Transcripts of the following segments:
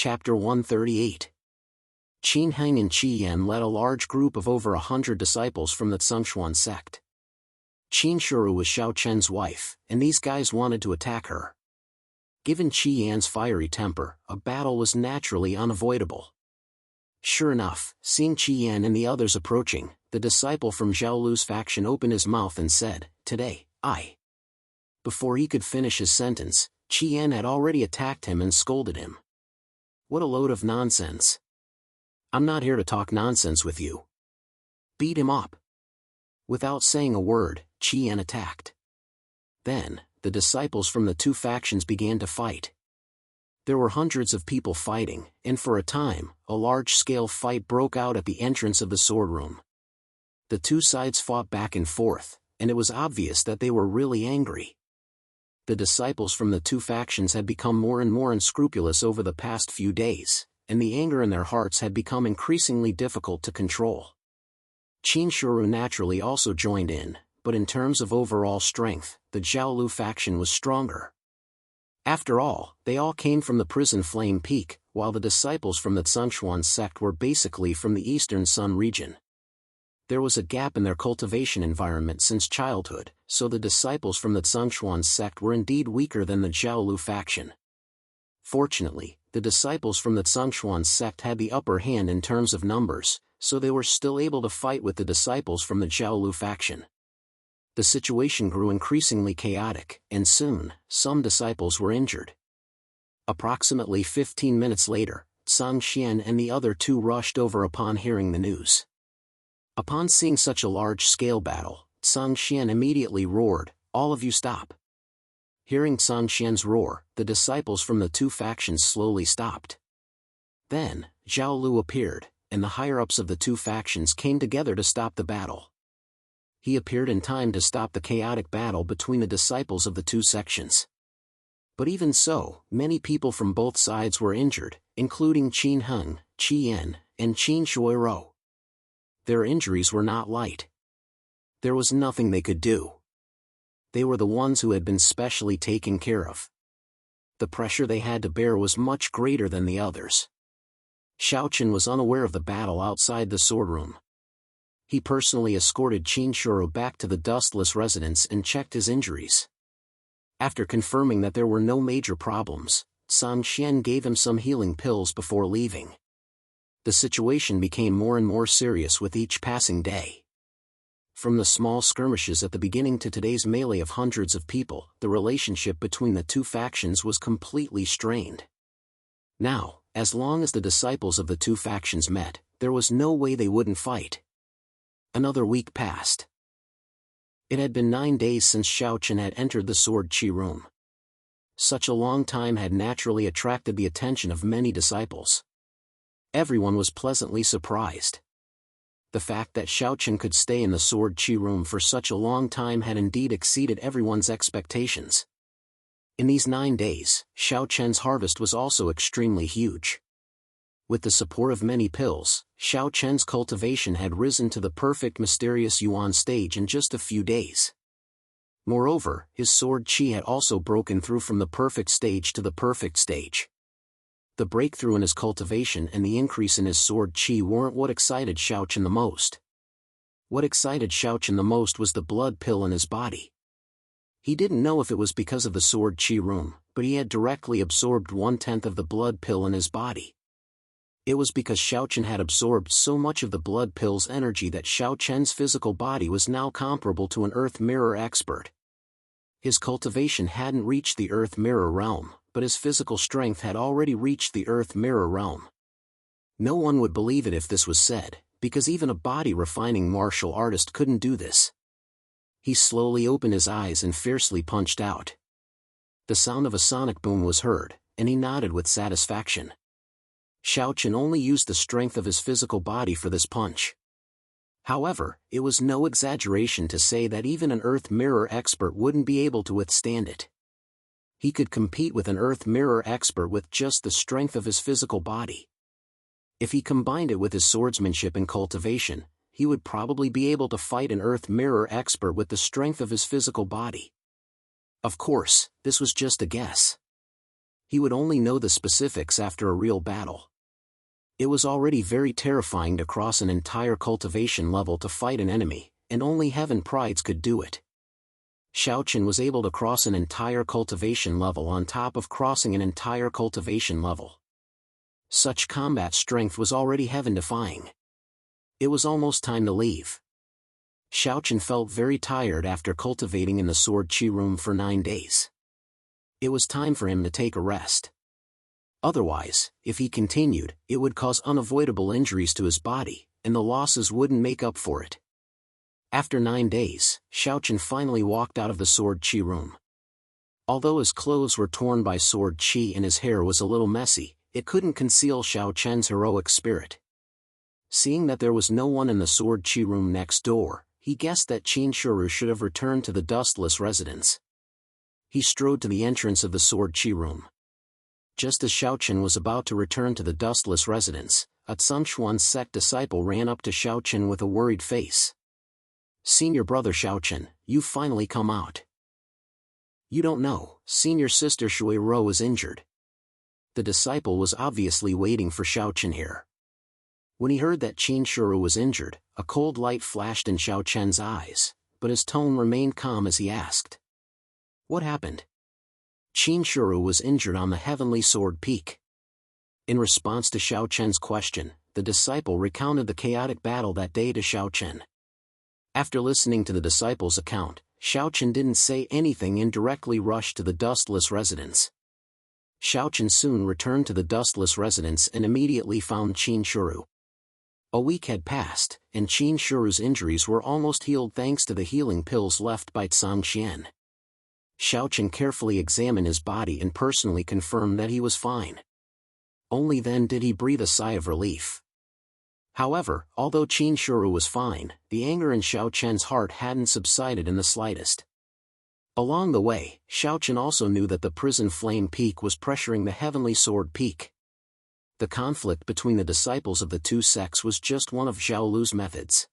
Chapter 138. Qin Heng and Qi Yan led a large group of over 100 disciples from the Zhongshuan sect. Qin Shuru was Xiao Chen's wife, and these guys wanted to attack her. Given Qi Yan's fiery temper, a battle was naturally unavoidable. Sure enough, seeing Qi Yan and the others approaching, the disciple from Zhao Lu's faction opened his mouth and said, "Today, I." Before he could finish his sentence, Qi Yan had already attacked him and scolded him. "What a load of nonsense. I'm not here to talk nonsense with you. Beat him up." Without saying a word, Qi Yan attacked. Then, the disciples from the two factions began to fight. There were hundreds of people fighting, and for a time, a large-scale fight broke out at the entrance of the sword room. The two sides fought back and forth, and it was obvious that they were really angry. The disciples from the two factions had become more and more unscrupulous over the past few days, and the anger in their hearts had become increasingly difficult to control. Qin Shuru naturally also joined in, but in terms of overall strength, the Zhao Lu faction was stronger. After all, they all came from the prison Flame Peak, while the disciples from the Zhongshuan sect were basically from the Eastern Sun region. There was a gap in their cultivation environment since childhood, so the disciples from the Zhongshuan sect were indeed weaker than the Zhao Lu faction. Fortunately, the disciples from the Zhongshuan sect had the upper hand in terms of numbers, so they were still able to fight with the disciples from the Zhao Lu faction. The situation grew increasingly chaotic, and soon, some disciples were injured. Approximately 15 minutes later, Zhang Xian and the other two rushed over upon hearing the news. Upon seeing such a large-scale battle, Zhang Xian immediately roared, "All of you stop!" Hearing Zhang Xian's roar, the disciples from the two factions slowly stopped. Then, Zhao Lu appeared, and the higher-ups of the two factions came together to stop the battle. He appeared in time to stop the chaotic battle between the disciples of the two sections. But even so, many people from both sides were injured, including Qin Heng, Qi Yan, and Qin Shuirou. Their injuries were not light. There was nothing they could do. They were the ones who had been specially taken care of. The pressure they had to bear was much greater than the others. Xiao Chen was unaware of the battle outside the sword room. He personally escorted Qin Shuru back to the dustless residence and checked his injuries. After confirming that there were no major problems, Zhang Xian gave him some healing pills before leaving. The situation became more and more serious with each passing day. From the small skirmishes at the beginning to today's melee of hundreds of people, the relationship between the two factions was completely strained. Now, as long as the disciples of the two factions met, there was no way they wouldn't fight. Another week passed. It had been 9 days since Xiao Chen had entered the Sword Qi room. Such a long time had naturally attracted the attention of many disciples. Everyone was pleasantly surprised. The fact that Xiao Chen could stay in the Sword Qi room for such a long time had indeed exceeded everyone's expectations. In these 9 days, Xiao Chen's harvest was also extremely huge. With the support of many pills, Xiao Chen's cultivation had risen to the perfect mysterious Yuan stage in just a few days. Moreover, his sword qi had also broken through from the perfect stage to the perfect stage. The breakthrough in his cultivation and the increase in his sword qi weren't what excited Xiao Chen the most. What excited Xiao Chen the most was the blood pill in his body. He didn't know if it was because of the sword qi room, but he had directly absorbed 1/10 of the blood pill in his body. It was because Xiao Chen had absorbed so much of the blood pill's energy that Xiao Chen's physical body was now comparable to an Earth Mirror expert. His cultivation hadn't reached the Earth Mirror realm, but his physical strength had already reached the Earth Mirror realm. No one would believe it if this was said, because even a body-refining martial artist couldn't do this. He slowly opened his eyes and fiercely punched out. The sound of a sonic boom was heard, and he nodded with satisfaction. Xiao Chen only used the strength of his physical body for this punch. However, it was no exaggeration to say that even an Earth Mirror expert wouldn't be able to withstand it. He could compete with an Earth Mirror expert with just the strength of his physical body. If he combined it with his swordsmanship and cultivation, he would probably be able to fight an Earth Mirror expert with the strength of his physical body. Of course, this was just a guess. He would only know the specifics after a real battle. It was already very terrifying to cross an entire cultivation level to fight an enemy, and only Heaven Prides could do it. Xiaochen was able to cross an entire cultivation level on top of crossing an entire cultivation level. Such combat strength was already heaven-defying. It was almost time to leave. Xiaochen felt very tired after cultivating in the Sword Chi room for 9 days. It was time for him to take a rest. Otherwise, if he continued, it would cause unavoidable injuries to his body, and the losses wouldn't make up for it. After 9 days, Xiaochen finally walked out of the Sword Chi room. Although his clothes were torn by Sword Chi and his hair was a little messy, it couldn't conceal Xiaochen's heroic spirit. Seeing that there was no one in the Sword Chi room next door, he guessed that Qin Shuru should have returned to the dustless residence. He strode to the entrance of the Sword Chi room. Just as Xiaochen was about to return to the dustless residence, a Zhengxuan sect disciple ran up to Xiaochen with a worried face. "Senior brother Xiaochen, you've finally come out. You don't know, senior sister Shui Ro is injured." The disciple was obviously waiting for Xiaochen here. When he heard that Qin Shuru was injured, a cold light flashed in Xiaochen's eyes, but his tone remained calm as he asked, "What happened?" "Qin Shuru was injured on the Heavenly Sword Peak." In response to Xiaochen's question, the disciple recounted the chaotic battle that day to Xiaochen. After listening to the disciple's account, Xiaochen didn't say anything and directly rushed to the dustless residence. Xiaochen soon returned to the dustless residence and immediately found Qin Shuru. A week had passed, and Qin Shuru's injuries were almost healed thanks to the healing pills left by Zhangxian. Xiaochen carefully examined his body and personally confirmed that he was fine. Only then did he breathe a sigh of relief. However, although Qin Shuru was fine, the anger in Xiaochen's heart hadn't subsided in the slightest. Along the way, Xiaochen also knew that the prison flame peak was pressuring the Heavenly Sword Peak. The conflict between the disciples of the two sects was just one of Zhao Lu's methods.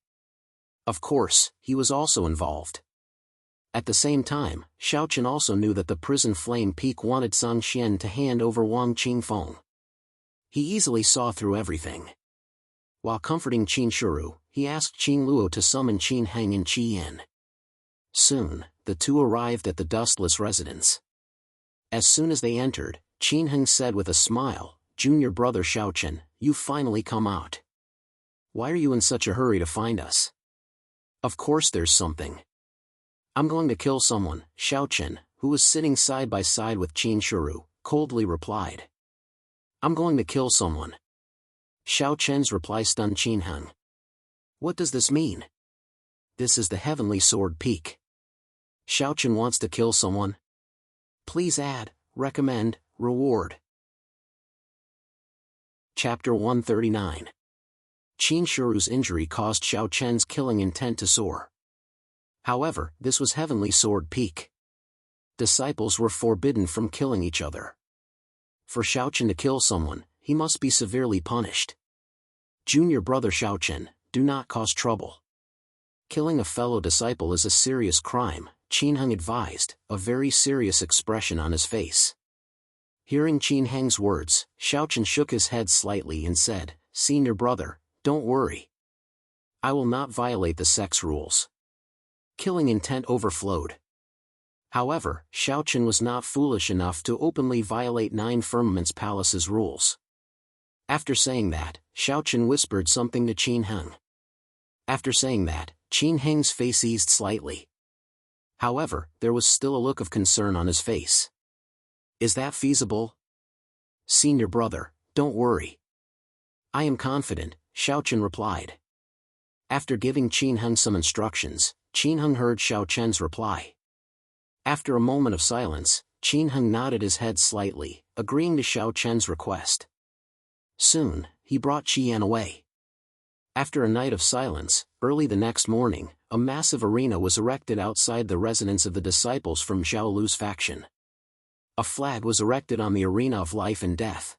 Of course, he was also involved. At the same time, Xiaochen also knew that the prison flame peak wanted Zhangxian to hand over Wang Qingfeng. He easily saw through everything. While comforting Qin Shuru, he asked Qin Luo to summon Qin Heng and Qi Yan. Soon, the two arrived at the dustless residence. As soon as they entered, Qin Heng said with a smile, "Junior brother Xiaochen, you've finally come out. Why are you in such a hurry to find us?" "Of course there's something. I'm going to kill someone," Xiaochen, who was sitting side by side with Qin Shuru, coldly replied. "I'm going to kill someone." Xiaochen's reply stunned Qin Heng. "What does this mean?" "This is the Heavenly Sword Peak. Xiaochen wants to kill someone. Please add, recommend, reward." Chapter 139. Qin Shuru's injury caused Xiaochen's killing intent to soar. However, this was Heavenly Sword Peak. Disciples were forbidden from killing each other. For Xiaochen to kill someone, he must be severely punished. "Junior brother Xiaochen, do not cause trouble. Killing a fellow disciple is a serious crime," Qin Heng advised, a very serious expression on his face. Hearing Qin Heng's words, Xiaochen shook his head slightly and said, "Senior brother, don't worry. I will not violate the sect's rules." Killing intent overflowed. However, Xiaochen was not foolish enough to openly violate Nine Firmaments Palace's rules. After saying that, Xiaochen whispered something to Qin Heng. After saying that, Qin Heng's face eased slightly. However, there was still a look of concern on his face. "Is that feasible?" "Senior brother, don't worry. I am confident," Xiaochen replied. After giving Qin Heng some instructions, Qin Heng heard Xiaochen's reply. After a moment of silence, Qin Heng nodded his head slightly, agreeing to Xiaochen's request. Soon, he brought Qi Yan away. After a night of silence, early the next morning, a massive arena was erected outside the residence of the disciples from Zhao Lu's faction. A flag was erected on the Arena of Life and Death.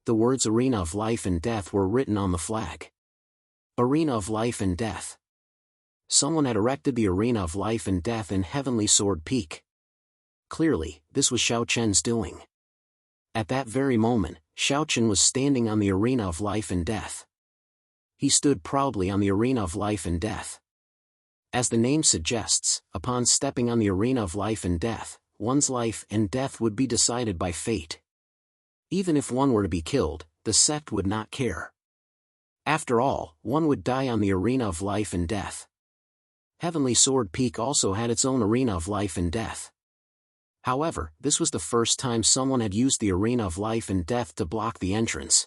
The words Arena of Life and Death were written on the flag. Arena of Life and Death. Someone had erected the Arena of Life and Death in Heavenly Sword Peak. Clearly, this was Xiaochen's doing. At that very moment, Xiaochen was standing on the arena of life and death. He stood proudly on the arena of life and death. As the name suggests, upon stepping on the arena of life and death, one's life and death would be decided by fate. Even if one were to be killed, the sect would not care. After all, one would die on the arena of life and death. Heavenly Sword Peak also had its own arena of life and death. However, this was the first time someone had used the arena of life and death to block the entrance.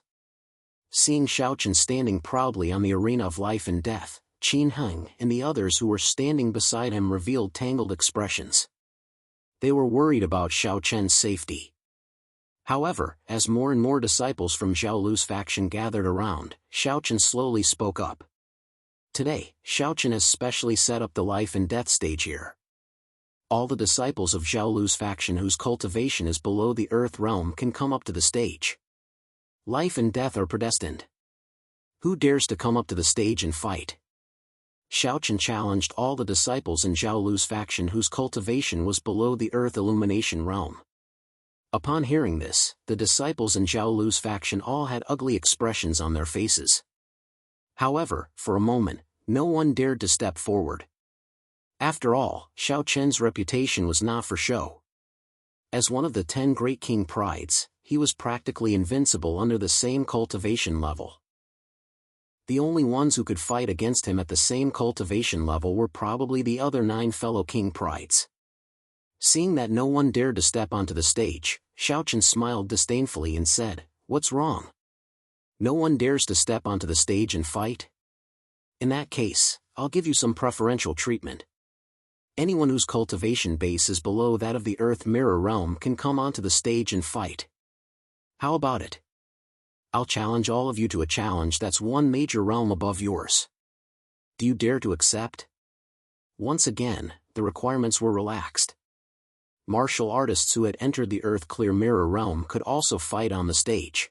Seeing Xiaochen standing proudly on the arena of life and death, Qin Heng and the others who were standing beside him revealed tangled expressions. They were worried about Xiaochen's safety. However, as more and more disciples from Zhao Lu's faction gathered around, Xiaochen slowly spoke up. Today, Xiaochen has specially set up the life and death stage here. All the disciples of Zhao Lu's faction whose cultivation is below the earth realm can come up to the stage. Life and death are predestined. Who dares to come up to the stage and fight? Xiaochen challenged all the disciples in Zhao Lu's faction whose cultivation was below the earth illumination realm. Upon hearing this, the disciples in Zhao Lu's faction all had ugly expressions on their faces. However, for a moment, no one dared to step forward. After all, Xiaochen's reputation was not for show. As one of the 10 great king prides, he was practically invincible under the same cultivation level. The only ones who could fight against him at the same cultivation level were probably the other 9 fellow king prides. Seeing that no one dared to step onto the stage, Xiaochen smiled disdainfully and said, "What's wrong? No one dares to step onto the stage and fight? In that case, I'll give you some preferential treatment. Anyone whose cultivation base is below that of the Earth Mirror realm can come onto the stage and fight. How about it? I'll challenge all of you to a challenge that's one major realm above yours. Do you dare to accept?" Once again, the requirements were relaxed. Martial artists who had entered the Earth Clear Mirror realm could also fight on the stage.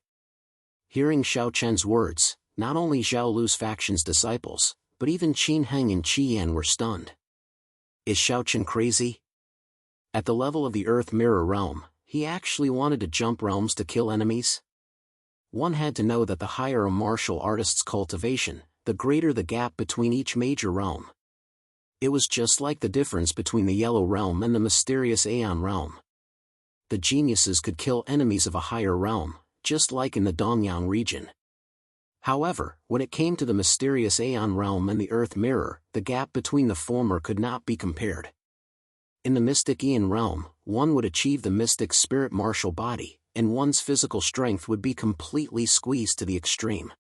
Hearing Xiaochen's words, not only Zhao Lu's faction's disciples, but even Qin Heng and Qi Yan were stunned. Is Xiaochen crazy? At the level of the Earth Mirror realm, he actually wanted to jump realms to kill enemies? One had to know that the higher a martial artist's cultivation, the greater the gap between each major realm. It was just like the difference between the Yellow Realm and the mysterious Aeon Realm. The geniuses could kill enemies of a higher realm, just like in the Dongyang region. However, when it came to the mysterious Aeon Realm and the Earth Mirror, the gap between the former could not be compared. In the mystic Aeon Realm, one would achieve the mystic spirit martial body, and one's physical strength would be completely squeezed to the extreme.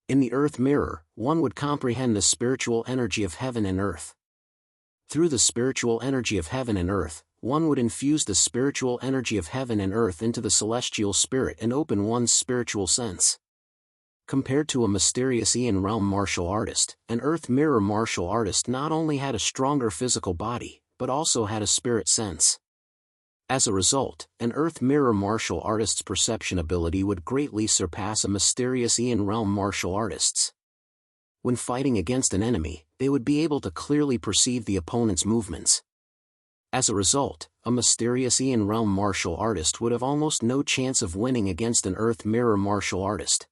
In the Earth Mirror, one would comprehend the spiritual energy of heaven and earth. Through the spiritual energy of heaven and earth, one would infuse the spiritual energy of heaven and earth into the celestial spirit and open one's spiritual sense. Compared to a mysterious Aeon Realm martial artist, an Earth Mirror martial artist not only had a stronger physical body, but also had a spirit sense. As a result, an Earth Mirror martial artist's perception ability would greatly surpass a mysterious Aeon Realm martial artist's. When fighting against an enemy, they would be able to clearly perceive the opponent's movements. As a result, a mysterious Aeon Realm martial artist would have almost no chance of winning against an Earth Mirror martial artist.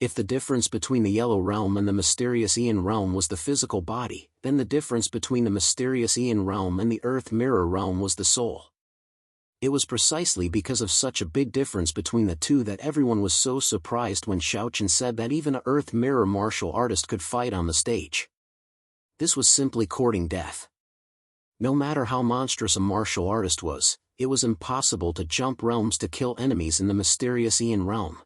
If the difference between the Yellow Realm and the mysterious Aeon Realm was the physical body, then the difference between the mysterious Aeon Realm and the Earth Mirror Realm was the soul. It was precisely because of such a big difference between the two that everyone was so surprised when Xiaochen said that even an Earth Mirror martial artist could fight on the stage. This was simply courting death. No matter how monstrous a martial artist was, it was impossible to jump realms to kill enemies in the mysterious Aeon Realm.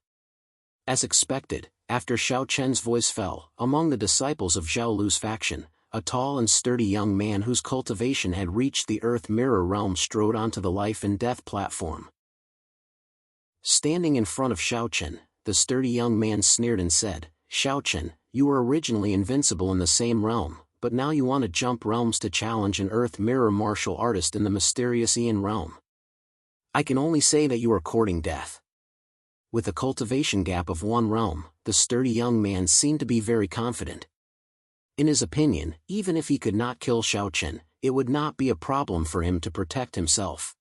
As expected, after Xiaochen's voice fell, among the disciples of Zhao Lu's faction, a tall and sturdy young man whose cultivation had reached the Earth Mirror realm strode onto the life and death platform. Standing in front of Xiaochen, the sturdy young man sneered and said, "Xiaochen, you were originally invincible in the same realm, but now you want to jump realms to challenge an Earth Mirror martial artist in the mysterious Aeon realm. I can only say that you are courting death." With a cultivation gap of one realm, the sturdy young man seemed to be very confident. In his opinion, even if he could not kill Xiaochen, it would not be a problem for him to protect himself.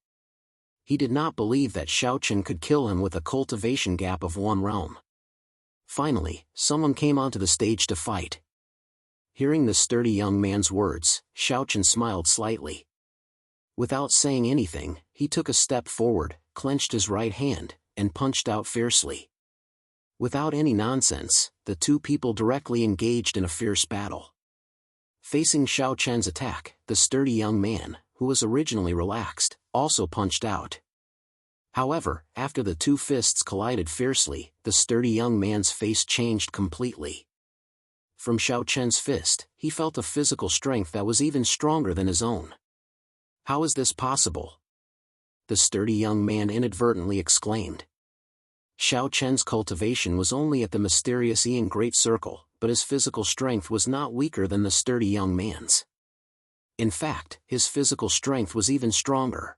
He did not believe that Xiao Chen could kill him with a cultivation gap of 1 realm. Finally, someone came onto the stage to fight. Hearing the sturdy young man's words, Xiao Chen smiled slightly. Without saying anything, he took a step forward, clenched his right hand, and punched out fiercely. Without any nonsense, the two people directly engaged in a fierce battle. Facing Xiao Chen's attack, the sturdy young man, who was originally relaxed, also punched out. However, after the two fists collided fiercely, the sturdy young man's face changed completely. From Xiao Chen's fist, he felt a physical strength that was even stronger than his own. "How is this possible?" the sturdy young man inadvertently exclaimed. Xiao Chen's cultivation was only at the mysterious Yin Great Circle, but his physical strength was not weaker than the sturdy young man's. In fact, his physical strength was even stronger.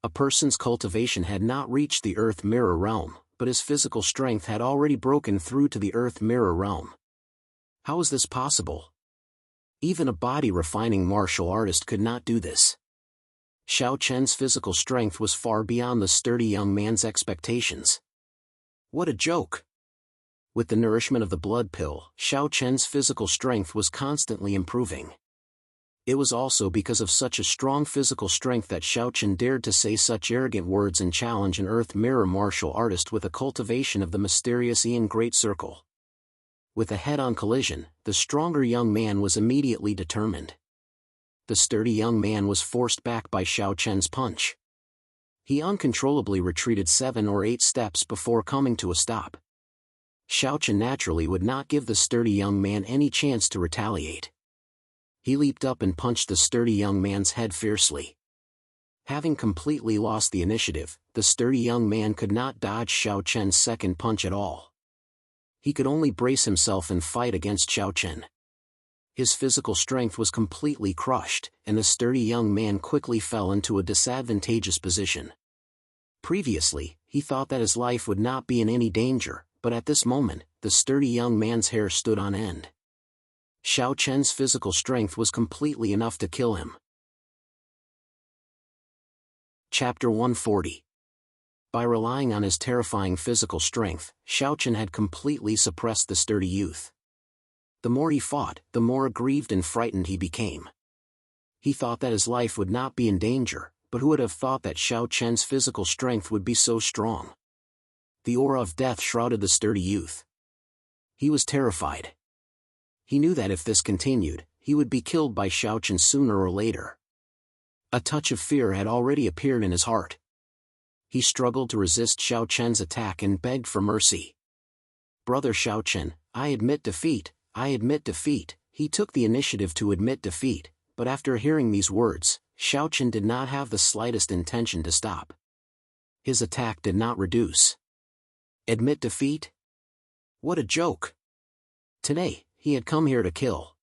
A person's cultivation had not reached the Earth Mirror realm, but his physical strength had already broken through to the Earth Mirror realm. How is this possible? Even a body-refining martial artist could not do this. Xiao Chen's physical strength was far beyond the sturdy young man's expectations. What a joke! With the nourishment of the blood pill, Xiao Chen's physical strength was constantly improving. It was also because of such a strong physical strength that Xiao Chen dared to say such arrogant words and challenge an Earth Mirror martial artist with a cultivation of the mysterious Yin Great Circle. With a head-on collision, the stronger young man was immediately determined. The sturdy young man was forced back by Xiao Chen's punch. He uncontrollably retreated 7 or 8 steps before coming to a stop. Xiao Chen naturally would not give the sturdy young man any chance to retaliate. He leaped up and punched the sturdy young man's head fiercely. Having completely lost the initiative, the sturdy young man could not dodge Xiao Chen's second punch at all. He could only brace himself and fight against Xiao Chen. His physical strength was completely crushed, and the sturdy young man quickly fell into a disadvantageous position. Previously, he thought that his life would not be in any danger, but at this moment, the sturdy young man's hair stood on end. Xiao Chen's physical strength was completely enough to kill him. Chapter 140. By relying on his terrifying physical strength, Xiao Chen had completely suppressed the sturdy youth. The more he fought, the more aggrieved and frightened he became. He thought that his life would not be in danger, but who would have thought that Xiao Chen's physical strength would be so strong? The aura of death shrouded the sturdy youth. He was terrified. He knew that if this continued, he would be killed by Xiao Chen sooner or later. A touch of fear had already appeared in his heart. He struggled to resist Xiao Chen's attack and begged for mercy. "Brother Xiao Chen, I admit defeat, I admit defeat." He took the initiative to admit defeat, but after hearing these words, Xiao Chen did not have the slightest intention to stop. His attack did not reduce. Admit defeat? What a joke! Today, he had come here to kill.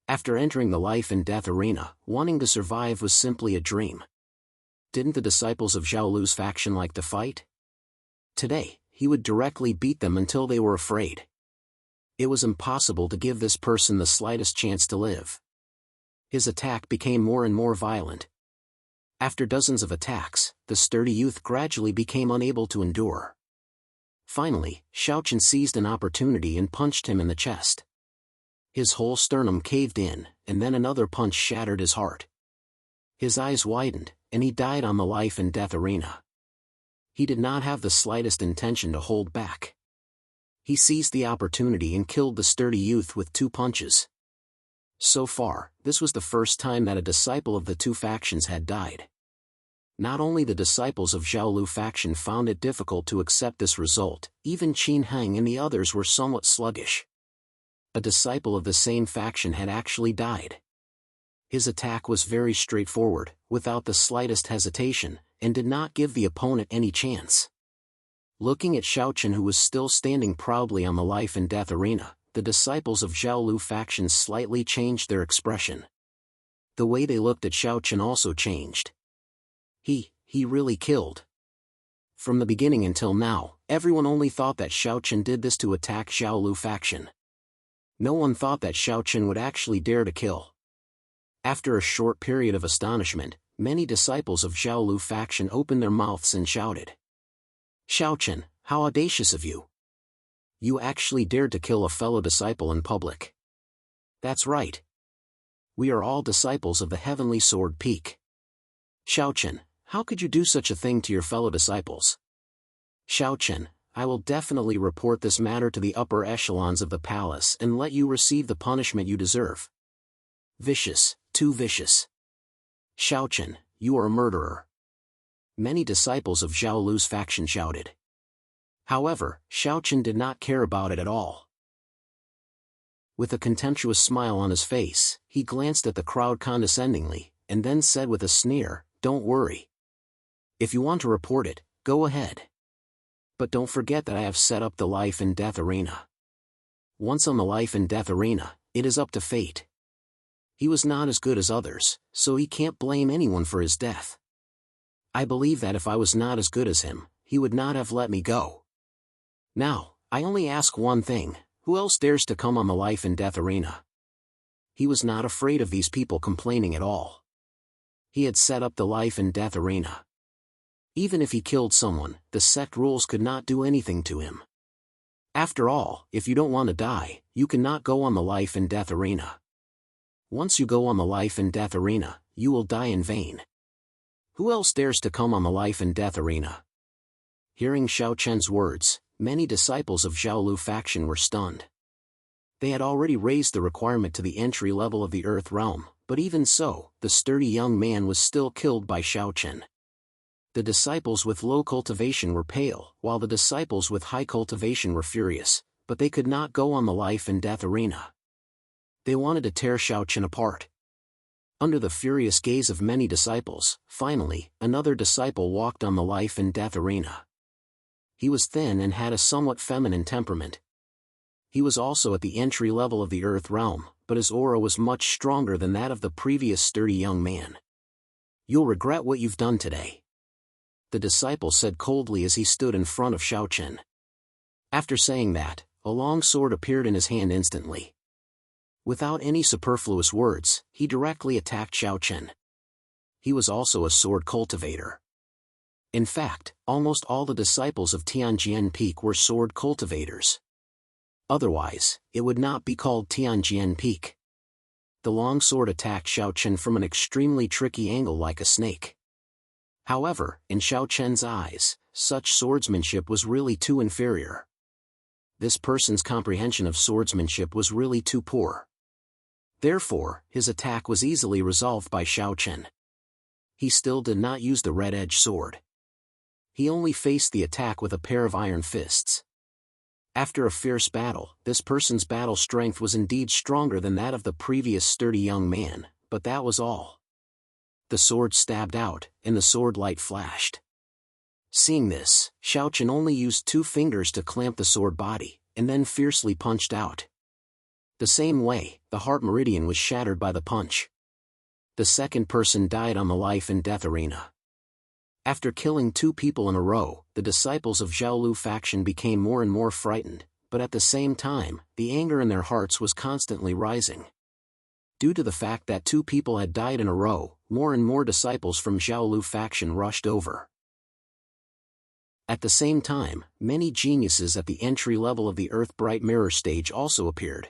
After entering the life and death arena, wanting to survive was simply a dream. Didn't the disciples of Zhao Lu's faction like to fight? Today, he would directly beat them until they were afraid. It was impossible to give this person the slightest chance to live. His attack became more and more violent. After dozens of attacks, the sturdy youth gradually became unable to endure. Finally, Xiao Chen seized an opportunity and punched him in the chest. His whole sternum caved in, and then another punch shattered his heart. His eyes widened, and he died on the life and death arena. He did not have the slightest intention to hold back. He seized the opportunity and killed the sturdy youth with 2 punches. So far, this was the first time that a disciple of the two factions had died. Not only the disciples of Zhao Lu faction found it difficult to accept this result, even Qin Hang and the others were somewhat sluggish. A disciple of the same faction had actually died. His attack was very straightforward, without the slightest hesitation, and did not give the opponent any chance. Looking at Xiao Chen, who was still standing proudly on the life and death arena, the disciples of Zhao Lu faction slightly changed their expression. The way they looked at Xiao Chen also changed. He really killed. From the beginning until now, everyone only thought that Xiao Chen did this to attack Zhao Lu faction. No one thought that Xiao Chen would actually dare to kill. After a short period of astonishment, many disciples of Zhao Lu faction opened their mouths and shouted. Xiaochen, how audacious of you! You actually dared to kill a fellow disciple in public. That's right. We are all disciples of the Heavenly Sword Peak. Xiaochen, how could you do such a thing to your fellow disciples? Xiaochen, I will definitely report this matter to the upper echelons of the palace and let you receive the punishment you deserve. Vicious, too vicious. Xiaochen, you are a murderer. Many disciples of Zhao Lu's faction shouted. However, Xiaochen did not care about it at all. With a contemptuous smile on his face, he glanced at the crowd condescendingly, and then said with a sneer, Don't worry. If you want to report it, go ahead. But don't forget that I have set up the life and death arena. Once on the life and death arena, it is up to fate. He was not as good as others, so he can't blame anyone for his death. I believe that if I was not as good as him, he would not have let me go. Now, I only ask one thing, who else dares to come on the life and death arena? He was not afraid of these people complaining at all. He had set up the life and death arena. Even if he killed someone, the sect rules could not do anything to him. After all, if you don't want to die, you cannot go on the life and death arena. Once you go on the life and death arena, you will die in vain. Who else dares to come on the life and death arena? Hearing Xiaochen's words, many disciples of Zhao Lu faction were stunned. They had already raised the requirement to the entry level of the Earth realm, but even so, the sturdy young man was still killed by Xiaochen. The disciples with low cultivation were pale, while the disciples with high cultivation were furious, but they could not go on the life and death arena. They wanted to tear Xiaochen apart. Under the furious gaze of many disciples, finally, another disciple walked on the life and death arena. He was thin and had a somewhat feminine temperament. He was also at the entry level of the Earth realm, but his aura was much stronger than that of the previous sturdy young man. You'll regret what you've done today. The disciple said coldly as he stood in front of Xiaochen. After saying that, a long sword appeared in his hand instantly. Without any superfluous words, he directly attacked Xiaochen. He was also a sword cultivator. In fact, almost all the disciples of Tianjian Peak were sword cultivators. Otherwise, it would not be called Tianjian Peak. The long sword attacked Xiaochen from an extremely tricky angle like a snake. However, in Xiaochen's eyes, such swordsmanship was really too inferior. This person's comprehension of swordsmanship was really too poor. Therefore, his attack was easily resolved by Xiaochen. He still did not use the red-edged sword. He only faced the attack with a pair of iron fists. After a fierce battle, this person's battle strength was indeed stronger than that of the previous sturdy young man, but that was all. The sword stabbed out, and the sword light flashed. Seeing this, Xiaochen only used 2 fingers to clamp the sword body, and then fiercely punched out. The same way, the heart meridian was shattered by the punch. The second person died on the life and death arena. After killing 2 people in a row, the disciples of Zhao Lu faction became more and more frightened, but at the same time, the anger in their hearts was constantly rising. Due to the fact that 2 people had died in a row, more and more disciples from Zhao Lu faction rushed over. At the same time, many geniuses at the entry level of the Earth Bright Mirror stage also appeared.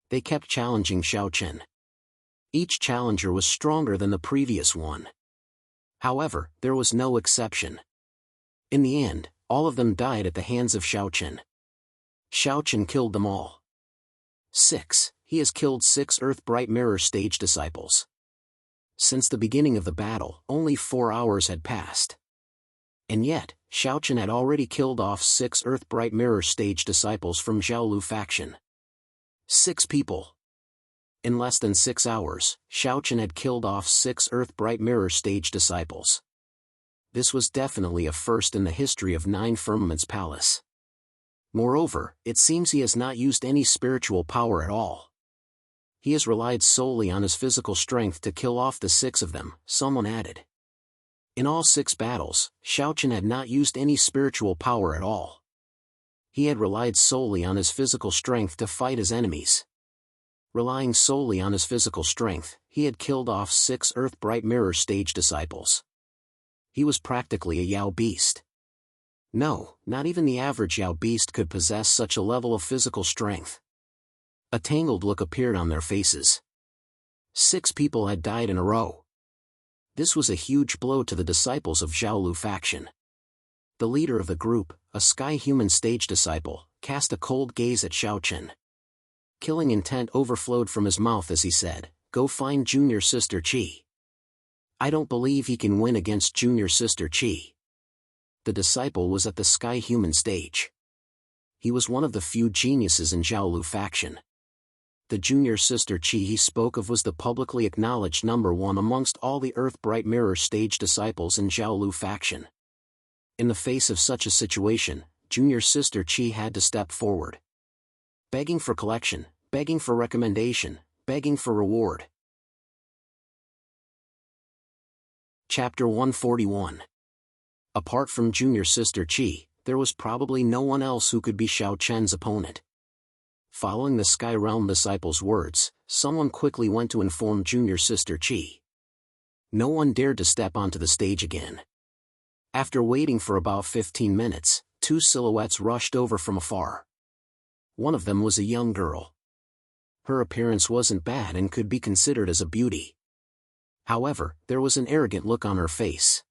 They kept challenging Xiaochen. Each challenger was stronger than the previous one. However, there was no exception. In the end, all of them died at the hands of Xiaochen. Xiaochen killed them all. 6. He has killed 6 Earth Bright Mirror stage disciples. Since the beginning of the battle, only 4 hours had passed. And yet, Xiaochen had already killed off 6 Earth Bright Mirror stage disciples from Zhao Lu faction. 6 people. In less than 6 hours, Xiaochen had killed off 6 Earth Bright Mirror stage disciples. This was definitely a first in the history of 9 Firmament's palace. Moreover, it seems he has not used any spiritual power at all. He has relied solely on his physical strength to kill off the 6 of them, someone added. In all 6 battles, Xiaochen had not used any spiritual power at all. He had relied solely on his physical strength to fight his enemies. Relying solely on his physical strength, he had killed off 6 Earth-Bright Mirror stage disciples. He was practically a Yao beast. No, not even the average Yao beast could possess such a level of physical strength. A tangled look appeared on their faces. 6 people had died in a row. This was a huge blow to the disciples of Xiaolu faction. The leader of the group, a sky human stage disciple, cast a cold gaze at Xiaochen. Killing intent overflowed from his mouth as he said, "Go find Junior Sister Qi. I don't believe he can win against Junior Sister Qi." The disciple was at the sky human stage. He was one of the few geniuses in Xiaolu faction. The Junior Sister Qi he spoke of was the publicly acknowledged #1 amongst all the Earth Bright Mirror stage disciples in Xiaolu faction. In the face of such a situation, Junior Sister Qi had to step forward. Begging for collection, begging for recommendation, begging for reward. Chapter 141. Apart from Junior Sister Qi, there was probably no one else who could be Xiao Chen's opponent. Following the Sky Realm disciple's words, someone quickly went to inform Junior Sister Qi. No one dared to step onto the stage again. After waiting for about 15 minutes, 2 silhouettes rushed over from afar. One of them was a young girl. Her appearance wasn't bad and could be considered as a beauty. However, there was an arrogant look on her face.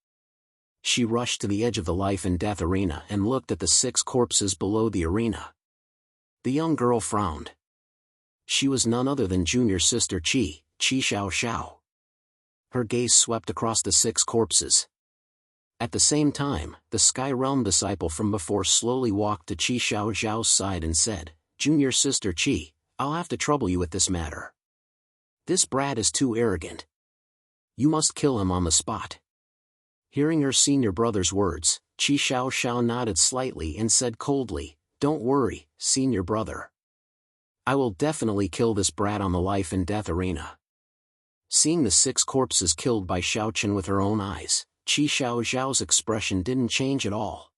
She rushed to the edge of the life and death arena and looked at the 6 corpses below the arena. The young girl frowned. She was none other than Junior Sister Qi, Qi Xiao Xiao. Her gaze swept across the 6 corpses. At the same time, the Sky Realm disciple from before slowly walked to Qi Xiao Xiao's side and said, "Junior Sister Qi, I'll have to trouble you with this matter. This brat is too arrogant. You must kill him on the spot." Hearing her senior brother's words, Qi Xiao Xiao nodded slightly and said coldly, "Don't worry, senior brother. I will definitely kill this brat on the life and death arena." Seeing the 6 corpses killed by Xiaochen with her own eyes, Qi Xiao Xiao's expression didn't change at all.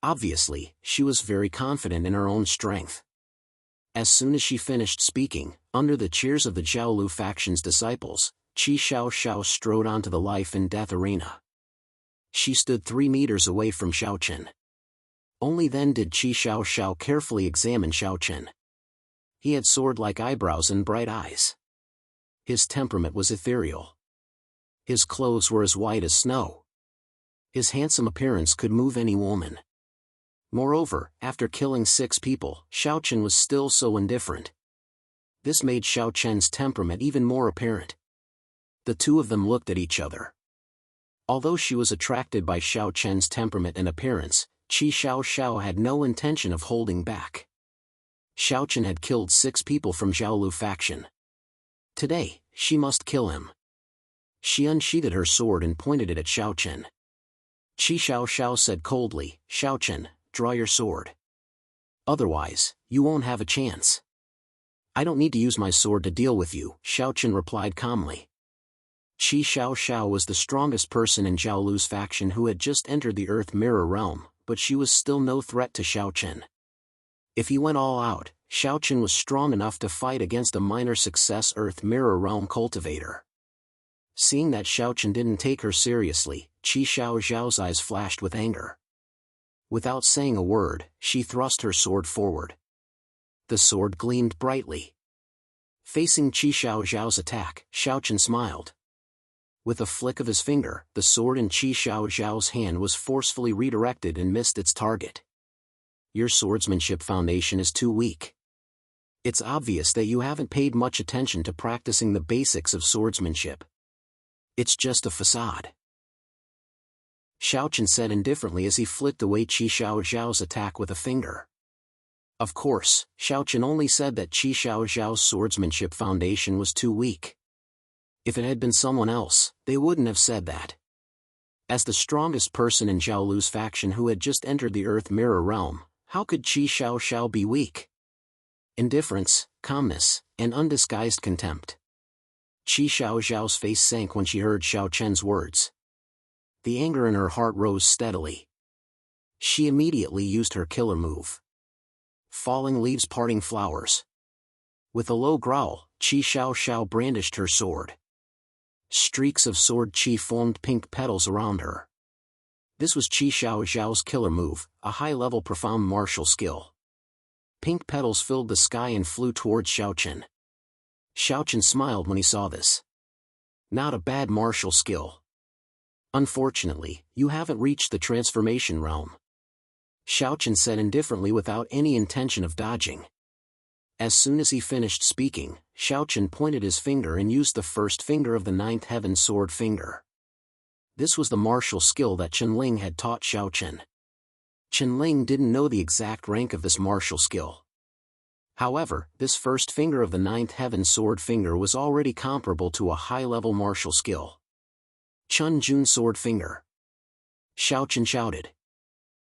Obviously, she was very confident in her own strength. As soon as she finished speaking, under the cheers of the Xiaolu faction's disciples, Qi Xiao Xiao strode onto the life and death arena. She stood 3 meters away from Xiaochen. Only then did Qi Xiao Xiao carefully examine Xiaochen. He had sword-like eyebrows and bright eyes. His temperament was ethereal. His clothes were as white as snow. His handsome appearance could move any woman. Moreover, after killing 6 people, Xiaochen was still so indifferent. This made Xiaochen's temperament even more apparent. The two of them looked at each other. Although she was attracted by Xiaochen's temperament and appearance, Qi Xiao Xiao had no intention of holding back. Xiaochen had killed 6 people from Xiaolu faction. Today, she must kill him. She unsheathed her sword and pointed it at Xiaochen. Qi Xiao Xiao said coldly, "Xiaochen, draw your sword. Otherwise, you won't have a chance." "I don't need to use my sword to deal with you," Xiaochen replied calmly. Qi Xiao Xiao was the strongest person in Xiaolu's faction who had just entered the Earth Mirror realm, but she was still no threat to Xiaochen. If he went all out, Xiaochen was strong enough to fight against a minor success Earth Mirror realm cultivator. Seeing that Xiaochen didn't take her seriously, Qi Xiao Xiao's eyes flashed with anger. Without saying a word, she thrust her sword forward. The sword gleamed brightly. Facing Qi Xiao Xiao's attack, Xiaochen smiled. With a flick of his finger, the sword in Qi Xiao Xiao's hand was forcefully redirected and missed its target. "Your swordsmanship foundation is too weak. It's obvious that you haven't paid much attention to practicing the basics of swordsmanship. It's just a facade," Xiaochen said indifferently as he flicked away Qi Xiao Xiao's attack with a finger. Of course, Xiaochen only said that Qi Xiao Xiao's swordsmanship foundation was too weak. If it had been someone else, they wouldn't have said that. As the strongest person in Xiaolu's faction who had just entered the Earth Mirror realm, how could Qi Xiao Xiao be weak? Indifference, calmness, and undisguised contempt. Qi Xiao Xiao's face sank when she heard Xiaochen's words. The anger in her heart rose steadily. She immediately used her killer move. Falling leaves parting flowers. With a low growl, Qi Xiao Xiao brandished her sword. Streaks of sword qi formed pink petals around her. This was Qi Xiao Xiao's killer move, a high-level profound martial skill. Pink petals filled the sky and flew towards Xiaochen. Xiaochen smiled when he saw this. Not a bad martial skill. Unfortunately, you haven't reached the transformation realm. Xiaochen said indifferently without any intention of dodging. As soon as he finished speaking, Xiaochen pointed his finger and used the first finger of the ninth heaven sword finger. This was the martial skill that Qianling had taught Xiaochen. Qianling didn't know the exact rank of this martial skill. However, this first finger of the ninth heaven sword finger was already comparable to a high-level martial skill. Chun Jun sword finger. Xiaochen shouted.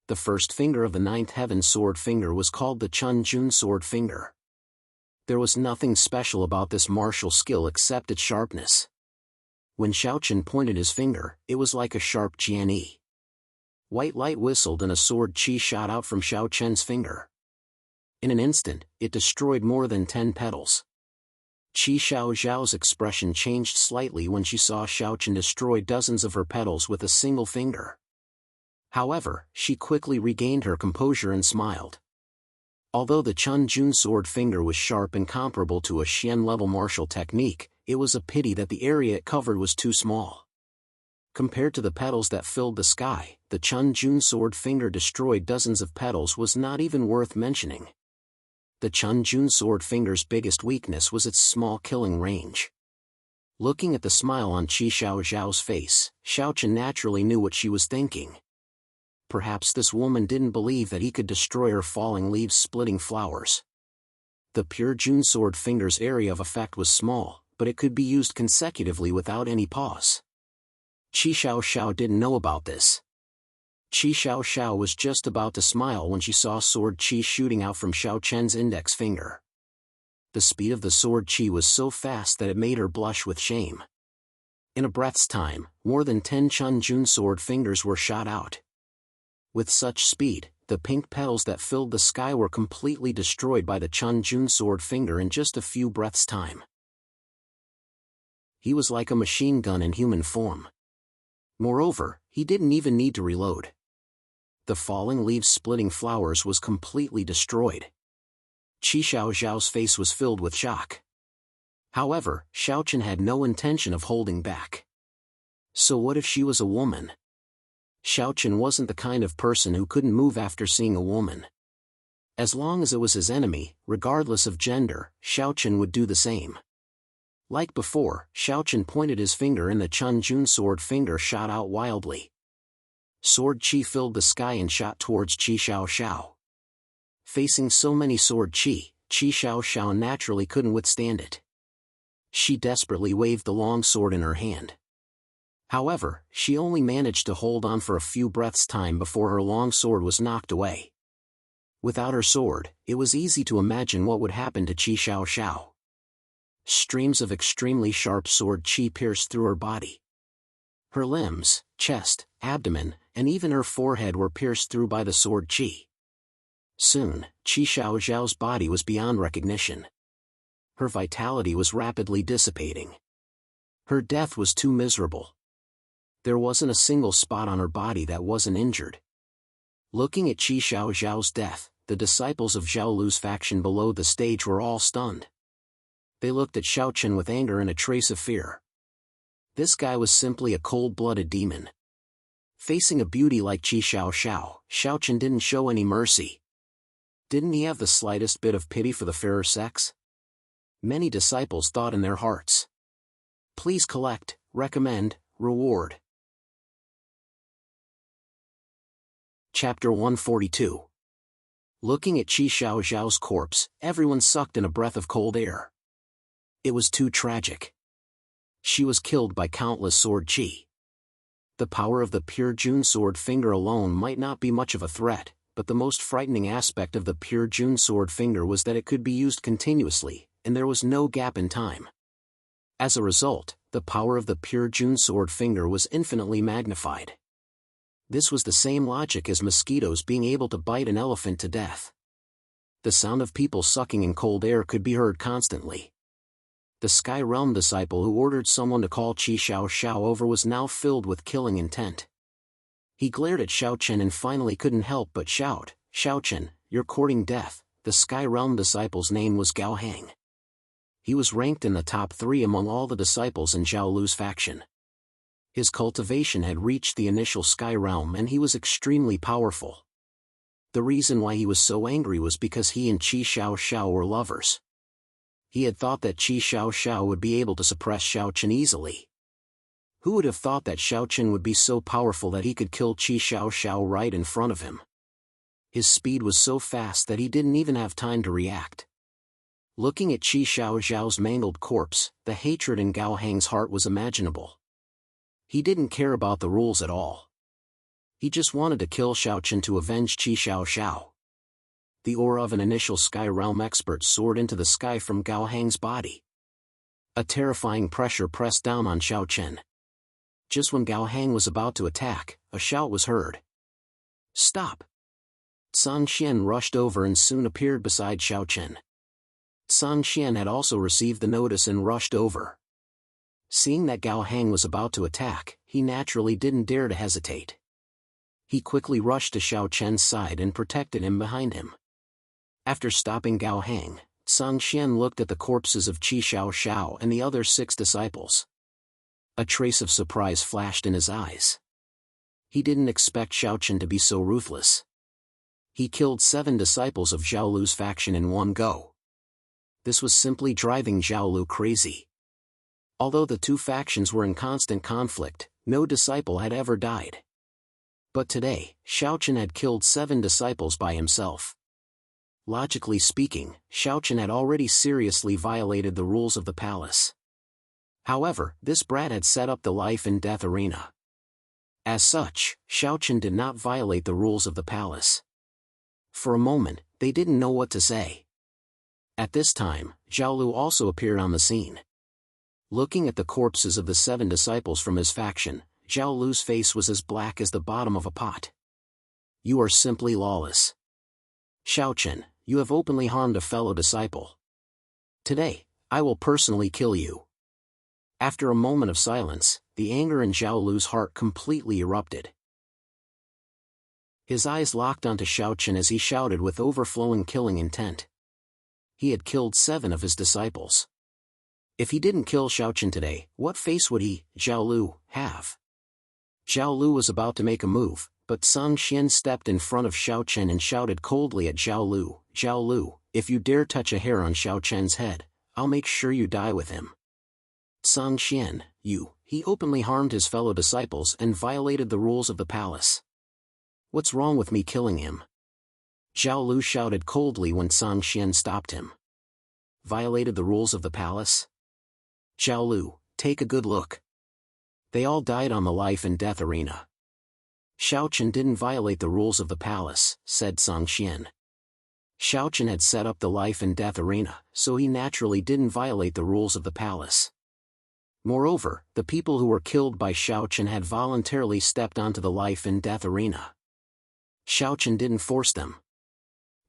The first finger of the ninth heaven sword finger was called the Chun Jun sword finger. There was nothing special about this martial skill except its sharpness. When Xiaochen pointed his finger, it was like a sharp jianyi. White light whistled and a sword qi shot out from Xiaochen's finger. In an instant, it destroyed more than 10 petals. Qi Xiao Xiao's expression changed slightly when she saw Xiaochen destroy dozens of her petals with a single finger. However, she quickly regained her composure and smiled. Although the Chun Jun sword finger was sharp and comparable to a Xian-level martial technique, it was a pity that the area it covered was too small. Compared to the petals that filled the sky, the Chun Jun sword finger destroyed dozens of petals was not even worth mentioning. The Chun Jun sword finger's biggest weakness was its small killing range. Looking at the smile on Qi Xiao Xiao's face, Xiaochen naturally knew what she was thinking. Perhaps this woman didn't believe that he could destroy her falling leaves splitting flowers. The pure Jun sword finger's area of effect was small, but it could be used consecutively without any pause. Qi Xiao Xiao didn't know about this. Qi Xiao Xiao was just about to smile when she saw sword qi shooting out from Xiaochen's index finger. The speed of the sword qi was so fast that it made her blush with shame. In a breath's time, more than 10 Chun Jun sword fingers were shot out. With such speed, the pink petals that filled the sky were completely destroyed by the Chun Jun sword finger in just a few breaths' time. He was like a machine gun in human form. Moreover, he didn't even need to reload. The falling leaves splitting flowers was completely destroyed. Qi Xiao Xiao's face was filled with shock. However, Xiaochen had no intention of holding back. So what if she was a woman? Xiaochen wasn't the kind of person who couldn't move after seeing a woman. As long as it was his enemy, regardless of gender, Xiaochen would do the same. Like before, Xiaochen pointed his finger and the Chun Jun sword finger shot out wildly. Sword qi filled the sky and shot towards Qi Xiao Xiao. Facing so many sword qi, Qi Xiao Xiao naturally couldn't withstand it. She desperately waved the long sword in her hand. However, she only managed to hold on for a few breaths' time before her long sword was knocked away. Without her sword, it was easy to imagine what would happen to Qi Xiao Xiao. Streams of extremely sharp sword qi pierced through her body. Her limbs, chest, abdomen, and even her forehead were pierced through by the sword qi. Soon, Qi Xiao Xiao's body was beyond recognition. Her vitality was rapidly dissipating. Her death was too miserable. There wasn't a single spot on her body that wasn't injured. Looking at Qi Xiao Xiao's death, the disciples of Zhao Lu's faction below the stage were all stunned. They looked at Xiaochen with anger and a trace of fear. This guy was simply a cold-blooded demon. Facing a beauty like Qi Xiao Xiao, Xiaochen didn't show any mercy. Didn't he have the slightest bit of pity for the fairer sex? Many disciples thought in their hearts. Please collect, recommend, reward. Chapter 142. Looking at Qi Xiao Xiao's corpse, everyone sucked in a breath of cold air. It was too tragic. She was killed by countless sword qi. The power of the pure Jun sword finger alone might not be much of a threat, but the most frightening aspect of the pure Jun sword finger was that it could be used continuously, and there was no gap in time. As a result, the power of the pure Jun sword finger was infinitely magnified. This was the same logic as mosquitoes being able to bite an elephant to death. The sound of people sucking in cold air could be heard constantly. The Sky Realm disciple who ordered someone to call Qi Xiao Xiao over was now filled with killing intent. He glared at Xiao Chen and finally couldn't help but shout, "Xiao Chen, you're courting death." The Sky Realm disciple's name was Gao Hang. He was ranked in the top 3 among all the disciples in Zhao Lu's faction. His cultivation had reached the initial Sky Realm and he was extremely powerful. The reason why he was so angry was because he and Qi Xiao Xiao were lovers. He had thought that Qi Xiao Xiao would be able to suppress Xiao Chen easily. Who would have thought that Xiao Chen would be so powerful that he could kill Qi Xiao Xiao right in front of him? His speed was so fast that he didn't even have time to react. Looking at Qi Xiao Xiao's mangled corpse, the hatred in Gao Hang's heart was imaginable. He didn't care about the rules at all. He just wanted to kill Xiao Chen to avenge Qi Xiao Xiao. The aura of an initial Sky Realm expert soared into the sky from Gao Hang's body. A terrifying pressure pressed down on Xiao Chen. Just when Gao Hang was about to attack, a shout was heard. "Stop!" San Xian rushed over and soon appeared beside Xiao Chen. San Xian had also received the notice and rushed over. Seeing that Gao Hang was about to attack, he naturally didn't dare to hesitate. He quickly rushed to Xiao Chen's side and protected him behind him. After stopping Gao Hang, San Xian looked at the corpses of Qi Xiao Xiao and the other 6 disciples. A trace of surprise flashed in his eyes. He didn't expect Xiao Chen to be so ruthless. He killed 7 disciples of Zhao Lu's faction in one go. This was simply driving Zhao Lu crazy. Although the 2 factions were in constant conflict, no disciple had ever died. But today, Xiao Chen had killed 7 disciples by himself. Logically speaking, Xiao Chen had already seriously violated the rules of the palace. However, this brat had set up the life and death arena. As such, Xiao Chen did not violate the rules of the palace. For a moment, they didn't know what to say. At this time, Zhao Lu also appeared on the scene. Looking at the corpses of the 7 disciples from his faction, Zhao Lu's face was as black as the bottom of a pot. "You are simply lawless. Xiao Chen, you have openly harmed a fellow disciple. Today, I will personally kill you." After a moment of silence, the anger in Zhao Lu's heart completely erupted. His eyes locked onto Xiao Chen as he shouted with overflowing killing intent. He had killed 7 of his disciples. If he didn't kill Xiao Chen today, what face would he, Zhao Lu, have? Zhao Lu was about to make a move, but San Xian stepped in front of Xiao Chen and shouted coldly at Zhao Lu, "Zhao Lu, if you dare touch a hair on Xiao Chen's head, I'll make sure you die with him." San Xian, he openly harmed his fellow disciples and violated the rules of the palace. "What's wrong with me killing him?" Zhao Lu shouted coldly when San Xian stopped him. "Violated the rules of the palace?" "Zhao Lu, take a good look. They all died on the life and death arena." "Xiao Chen didn't violate the rules of the palace," said San Xian. Xiao Chen had set up the life and death arena, so he naturally didn't violate the rules of the palace. Moreover, the people who were killed by Xiao Chen had voluntarily stepped onto the life and death arena. Xiao Chen didn't force them.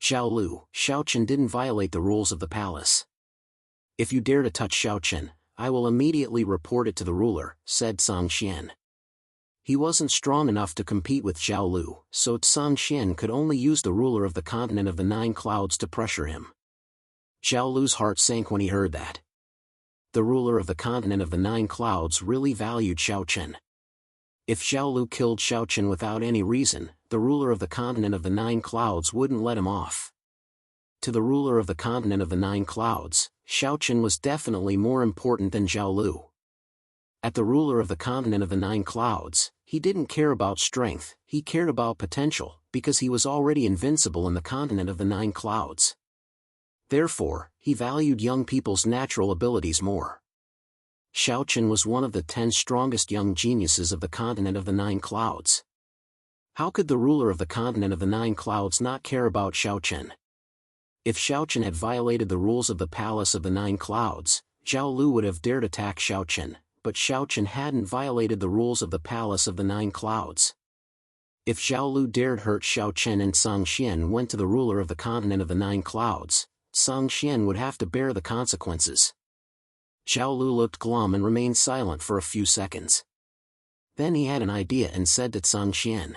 "Zhao Lu, Xiao Chen didn't violate the rules of the palace. If you dare to touch Xiao Chen, I will immediately report it to the ruler," said San Xian. He wasn't strong enough to compete with Zhao Lu, so San Xian could only use the ruler of the continent of the 9 clouds to pressure him. Zhao Lu's heart sank when he heard that. The ruler of the continent of the 9 clouds really valued Xiao Chen. If Zhao Lu killed Xiao Chen without any reason, the ruler of the continent of the 9 clouds wouldn't let him off. To the ruler of the continent of the 9 clouds, Xiao Chen was definitely more important than Zhao Lu. At the ruler of the continent of the 9 clouds, he didn't care about strength, he cared about potential, because he was already invincible in the continent of the 9 clouds. Therefore, he valued young people's natural abilities more. Xiao Chen was one of the 10 strongest young geniuses of the continent of the 9 clouds. How could the ruler of the continent of the 9 clouds not care about Xiao Chen? If Xiao Chen had violated the rules of the palace of the 9 clouds, Zhao Lu would have dared attack Xiao Chen, but Xiao Chen hadn't violated the rules of the palace of the 9 clouds. If Zhao Lu dared hurt Xiao Chen and Song Xian went to the ruler of the continent of the 9 clouds, Song Xian would have to bear the consequences. Zhao Lu looked glum and remained silent for a few seconds. Then he had an idea and said to Song Xian,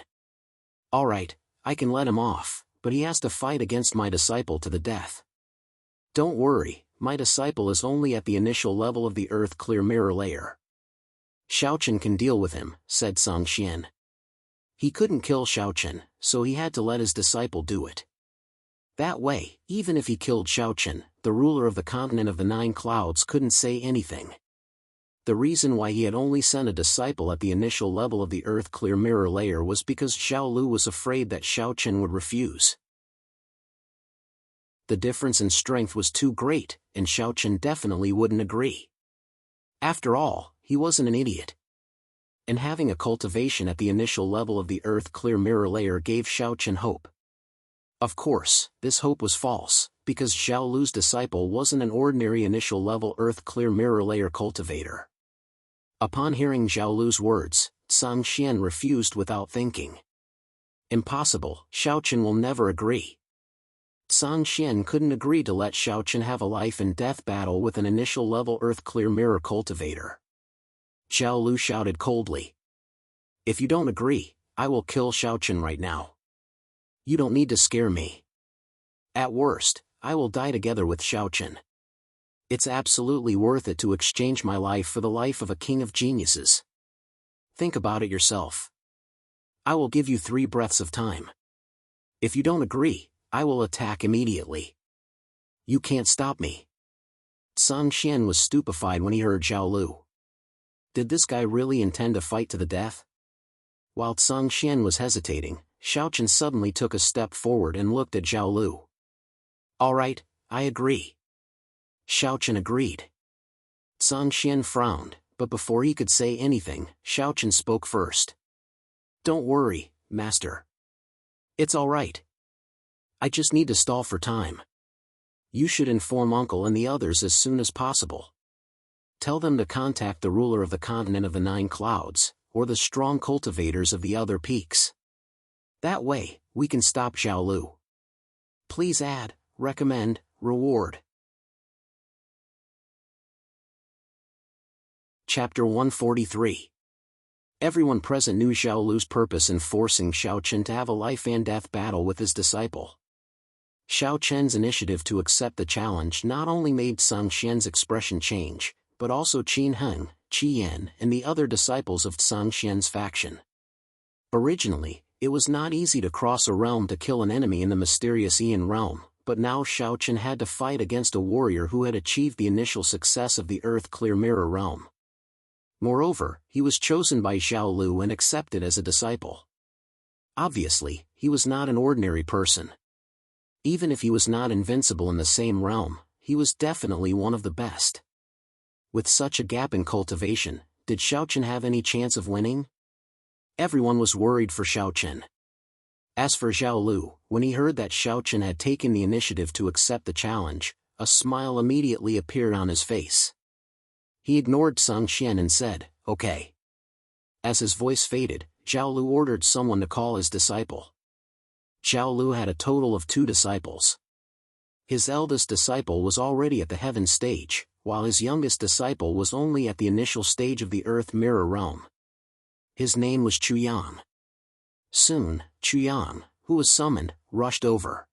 "All right, I can let him off, but he has to fight against my disciple to the death. Don't worry, my disciple is only at the initial level of the earth clear mirror layer. Xiao Chen can deal with him," said Song Xian. He couldn't kill Xiao Chen, so he had to let his disciple do it. That way, even if he killed Xiao Chen, the ruler of the continent of the 9 clouds couldn't say anything. The reason why he had only sent a disciple at the initial level of the earth clear mirror layer was because Xiao Lu was afraid that Xiao Chen would refuse. The difference in strength was too great, and Xiao Chen definitely wouldn't agree. After all, he wasn't an idiot. And having a cultivation at the initial level of the earth clear mirror layer gave Xiao Chen hope. Of course, this hope was false, because Xiao Lu's disciple wasn't an ordinary initial level earth clear mirror layer cultivator. Upon hearing Zhao Lu's words, Song Xian refused without thinking. Impossible, Xiao Chen will never agree. Song Xian couldn't agree to let Xiao Chen have a life and death battle with an initial level earth clear mirror cultivator. Zhao Lu shouted coldly, "If you don't agree, I will kill Xiao Chen right now. You don't need to scare me. At worst, I will die together with Xiao Chen. It's absolutely worth it to exchange my life for the life of a king of geniuses. Think about it yourself. I will give you 3 breaths of time. If you don't agree, I will attack immediately. You can't stop me." Song Xian was stupefied when he heard Zhao Lu. Did this guy really intend to fight to the death? While Song Xian was hesitating, Xiao Chen suddenly took a step forward and looked at Zhao Lu. "All right, I agree." Xiao Chen agreed. Song Xian frowned, but before he could say anything, Xiao Chen spoke first. "Don't worry, Master. It's all right. I just need to stall for time. You should inform Uncle and the others as soon as possible. Tell them to contact the ruler of the continent of the 9 clouds, or the strong cultivators of the other peaks. That way, we can stop Zhao Lu. Please add, recommend, reward." Chapter 143. Everyone present knew Zhao Lu's purpose in forcing Xiao Chen to have a life and death battle with his disciple. Xiao Chen's initiative to accept the challenge not only made Song Xian's expression change, but also Qin Heng, Qi Yan, and the other disciples of Song Xian's faction. Originally, it was not easy to cross a realm to kill an enemy in the mysterious Ian realm, but now Xiao Chen had to fight against a warrior who had achieved the initial success of the Earth Clear Mirror realm. Moreover, he was chosen by Zhao Lu and accepted as a disciple. Obviously, he was not an ordinary person. Even if he was not invincible in the same realm, he was definitely one of the best. With such a gap in cultivation, did Xiao Chen have any chance of winning? Everyone was worried for Xiao Chen. As for Zhao Lu, when he heard that Xiao Chen had taken the initiative to accept the challenge, a smile immediately appeared on his face. He ignored Song Xian and said, "Okay." As his voice faded, Zhao Lu ordered someone to call his disciple. Zhao Lu had a total of 2 disciples. His eldest disciple was already at the heaven stage, while his youngest disciple was only at the initial stage of the earth mirror realm. His name was Chu Yang. Soon, Chu Yang, who was summoned, rushed over.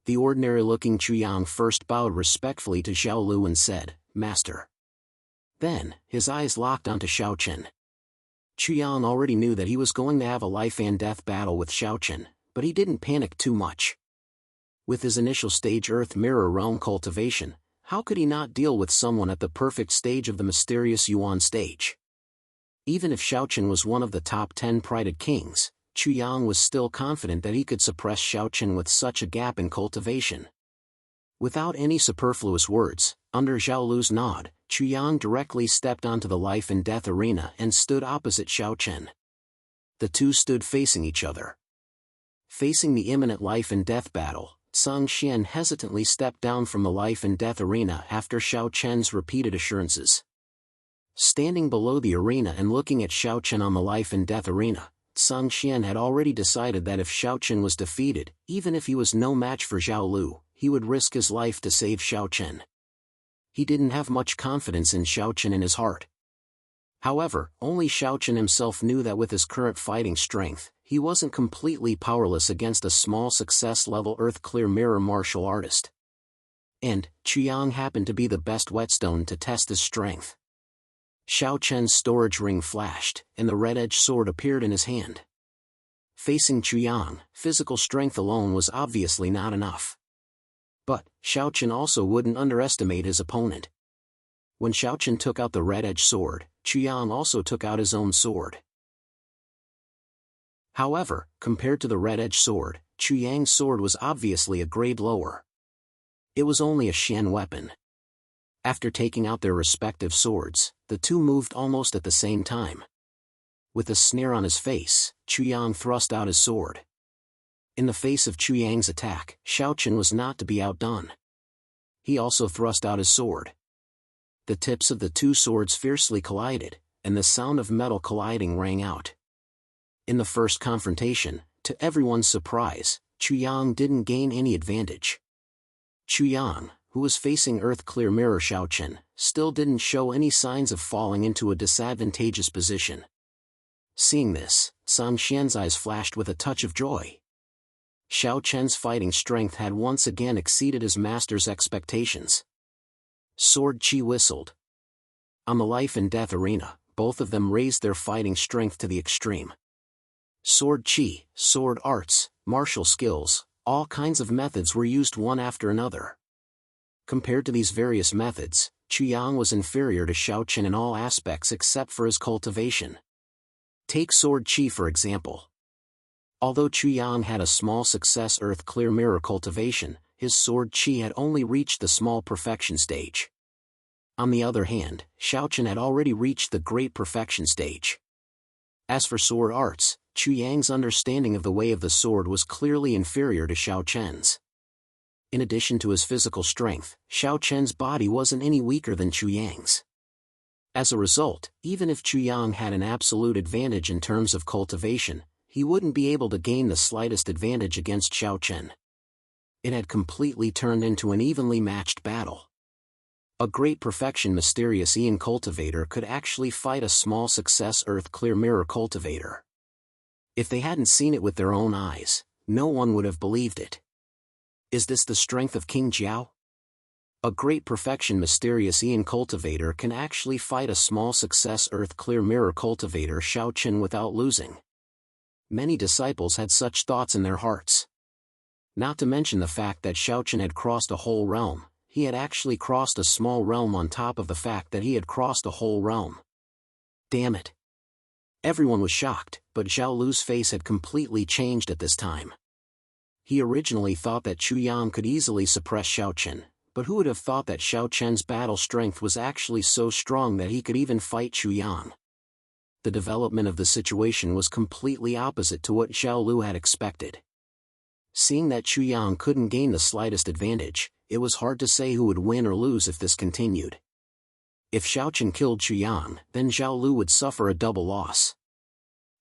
The ordinary-looking Chu Yang first bowed respectfully to Zhao Lu and said, "Master." Then, his eyes locked onto Xiao Chen. Chu Yang already knew that he was going to have a life and death battle with Xiao Chen, but he didn't panic too much. With his initial stage Earth Mirror Realm cultivation, how could he not deal with someone at the perfect stage of the mysterious Yuan stage? Even if Xiao Chen was one of the top 10 prided kings, Chu Yang was still confident that he could suppress Xiao Chen with such a gap in cultivation. Without any superfluous words, under Zhao Lu's nod, Chu Yang directly stepped onto the life and death arena and stood opposite Xiao Chen. The two stood facing each other. Facing the imminent life and death battle, Song Xian hesitantly stepped down from the life and death arena after Xiao Chen's repeated assurances. Standing below the arena and looking at Xiao Chen on the life and death arena, Song Xian had already decided that if Xiao Chen was defeated, even if he was no match for Zhao Lu, he would risk his life to save Xiao Chen. He didn't have much confidence in Xiao Chen in his heart. However, only Xiao Chen himself knew that with his current fighting strength, he wasn't completely powerless against a small success-level Earth Clear Mirror martial artist. And, Chuyang happened to be the best whetstone to test his strength. Xiao Chen's storage ring flashed, and the red-edged sword appeared in his hand. Facing Chuyang, physical strength alone was obviously not enough. But, Xiao Chen also wouldn't underestimate his opponent. When Xiao Chen took out the red-edged sword, Chuyang also took out his own sword. However, compared to the red-edged sword, Chuyang's sword was obviously a grade lower. It was only a Xian weapon. After taking out their respective swords, the two moved almost at the same time. With a sneer on his face, Chuyang thrust out his sword. In the face of Chuyang's attack, Xiao Chen was not to be outdone. He also thrust out his sword. The tips of the two swords fiercely collided, and the sound of metal colliding rang out. In the first confrontation, to everyone's surprise, Chuyang didn't gain any advantage. Chuyang, who was facing Earth Clear Mirror Xiao Chen, still didn't show any signs of falling into a disadvantageous position. Seeing this, Song Xian's eyes flashed with a touch of joy. Xiao Chen's fighting strength had once again exceeded his master's expectations. Sword Chi whistled. On the life and death arena, both of them raised their fighting strength to the extreme. Sword Chi, sword arts, martial skills, all kinds of methods were used one after another. Compared to these various methods, Chuyang was inferior to Xiao Chen in all aspects except for his cultivation. Take Sword Chi for example. Although Chuyang had a small success Earth Clear Mirror cultivation, his Sword Chi had only reached the small perfection stage. On the other hand, Xiao Chen had already reached the great perfection stage. As for sword arts, Chuyang's understanding of the way of the sword was clearly inferior to Xiao Chen's. In addition to his physical strength, Xiao Chen's body wasn't any weaker than Chuyang's. As a result, even if Chuyang had an absolute advantage in terms of cultivation, he wouldn't be able to gain the slightest advantage against Xiao Chen. It had completely turned into an evenly matched battle. A great perfection mysterious Ian cultivator could actually fight a small success Earth Clear Mirror cultivator. If they hadn't seen it with their own eyes, no one would have believed it. Is this the strength of King Jiao? A great perfection mysterious Ian cultivator can actually fight a small success Earth Clear Mirror cultivator Xiao Chen without losing. Many disciples had such thoughts in their hearts. Not to mention the fact that Xiao Chen had crossed a whole realm, he had actually crossed a small realm on top of the fact that he had crossed a whole realm. Damn it. Everyone was shocked, but Zhao Lu's face had completely changed at this time. He originally thought that Chuyang could easily suppress Xiao Chen, but who would have thought that Xiao Chen's battle strength was actually so strong that he could even fight Chuyang? The development of the situation was completely opposite to what Zhao Lu had expected. Seeing that Chuyang couldn't gain the slightest advantage, it was hard to say who would win or lose if this continued. If Xiao Chen killed Chuyang, then Zhao Lu would suffer a double loss.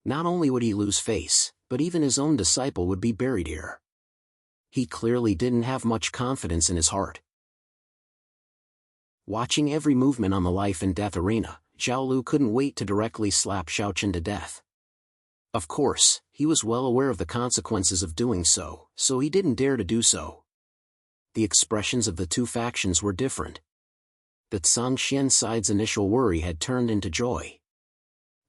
Not only would he lose face, but even his own disciple would be buried here. He clearly didn't have much confidence in his heart. Watching every movement on the life and death arena, Zhao Lu couldn't wait to directly slap Xiao Chen to death. Of course, he was well aware of the consequences of doing so, so he didn't dare to do so. The expressions of the two factions were different. The Song Xian side's initial worry had turned into joy.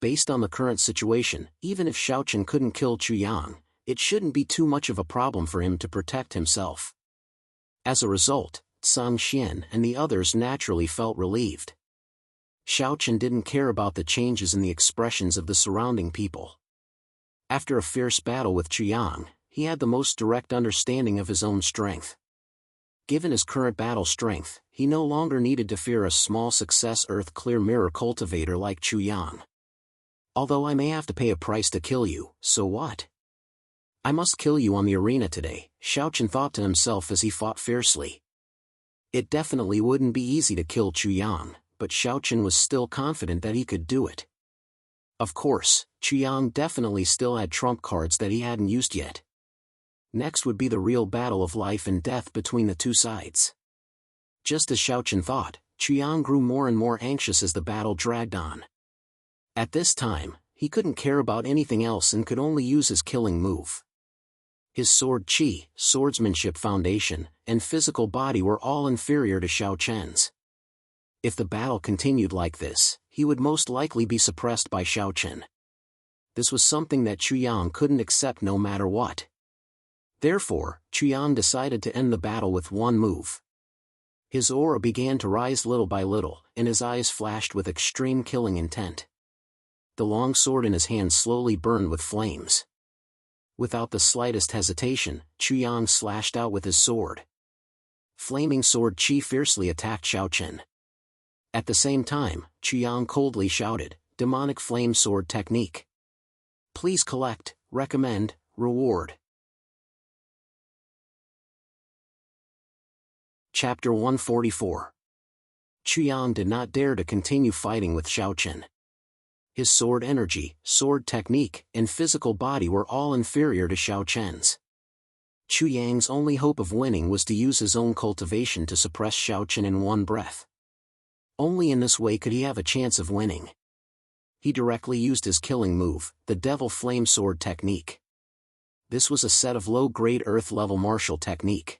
Based on the current situation, even if Xiao Chen couldn't kill Chuyang, it shouldn't be too much of a problem for him to protect himself. As a result, Song Xian and the others naturally felt relieved. Xiao Chen didn't care about the changes in the expressions of the surrounding people. After a fierce battle with Chuyang, he had the most direct understanding of his own strength. Given his current battle strength, he no longer needed to fear a small success Earth Clear Mirror cultivator like Chuyang. Although I may have to pay a price to kill you, so what? I must kill you on the arena today, Xiao Chen thought to himself as he fought fiercely. It definitely wouldn't be easy to kill Chuyang, but Xiao Chen was still confident that he could do it. Of course, Chiang definitely still had trump cards that he hadn't used yet. Next would be the real battle of life and death between the two sides. Just as Xiaochen thought, Chiang grew more and more anxious as the battle dragged on. At this time, he couldn't care about anything else and could only use his killing move. His sword chi, swordsmanship foundation, and physical body were all inferior to Xiaochen's. If the battle continued like this, he would most likely be suppressed by Xiaochen. This was something that Chuyang couldn't accept no matter what. Therefore, Chuyang decided to end the battle with one move. His aura began to rise little by little, and his eyes flashed with extreme killing intent. The long sword in his hand slowly burned with flames. Without the slightest hesitation, Chuyang slashed out with his sword. Flaming sword chi fiercely attacked Xiaochen. At the same time, Chuyang coldly shouted, "Demonic flame sword technique. Please collect, recommend, reward." Chapter 144. Chuyang did not dare to continue fighting with Xiaochen. His sword energy, sword technique, and physical body were all inferior to Xiaochen's. Chuyang's only hope of winning was to use his own cultivation to suppress Xiaochen in one breath. Only in this way could he have a chance of winning. He directly used his killing move, the Devil Flame Sword technique. This was a set of low-grade earth-level martial technique.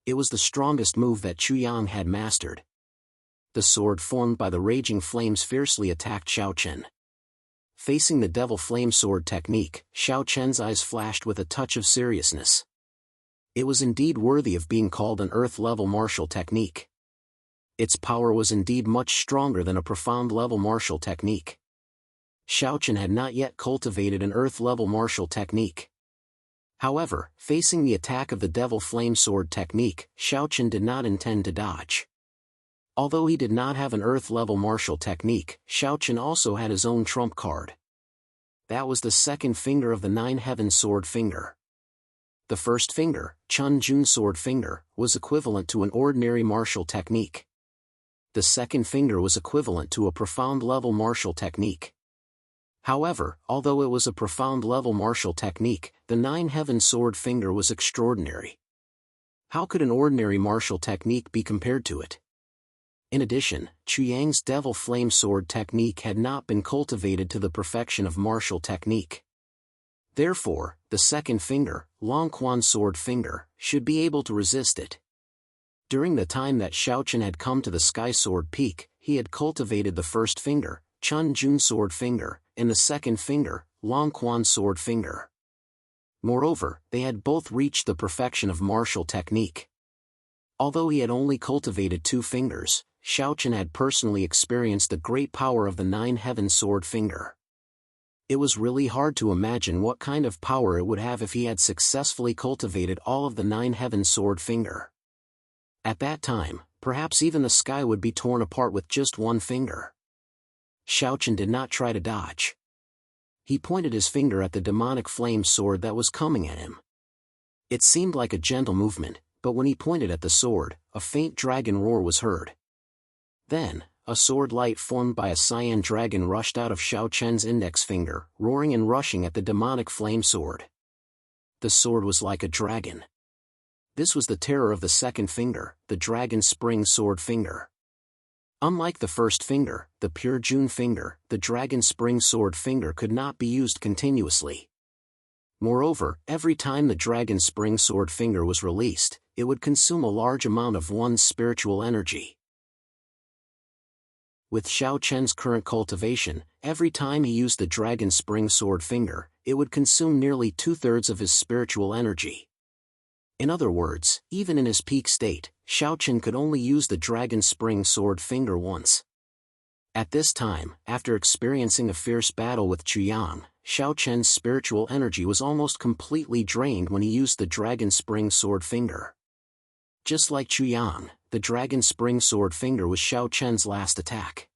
It was the strongest move that Chuyang had mastered. The sword formed by the raging flames fiercely attacked Xiaochen. Facing the Devil Flame Sword technique, Xiaochen's eyes flashed with a touch of seriousness. It was indeed worthy of being called an earth-level martial technique. Its power was indeed much stronger than a profound-level martial technique. Xiaochen had not yet cultivated an earth-level martial technique. However, facing the attack of the Devil Flame Sword technique, Xiaochen did not intend to dodge. Although he did not have an earth-level martial technique, Xiaochen also had his own trump card. That was the second finger of the Nine Heavens Sword finger. The first finger, Chun Jun Sword finger, was equivalent to an ordinary martial technique. The second finger was equivalent to a profound-level martial technique. However, although it was a profound-level martial technique, the Nine Heavens Sword finger was extraordinary. How could an ordinary martial technique be compared to it? In addition, Chuyang's Devil Flame Sword technique had not been cultivated to the perfection of martial technique. Therefore, the second finger, Long Quan Sword finger, should be able to resist it. During the time that Xiaochen had come to the Sky Sword Peak, he had cultivated the first finger, Chun Jun Sword finger, and the second finger, Long Quan Sword finger. Moreover, they had both reached the perfection of martial technique. Although he had only cultivated two fingers, Xiaochen had personally experienced the great power of the Nine Heavens Sword finger. It was really hard to imagine what kind of power it would have if he had successfully cultivated all of the Nine Heavens Sword finger. At that time, perhaps even the sky would be torn apart with just one finger. Xiaochen did not try to dodge. He pointed his finger at the demonic flame sword that was coming at him. It seemed like a gentle movement, but when he pointed at the sword, a faint dragon roar was heard. Then, a sword light formed by a cyan dragon rushed out of Xiaochen's index finger, roaring and rushing at the demonic flame sword. The sword was like a dragon. This was the terror of the second finger, the Dragon Spring Sword finger. Unlike the first finger, the pure June finger, the Dragon Spring Sword finger could not be used continuously. Moreover, every time the Dragon Spring Sword finger was released, it would consume a large amount of one's spiritual energy. With Xiaochen's current cultivation, every time he used the Dragon Spring Sword finger, it would consume nearly 2/3 of his spiritual energy. In other words, even in his peak state, Xiaochen could only use the Dragon Spring Sword finger once. At this time, after experiencing a fierce battle with Chuyang, Xiaochen's spiritual energy was almost completely drained when he used the Dragon Spring Sword finger. Just like Chuyang, the Dragon Spring Sword finger was Xiaochen's last attack.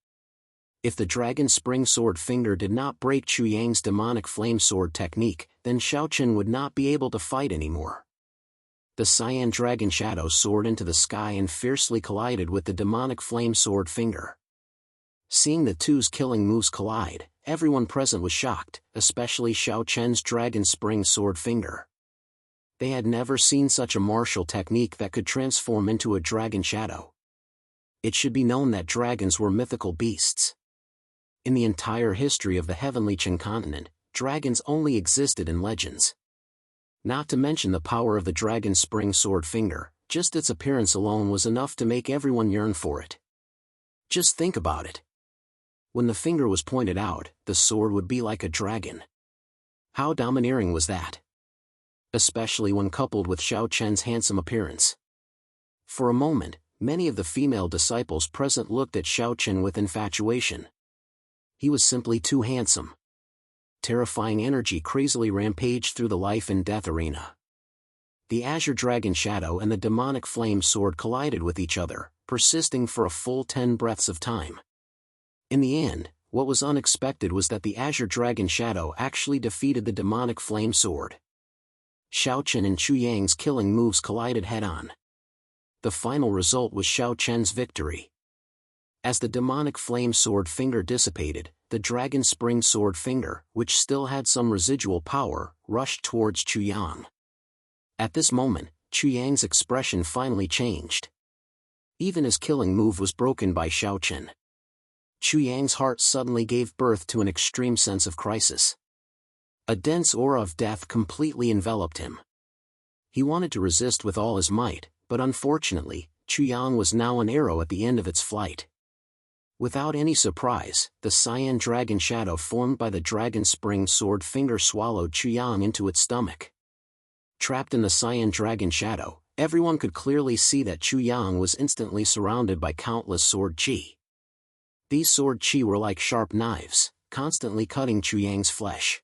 If the Dragon Spring Sword finger did not break Chuyang's demonic flame sword technique, then Xiaochen would not be able to fight anymore. The cyan dragon shadow soared into the sky and fiercely collided with the demonic flame sword finger. Seeing the two's killing moves collide, everyone present was shocked, especially Xiao Chen's dragon spring sword finger. They had never seen such a martial technique that could transform into a dragon shadow. It should be known that dragons were mythical beasts. In the entire history of the heavenly Qin continent, dragons only existed in legends. Not to mention the power of the dragon spring sword finger, just its appearance alone was enough to make everyone yearn for it. Just think about it. When the finger was pointed out, the sword would be like a dragon. How domineering was that? Especially when coupled with Xiao Chen's handsome appearance. For a moment, many of the female disciples present looked at Xiao Chen with infatuation. He was simply too handsome. Terrifying energy crazily rampaged through the life and death arena. The azure dragon shadow and the demonic flame sword collided with each other, persisting for a full 10 breaths of time. In the end, what was unexpected was that the azure dragon shadow actually defeated the demonic flame sword. Xiao Chen and Chu Yang's killing moves collided head-on. The final result was Xiao Chen's victory. As the demonic flame sword finger dissipated, the dragon spring sword finger, which still had some residual power, rushed towards Chu Yang. At this moment, Chu Yang's expression finally changed. Even his killing move was broken by Xiao Chen. Chu Yang's heart suddenly gave birth to an extreme sense of crisis. A dense aura of death completely enveloped him. He wanted to resist with all his might, but unfortunately, Chu Yang was now an arrow at the end of its flight. Without any surprise, the cyan dragon shadow formed by the dragon spring sword finger swallowed Chu Yang into its stomach. Trapped in the cyan dragon shadow, everyone could clearly see that Chu Yang was instantly surrounded by countless sword qi. These sword qi were like sharp knives, constantly cutting Chu Yang's flesh.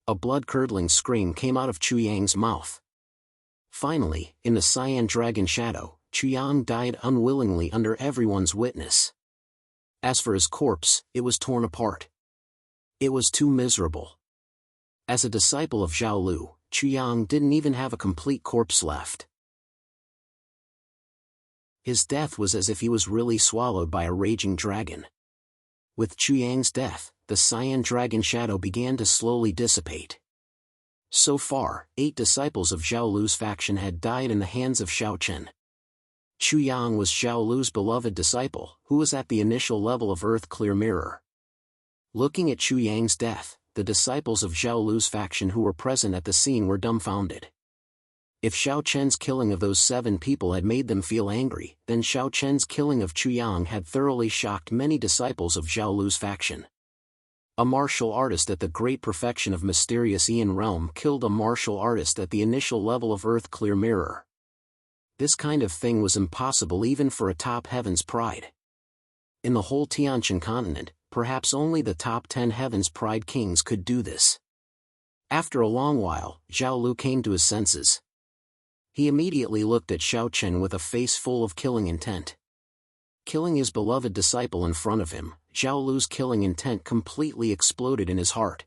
A blood-curdling scream came out of Chu Yang's mouth. Finally, in the cyan dragon shadow, Chu Yang died unwillingly under everyone's witness. As for his corpse, it was torn apart. It was too miserable. As a disciple of Zhao Lu, Chu Yang didn't even have a complete corpse left. His death was as if he was really swallowed by a raging dragon. With Chu Yang's death, the cyan dragon shadow began to slowly dissipate. So far, 8 disciples of Zhao Lu's faction had died in the hands of Xiao Chen. Chu Yang was Zhao Lu's beloved disciple, who was at the initial level of Earth Clear Mirror. Looking at Chu Yang's death, the disciples of Zhao Lu's faction who were present at the scene were dumbfounded. If Xiao Chen's killing of those 7 people had made them feel angry, then Xiao Chen's killing of Chu Yang had thoroughly shocked many disciples of Zhao Lu's faction. A martial artist at the great perfection of mysterious Aeon realm killed a martial artist at the initial level of Earth Clear Mirror. This kind of thing was impossible even for a top heaven's pride. In the whole Tianqian continent, perhaps only the top 10 heaven's pride kings could do this. After a long while, Zhao Lu came to his senses. He immediately looked at Xiao Chen with a face full of killing intent. Killing his beloved disciple in front of him, Zhao Lu's killing intent completely exploded in his heart.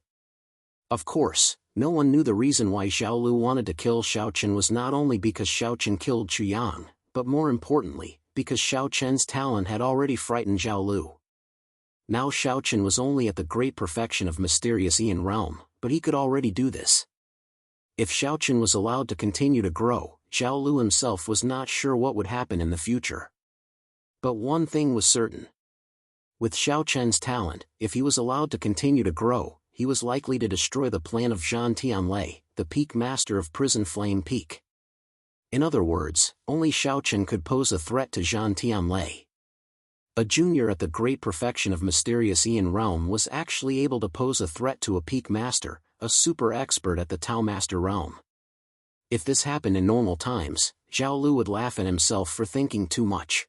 Of course, no one knew the reason why Zhao Lu wanted to kill Xiao Chen was not only because Xiao Chen killed Chu Yang, but more importantly, because Xiao Chen's talent had already frightened Zhao Lu. Now Xiao Chen was only at the great perfection of mysterious Aeon realm, but he could already do this. If Xiao Chen was allowed to continue to grow, Zhao Lu himself was not sure what would happen in the future. But one thing was certain. With Xiao Chen's talent, if he was allowed to continue to grow, he was likely to destroy the plan of Zhan Tianlei, the peak master of Prison Flame Peak. In other words, only Xiao Chen could pose a threat to Zhan Tianlei. A junior at the great perfection of mysterious Aeon realm was actually able to pose a threat to a peak master, a super expert at the Tao Master realm. If this happened in normal times, Zhao Lu would laugh at himself for thinking too much.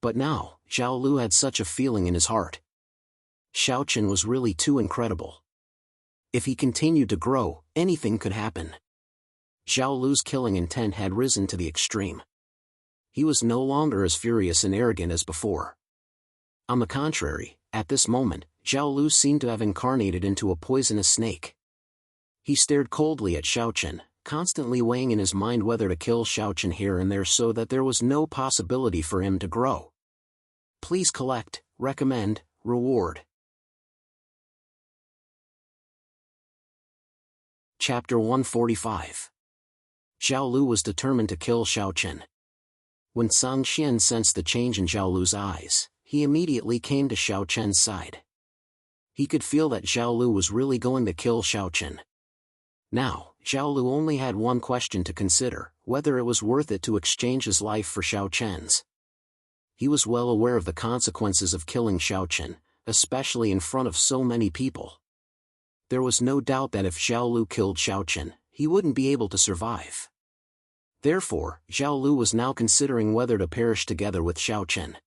But now, Zhao Lu had such a feeling in his heart. Xiao Chen was really too incredible. If he continued to grow, anything could happen. Zhao Lu's killing intent had risen to the extreme. He was no longer as furious and arrogant as before. On the contrary, at this moment, Zhao Lu seemed to have incarnated into a poisonous snake. He stared coldly at Xiao Chen, constantly weighing in his mind whether to kill Xiao Chen here and there so that there was no possibility for him to grow. Please collect, recommend, reward. Chapter 145. Zhao Lu was determined to kill Xiao Chen. When Song Xian sensed the change in Zhao Lu's eyes, he immediately came to Xiao Chen's side. He could feel that Zhao Lu was really going to kill Xiao Chen. Now, Zhao Lu only had one question to consider, whether it was worth it to exchange his life for Xiao Chen's. He was well aware of the consequences of killing Xiao Chen, especially in front of so many people. There was no doubt that if Zhao Lu killed Xiao Chen, he wouldn't be able to survive. Therefore, Zhao Lu was now considering whether to perish together with Xiao Chen.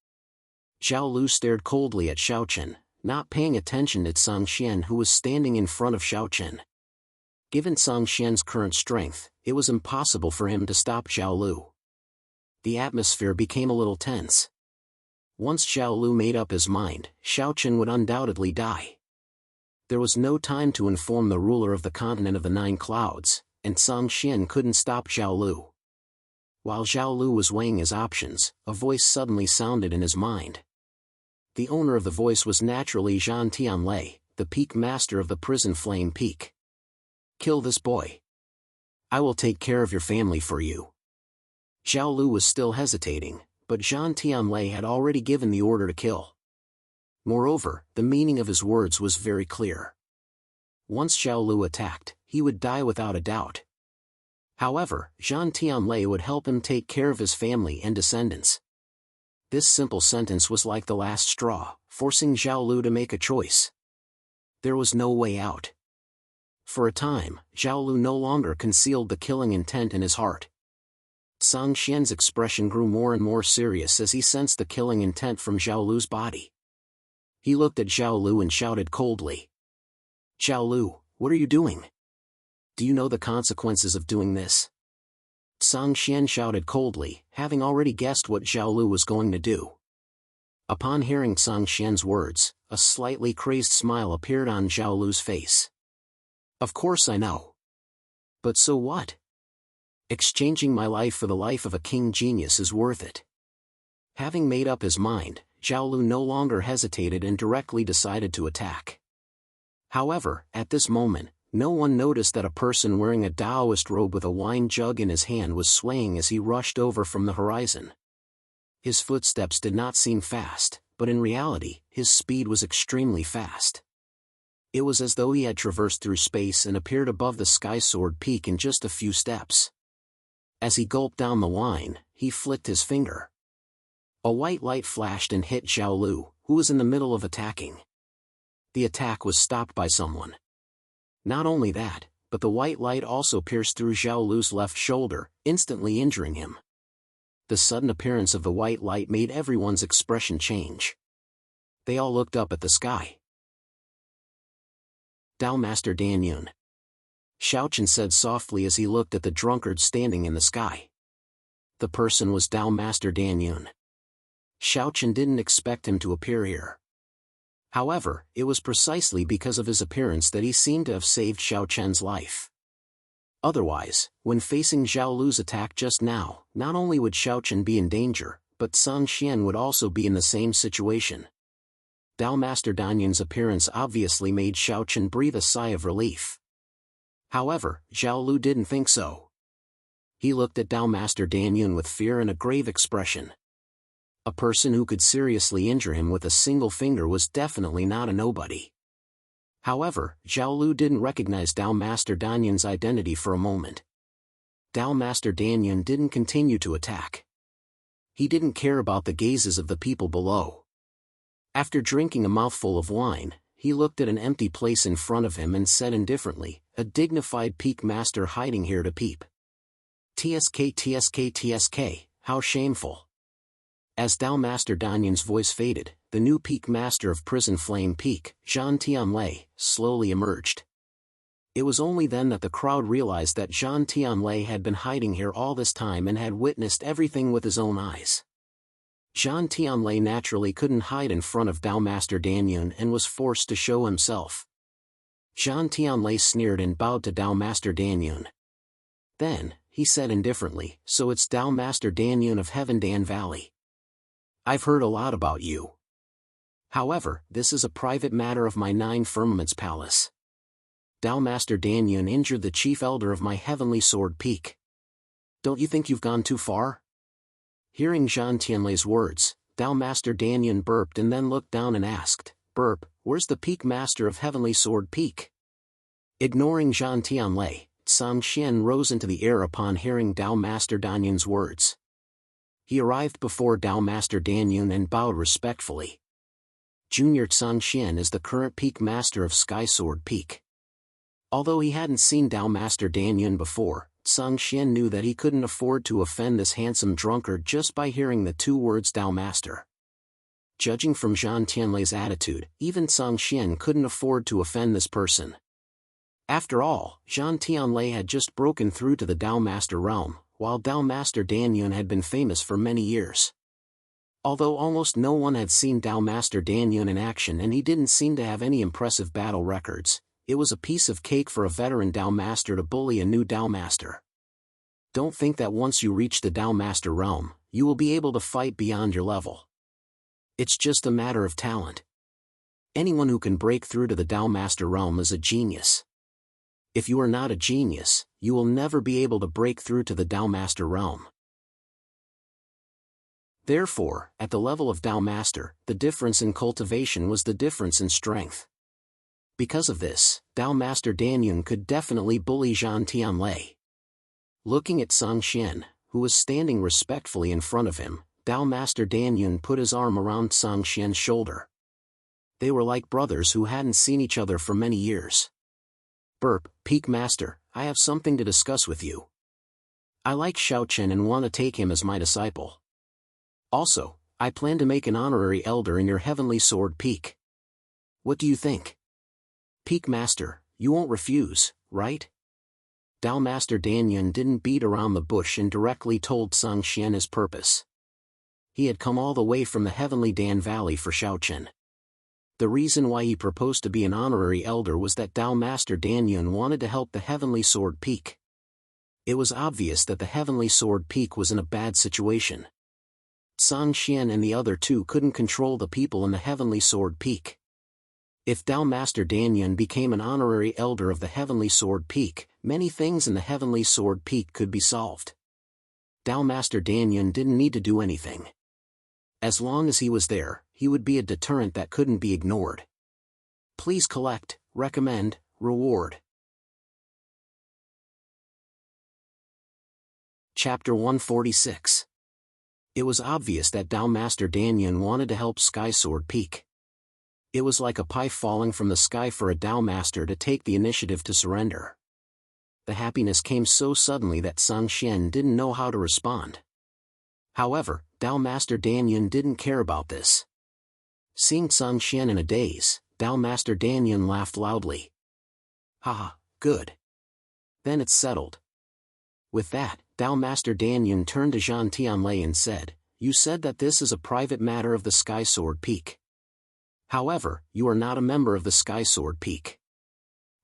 Zhao Lu stared coldly at Xiao Chen, not paying attention to Song Xian who was standing in front of Xiao Chen. Given Song Xian's current strength, it was impossible for him to stop Zhao Lu. The atmosphere became a little tense. Once Zhao Lu made up his mind, Xiao Chen would undoubtedly die. There was no time to inform the ruler of the continent of the Nine Clouds, and Song Xian couldn't stop Zhao Lu. While Zhao Lu was weighing his options, a voice suddenly sounded in his mind. The owner of the voice was naturally Zhan Tianlei, the peak master of the prison Flame Peak. Kill this boy. I will take care of your family for you. Zhao Lu was still hesitating, but Zhan Tianlei had already given the order to kill. Moreover, the meaning of his words was very clear. Once Zhao Lu attacked, he would die without a doubt. However, Zhan Tianlei would help him take care of his family and descendants. This simple sentence was like the last straw, forcing Zhao Lu to make a choice. There was no way out. For a time, Zhao Lu no longer concealed the killing intent in his heart. Song Xian's expression grew more and more serious as he sensed the killing intent from Zhao Lu's body. He looked at Zhao Lu and shouted coldly. Zhao Lu, what are you doing? Do you know the consequences of doing this? Song Xian shouted coldly, having already guessed what Zhao Lu was going to do. Upon hearing Song Xian's words, a slightly crazed smile appeared on Zhao Lu's face. Of course I know. But so what? Exchanging my life for the life of a king genius is worth it. Having made up his mind, Zhao Lu no longer hesitated and directly decided to attack. However, at this moment, no one noticed that a person wearing a Taoist robe with a wine jug in his hand was swaying as he rushed over from the horizon. His footsteps did not seem fast, but in reality, his speed was extremely fast. It was as though he had traversed through space and appeared above the Sky Sword Peak in just a few steps. As he gulped down the wine, he flicked his finger. A white light flashed and hit Zhao Lu, who was in the middle of attacking. The attack was stopped by someone. Not only that, but the white light also pierced through Zhao Lu's left shoulder, instantly injuring him. The sudden appearance of the white light made everyone's expression change. They all looked up at the sky. Dao Master Dan Yun. Xiao Chen said softly as he looked at the drunkard standing in the sky. The person was Dao Master Dan Yun. Xiao Chen didn't expect him to appear here. However, it was precisely because of his appearance that he seemed to have saved Xiao Chen's life. Otherwise, when facing Zhao Lu's attack just now, not only would Xiao Chen be in danger, but Song Xian would also be in the same situation. Dao Master Dan Yun's appearance obviously made Xiao Chen breathe a sigh of relief. However, Zhao Lu didn't think so. He looked at Dao Master Dan Yun with fear and a grave expression. A person who could seriously injure him with a single finger was definitely not a nobody. However, Zhao Lu didn't recognize Dao Master Dan Yun's identity for a moment. Dao Master Dan Yun didn't continue to attack. He didn't care about the gazes of the people below. After drinking a mouthful of wine, he looked at an empty place in front of him and said indifferently, "A dignified peak master hiding here to peep. TSK TSK TSK, how shameful." As Dao Master Dan Yun's voice faded, the new peak master of Prison Flame Peak, Zhan Tianlei, slowly emerged. It was only then that the crowd realized that Zhan Tianlei had been hiding here all this time and had witnessed everything with his own eyes. Zhan Tianlei naturally couldn't hide in front of Dao Master Dan Yun and was forced to show himself. Zhan Tianlei sneered and bowed to Dao Master Dan Yun. Then, he said indifferently, "So it's Dao Master Dan Yun of Heaven Dan Valley. I've heard a lot about you. However, this is a private matter of my 9 Firmaments Palace." Tao Master Danyun injured the chief elder of my heavenly sword peak. Don't you think you've gone too far? Hearing Zhang Tianlei's words, Tao Master Danyun burped and then looked down and asked, "Burp, where's the peak master of heavenly sword peak?" Ignoring Zhang Tianlei, Sang Xian rose into the air upon hearing Tao Master Danyun's words. He arrived before Tao Master Danyun and bowed respectfully. Junior Sang Xian is the current peak master of Sky Sword Peak. Although he hadn't seen Tao Master Danyun before, Sang Xian knew that he couldn't afford to offend this handsome drunkard just by hearing the two words Tao Master. Judging from Zhang Tianlei's attitude, even Sang Xian couldn't afford to offend this person. After all, Zhang Tianlei had just broken through to the Tao Master realm, while Tao Master Danyun had been famous for many years. Although almost no one had seen Tao Master Danyun in action and he didn't seem to have any impressive battle records, it was a piece of cake for a veteran Tao Master to bully a new Tao Master. Don't think that once you reach the Tao Master realm, you will be able to fight beyond your level. It's just a matter of talent. Anyone who can break through to the Tao Master realm is a genius. If you are not a genius, you will never be able to break through to the Tao Master realm. Therefore, at the level of Tao Master, the difference in cultivation was the difference in strength. Because of this, Tao Master Danyun could definitely bully Zhang Tianlei. Looking at Sang Xian, who was standing respectfully in front of him, Tao Master Danyun put his arm around Sang Xian's shoulder. They were like brothers who hadn't seen each other for many years. "Burp, Peak Master, I have something to discuss with you. I like Xiao Chen and want to take him as my disciple. Also, I plan to make an honorary elder in your heavenly sword peak. What do you think? Peak Master, you won't refuse, right?" Tao Master Danyun didn't beat around the bush and directly told Sang Xian his purpose. He had come all the way from the heavenly Dan Valley for Xiao Chen. The reason why he proposed to be an honorary elder was that Tao Master Danyun wanted to help the heavenly sword peak. It was obvious that the heavenly sword peak was in a bad situation. Sang Xian and the other two couldn't control the people in the heavenly sword peak. If Tao Master Danyun became an honorary elder of the heavenly sword peak, many things in the heavenly sword peak could be solved. Tao Master Danyun didn't need to do anything. As long as he was there, he would be a deterrent that couldn't be ignored. Please collect, recommend, reward. Chapter 146. It was obvious that Tao Master Danyun wanted to help Sky Sword Peak. It was like a pie falling from the sky for a Tao Master to take the initiative to surrender. The happiness came so suddenly that Sang Xian didn't know how to respond. However, Tao Master Danyun didn't care about this. Seeing Sang Xian in a daze, Tao Master Danyun laughed loudly. "Haha, good. Then it's settled." With that, Tao Master Danyun turned to Zhang Tianlei and said, "You said that this is a private matter of the Sky Sword Peak. However, you are not a member of the Sky Sword Peak.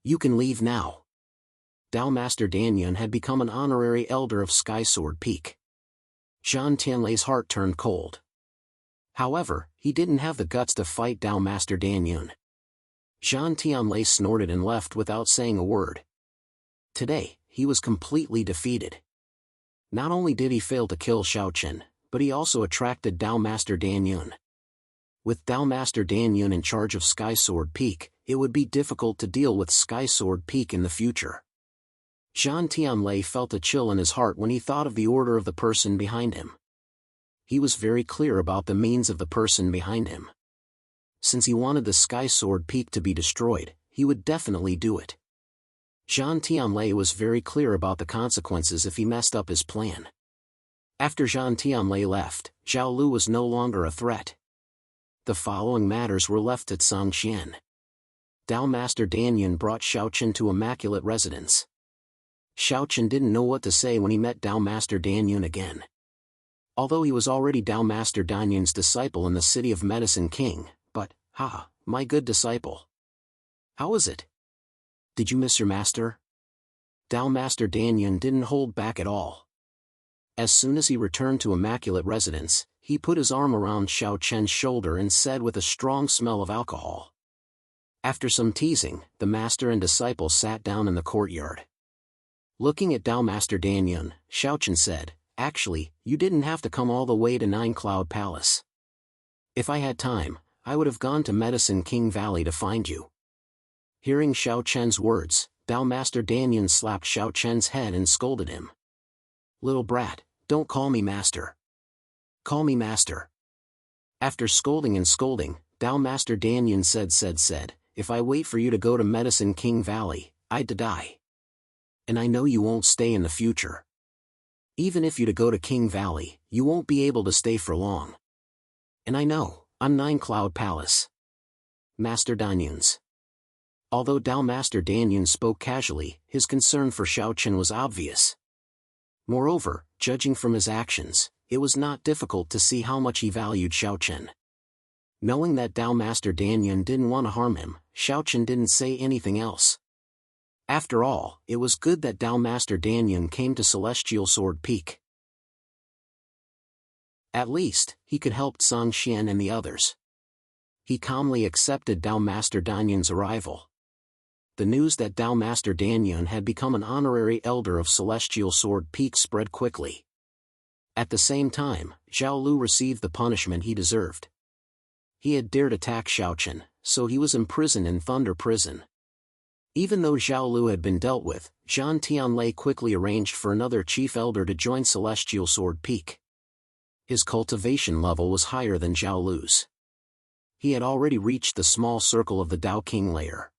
You can leave now." Tao Master Danyun had become an honorary elder of Sky Sword Peak. Zhang Tianlei's heart turned cold. However, he didn't have the guts to fight Tao Master Danyun. Zhang Tianlei snorted and left without saying a word. Today, he was completely defeated. Not only did he fail to kill Xiao Chen, but he also attracted Tao Master Danyun. With Tao Master Danyun in charge of Sky Sword Peak, it would be difficult to deal with Sky Sword Peak in the future. Zhang Tianlei felt a chill in his heart when he thought of the order of the person behind him. He was very clear about the means of the person behind him. Since he wanted the Sky Sword Peak to be destroyed, he would definitely do it. Zhang Tianlei was very clear about the consequences if he messed up his plan. After Zhang Tianlei left, Zhao Lu was no longer a threat. The following matters were left at Sang Xian. Tao Master Danyun brought Xiao Chen to Immaculate Residence. Xiao Chen didn't know what to say when he met Tao Master Danyun again. Although he was already Tao Master Danyun's disciple in the city of Medicine King, but, my good disciple. How is it? Did you miss your master? Tao Master Danyun didn't hold back at all. As soon as he returned to Immaculate Residence, he put his arm around Xiao Chen's shoulder and said with a strong smell of alcohol, After some teasing, the master and disciple sat down in the courtyard. Looking at Dao Master Danyun, Xiaochen said, "Actually, you didn't have to come all the way to Nine Cloud Palace. If I had time, I would have gone to Medicine King Valley to find you." Hearing Xiao Chen's words, Dao Master Danyun slapped Xiao Chen's head and scolded him. "Little brat, don't call me master. Call me master." After scolding and scolding, Dao Master Danyun said, "If I wait for you to go to Medicine King Valley, I'd die. And I know you won't stay in the future. Even if you to go to King Valley, you won't be able to stay for long. And I know, I'm Nine Cloud Palace. Master Danyun's." Although Dao Master Danyun spoke casually, his concern for Xiaochen was obvious. Moreover, judging from his actions, it was not difficult to see how much he valued Xiaochen. Knowing that Dao Master Danyun didn't want to harm him, Xiaochen didn't say anything else. After all, it was good that Dao Master Danyun came to Celestial Sword Peak. At least, he could help Song Xian and the others. He calmly accepted Dao Master Danyun's arrival. The news that Dao Master Danyun had become an honorary elder of Celestial Sword Peak spread quickly. At the same time, Zhao Lu received the punishment he deserved. He had dared attack Xiaochen, so he was imprisoned in Thunder Prison. Even though Zhao Lu had been dealt with, Zhan Tianlei quickly arranged for another chief elder to join Celestial Sword Peak. His cultivation level was higher than Zhao Lu's. He had already reached the small circle of the Dao King layer.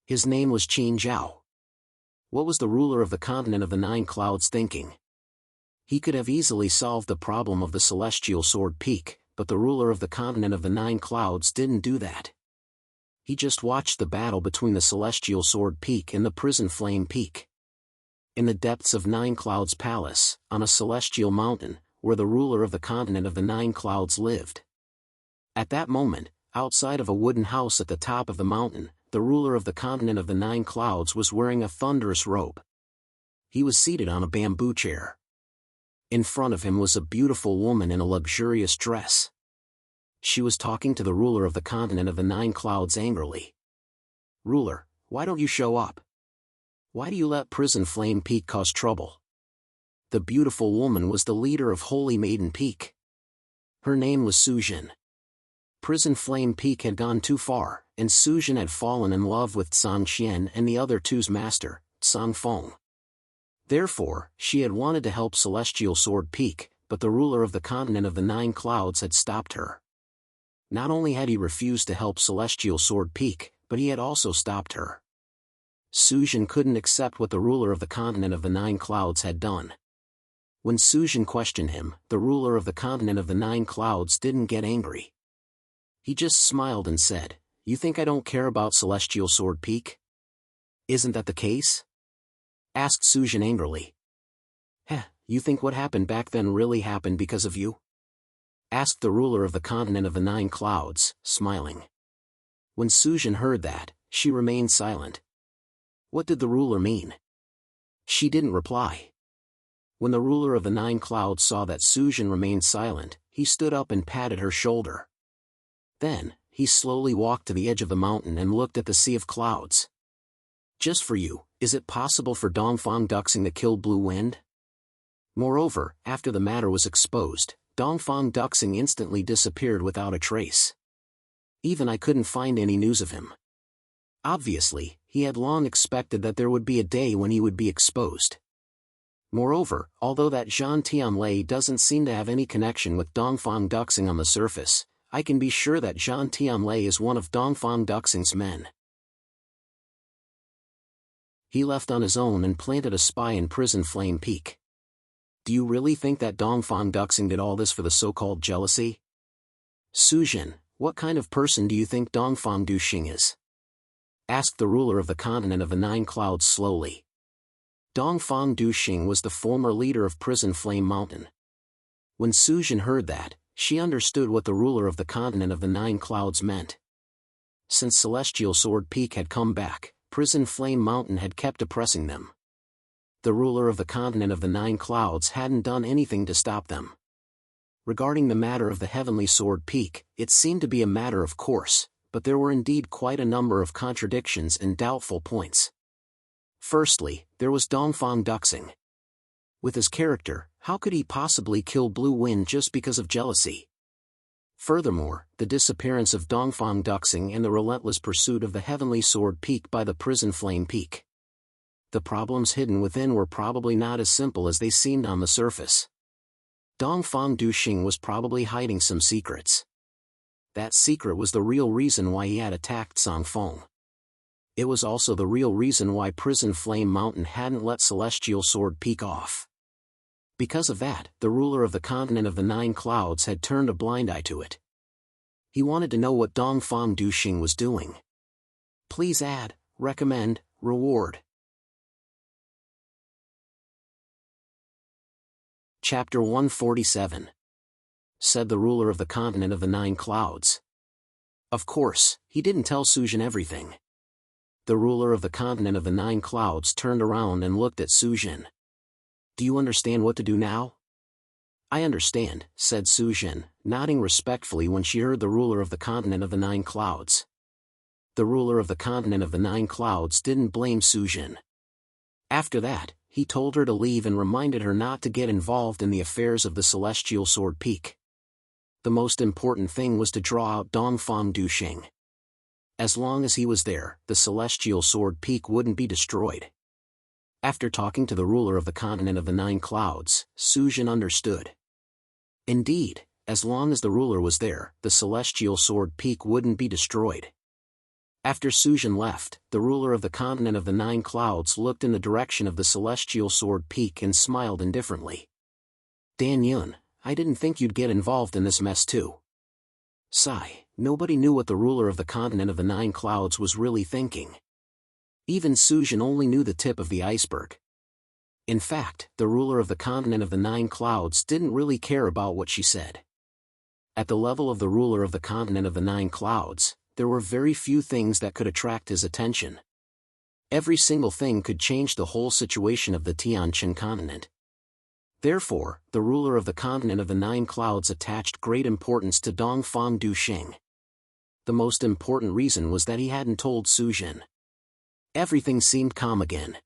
His name was Qin Zhao. What was the ruler of the continent of the Nine Clouds thinking? He could have easily solved the problem of the Celestial Sword Peak, but the ruler of the continent of the Nine Clouds didn't do that. He just watched the battle between the Celestial Sword Peak and the Prison Flame Peak. In the depths of Nine Clouds Palace, on a celestial mountain, where the ruler of the continent of the Nine Clouds lived. At that moment, outside of a wooden house at the top of the mountain, the ruler of the continent of the Nine Clouds was wearing a thunderous robe. He was seated on a bamboo chair. In front of him was a beautiful woman in a luxurious dress. She was talking to the ruler of the continent of the Nine Clouds angrily. "Ruler, why don't you show up? Why do you let Prison Flame Peak cause trouble?" The beautiful woman was the leader of Holy Maiden Peak. Her name was Sujin. Prison Flame Peak had gone too far, and Sujin had fallen in love with Song Xian and the other two's master, Song Feng. Therefore, she had wanted to help Celestial Sword Peak, but the ruler of the continent of the Nine Clouds had stopped her. Not only had he refused to help Celestial Sword Peak, but he had also stopped her. Sujin couldn't accept what the ruler of the continent of the Nine Clouds had done. When Sujin questioned him, the ruler of the continent of the Nine Clouds didn't get angry. He just smiled and said, "You think I don't care about Celestial Sword Peak? Isn't that the case?" asked Sujin angrily. "Heh, you think what happened back then really happened because of you?" asked the ruler of the continent of the Nine Clouds, smiling. When Sujin heard that, she remained silent. What did the ruler mean? She didn't reply. When the ruler of the Nine Clouds saw that Sujin remained silent, he stood up and patted her shoulder. Then, he slowly walked to the edge of the mountain and looked at the sea of clouds. "Just for you, is it possible for Dongfang Duxing to kill Blue Wind?" Moreover, after the matter was exposed, Dongfang Duxing instantly disappeared without a trace. Even I couldn't find any news of him. Obviously, he had long expected that there would be a day when he would be exposed. Moreover, although that Zhan Tianlei doesn't seem to have any connection with Dongfang Duxing on the surface, I can be sure that Zhan Tianlei is one of Dongfang Duxing's men. He left on his own and planted a spy in Prison Flame Peak. Do you really think that Dongfang Duxing did all this for the so-called jealousy? Sujin, what kind of person do you think Dongfang Duxing is? Asked the ruler of the continent of the Nine Clouds slowly. Dongfang Duxing was the former leader of Prison Flame Mountain. When Sujin heard that, she understood what the ruler of the continent of the Nine Clouds meant. Since Celestial Sword Peak had come back, Prison Flame Mountain had kept oppressing them. The ruler of the continent of the Nine Clouds hadn't done anything to stop them. Regarding the matter of the Heavenly Sword Peak, it seemed to be a matter of course, but there were indeed quite a number of contradictions and doubtful points. Firstly, there was Dongfang Duxing. With his character, how could he possibly kill Blue Wind just because of jealousy? Furthermore, the disappearance of Dongfang Duxing and the relentless pursuit of the Heavenly Sword Peak by the Prison Flame Peak. The problems hidden within were probably not as simple as they seemed on the surface. Dongfang Duxing was probably hiding some secrets. That secret was the real reason why he had attacked Songfeng. It was also the real reason why Prison Flame Mountain hadn't let Celestial Sword Peak off. Because of that, the ruler of the continent of the Nine Clouds had turned a blind eye to it. He wanted to know what Dongfang Duxing was doing. Please add, recommend, reward. Chapter 147. Said the ruler of the continent of the Nine Clouds. Of course, he didn't tell Sujin everything. The ruler of the continent of the Nine Clouds turned around and looked at Sujin. Do you understand what to do now? I understand, said Sujin, nodding respectfully when she heard the ruler of the continent of the Nine Clouds. The ruler of the continent of the Nine Clouds didn't blame Sujin. After that, he told her to leave and reminded her not to get involved in the affairs of the Celestial Sword Peak. The most important thing was to draw out Dongfang Duxing. As long as he was there, the Celestial Sword Peak wouldn't be destroyed. After talking to the ruler of the continent of the Nine Clouds, Sujin understood. Indeed, as long as the ruler was there, the Celestial Sword Peak wouldn't be destroyed. After Sujin left, the ruler of the continent of the Nine Clouds looked in the direction of the Celestial Sword Peak and smiled indifferently. Dan Yun, I didn't think you'd get involved in this mess too. Sigh, nobody knew what the ruler of the continent of the Nine Clouds was really thinking. Even Sujin only knew the tip of the iceberg. In fact, the ruler of the continent of the Nine Clouds didn't really care about what she said. At the level of the ruler of the continent of the Nine Clouds, there were very few things that could attract his attention. Every single thing could change the whole situation of the Tianqin continent. Therefore, the ruler of the continent of the Nine Clouds attached great importance to Dongfang Duxing. The most important reason was that he hadn't told Sujin. Everything seemed calm again.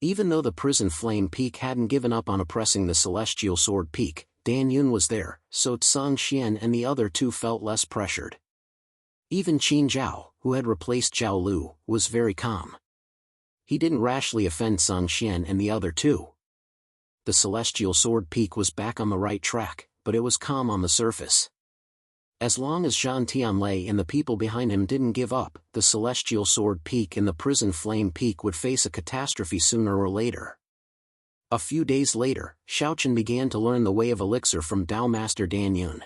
Even though the Prison Flame Peak hadn't given up on oppressing the Celestial Sword Peak, Dan Yun was there, so Tsang Xian and the other two felt less pressured. Even Qin Zhao, who had replaced Zhao Lu, was very calm. He didn't rashly offend Tsang Xian and the other two. The Celestial Sword Peak was back on the right track, but it was calm on the surface. As long as Zhang Tianlei and the people behind him didn't give up, the Celestial Sword Peak and the Prison Flame Peak would face a catastrophe sooner or later. A few days later, Xiaochen began to learn the way of elixir from Dao Master Dan Yun.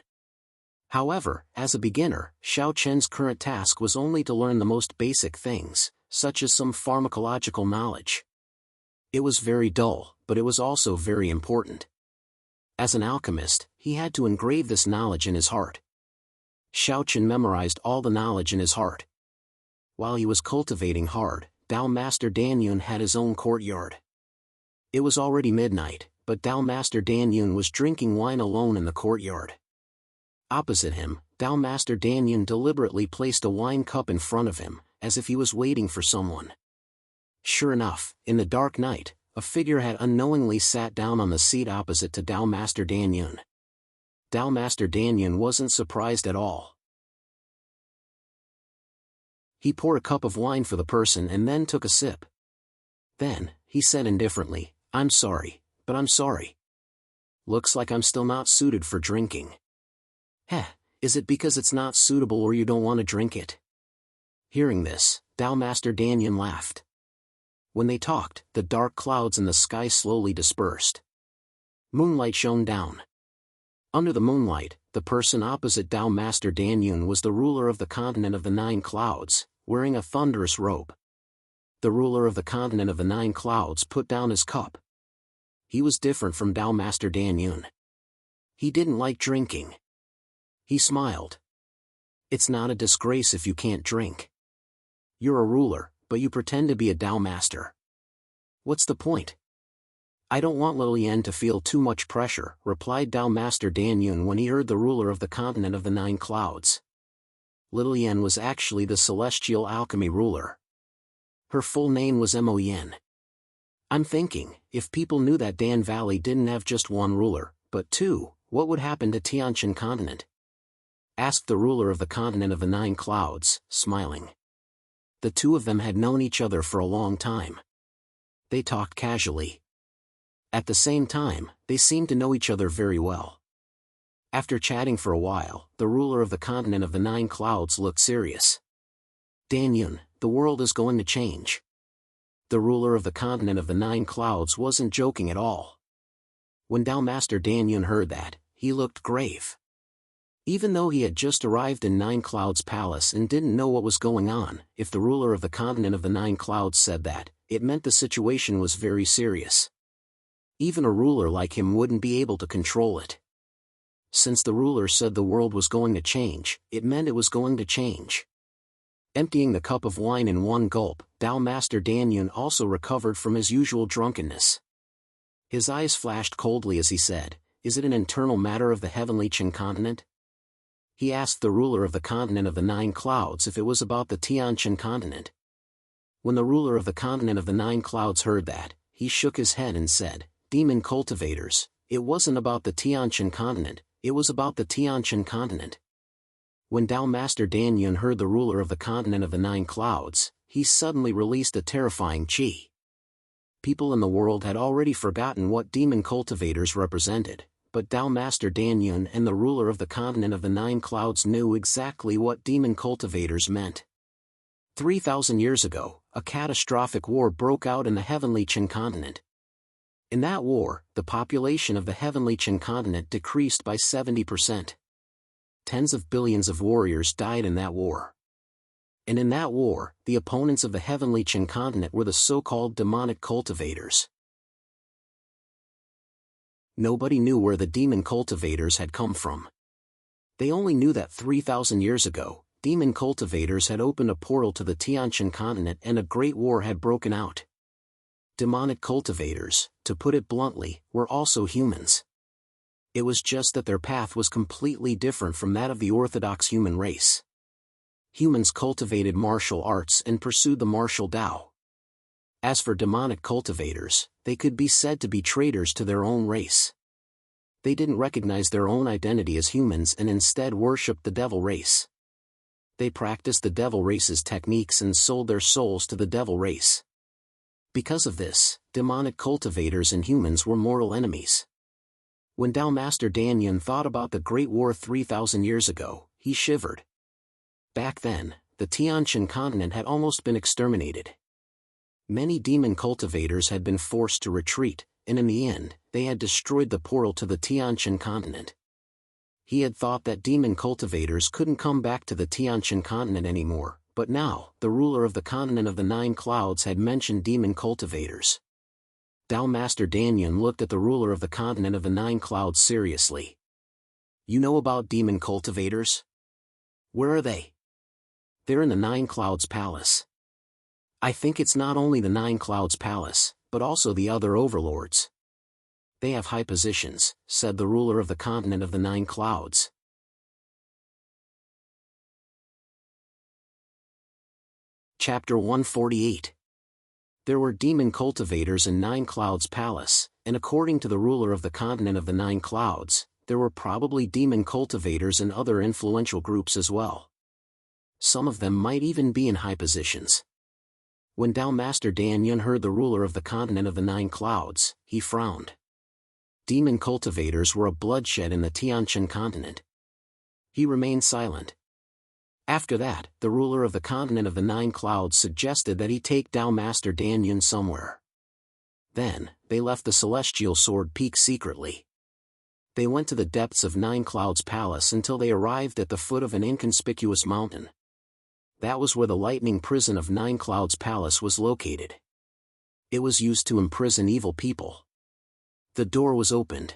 However, as a beginner, Xiaochen's current task was only to learn the most basic things, such as some pharmacological knowledge. It was very dull, but it was also very important. As an alchemist, he had to engrave this knowledge in his heart. Xiaochen memorized all the knowledge in his heart. While he was cultivating hard, Dao Master Dan Yun had his own courtyard. It was already midnight, but Dao Master Dan Yun was drinking wine alone in the courtyard. Opposite him, Dao Master Dan Yun deliberately placed a wine cup in front of him, as if he was waiting for someone. Sure enough, in the dark night, a figure had unknowingly sat down on the seat opposite to Dao Master Dan Yun. Dao Master Dan Yun wasn't surprised at all. He poured a cup of wine for the person and then took a sip. Then, he said indifferently, "I'm sorry, but I'm sorry. Looks like I'm still not suited for drinking." "Heh, is it because it's not suitable or you don't want to drink it?" Hearing this, Dao Master Dan Yun laughed. When they talked, the dark clouds in the sky slowly dispersed. Moonlight shone down. Under the moonlight, the person opposite Dao Master Dan Yun was the ruler of the continent of the Nine Clouds, wearing a thunderous robe. The ruler of the continent of the Nine Clouds put down his cup. He was different from Dao Master Dan Yun. He didn't like drinking. He smiled. "It's not a disgrace if you can't drink. You're a ruler, but you pretend to be a Dao Master. What's the point?" "I don't want Lilian to feel too much pressure," replied Dao Master Dan Yun when he heard the ruler of the continent of the Nine Clouds. Little Yen was actually the celestial alchemy ruler. Her full name was Mo Yen. I'm thinking, if people knew that Dan Valley didn't have just one ruler, but two, what would happen to Tianqian continent? Asked the ruler of the continent of the 9 clouds, smiling. The two of them had known each other for a long time. They talked casually. At the same time, they seemed to know each other very well. After chatting for a while, the ruler of the continent of the 9 clouds looked serious. Dan Yun, the world is going to change. The ruler of the continent of the 9 clouds wasn't joking at all. When Tao Master Dan Yun heard that, he looked grave. Even though he had just arrived in 9 Clouds Palace and didn't know what was going on, if the ruler of the continent of the 9 clouds said that, it meant the situation was very serious. Even a ruler like him wouldn't be able to control it. Since the ruler said the world was going to change, it meant it was going to change. Emptying the cup of wine in one gulp, Tao Master Dan Yun also recovered from his usual drunkenness. His eyes flashed coldly as he said, "Is it an internal matter of the heavenly Qin continent?" He asked the ruler of the continent of the 9 clouds if it was about the Tianqian continent. When the ruler of the continent of the 9 clouds heard that, he shook his head and said, "Demon cultivators, it wasn't about the Tianqian continent, it was about the Tianqian continent." When Tao Master Dan Yun heard the ruler of the continent of the 9 clouds, he suddenly released a terrifying qi. People in the world had already forgotten what demon cultivators represented, but Tao Master Dan Yun and the ruler of the continent of the 9 clouds knew exactly what demon cultivators meant. 3,000 years ago, a catastrophic war broke out in the heavenly Qin continent. In that war, the population of the heavenly Qin continent decreased by 70%. Tens of billions of warriors died in that war. And in that war, the opponents of the heavenly Qin continent were the so-called demonic cultivators. Nobody knew where the demon cultivators had come from. They only knew that 3,000 years ago, demon cultivators had opened a portal to the Tianqian continent and a great war had broken out. Demonic cultivators, to put it bluntly, were also humans. It was just that their path was completely different from that of the orthodox human race. Humans cultivated martial arts and pursued the martial Tao. As for demonic cultivators, they could be said to be traitors to their own race. They didn't recognize their own identity as humans and instead worshipped the devil race. They practiced the devil race's techniques and sold their souls to the devil race. Because of this, demonic cultivators and humans were mortal enemies. When Tao Master Dan Yun thought about the Great War 3,000 years ago, he shivered. Back then, the Tianqian continent had almost been exterminated. Many demon cultivators had been forced to retreat, and in the end, they had destroyed the portal to the Tianqian continent. He had thought that demon cultivators couldn't come back to the Tianqian continent anymore, but now, the ruler of the continent of the 9 clouds had mentioned demon cultivators. Tao Master Dan Yun looked at the ruler of the continent of the 9 clouds seriously. "You know about demon cultivators? Where are they?" "They're in the 9 clouds palace." "I think it's not only the 9 clouds palace, but also the other overlords. They have high positions," said the ruler of the continent of the 9 clouds. Chapter 148. There were demon cultivators in 9 clouds palace, and according to the ruler of the continent of the 9 clouds, there were probably demon cultivators in other influential groups as well. Some of them might even be in high positions. When Tao Master Dan Yun heard the ruler of the continent of the 9 clouds, he frowned. Demon cultivators were a bloodshed in the Tianqian continent. He remained silent. After that, the ruler of the continent of the 9 clouds suggested that he take Tao Master Dan Yun somewhere. Then, they left the Celestial Sword Peak secretly. They went to the depths of 9 Clouds Palace until they arrived at the foot of an inconspicuous mountain. That was where the lightning prison of 9 Clouds Palace was located. It was used to imprison evil people. The door was opened.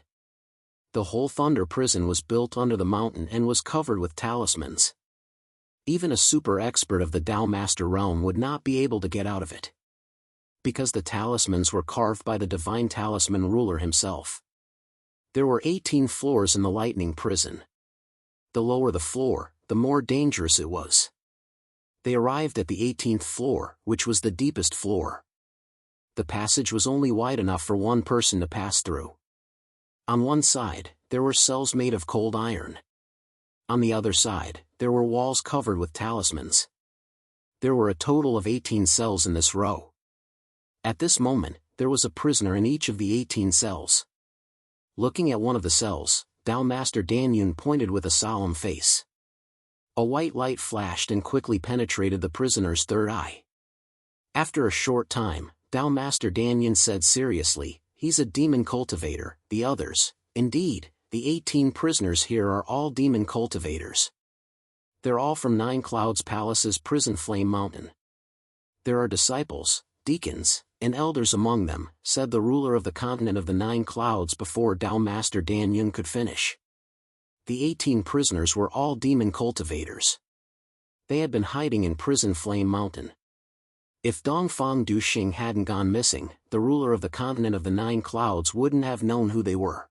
The whole Thunder prison was built under the mountain and was covered with talismans. Even a super expert of the Tao Master realm would not be able to get out of it. Because the talismans were carved by the divine talisman ruler himself. There were 18 floors in the lightning prison. The lower the floor, the more dangerous it was. They arrived at the 18th floor, which was the deepest floor. The passage was only wide enough for one person to pass through. On one side, there were cells made of cold iron. On the other side, there were walls covered with talismans. There were a total of 18 cells in this row. At this moment, there was a prisoner in each of the 18 cells. Looking at one of the cells, Tao Master Danyun pointed with a solemn face. A white light flashed and quickly penetrated the prisoner's third eye. After a short time, Tao Master Danyun said seriously, "He's a demon cultivator." The others, indeed, the 18 prisoners here are all demon cultivators. They're all from Nine Clouds Palace's prison Flame Mountain. There are disciples, deacons, and elders among them, said the ruler of the continent of the Nine Clouds before Tao Master Danyun could finish. The 18 prisoners were all demon cultivators. They had been hiding in prison Flame Mountain. If Dongfang Duxing hadn't gone missing, the ruler of the continent of the Nine Clouds wouldn't have known who they were.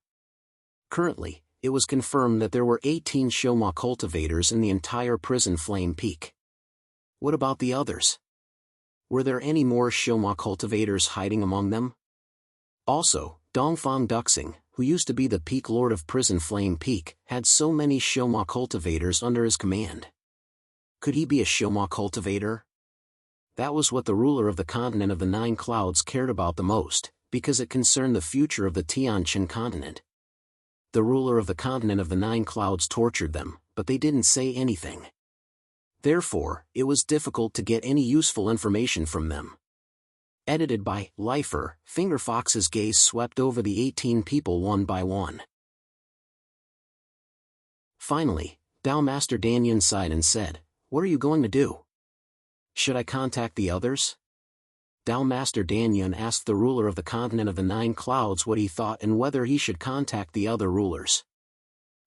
Currently, it was confirmed that there were 18 Shoma cultivators in the entire prison Flame Peak. What about the others? Were there any more Shoma cultivators hiding among them? Also, Dongfang Duxing, who used to be the Peak Lord of Prison Flame Peak, had so many Shoma cultivators under his command. Could he be a Shoma cultivator? That was what the ruler of the continent of the Nine Clouds cared about the most, because it concerned the future of the Tianqian continent. The ruler of the continent of the Nine Clouds tortured them, but they didn't say anything. Therefore, it was difficult to get any useful information from them. Edited by Lifer, Fingerfox's gaze swept over the 18 people one by one. Finally, Tao Master Danyun sighed and said, "What are you going to do? Should I contact the others?" Tao Master Danyun asked the ruler of the continent of the Nine Clouds what he thought and whether he should contact the other rulers.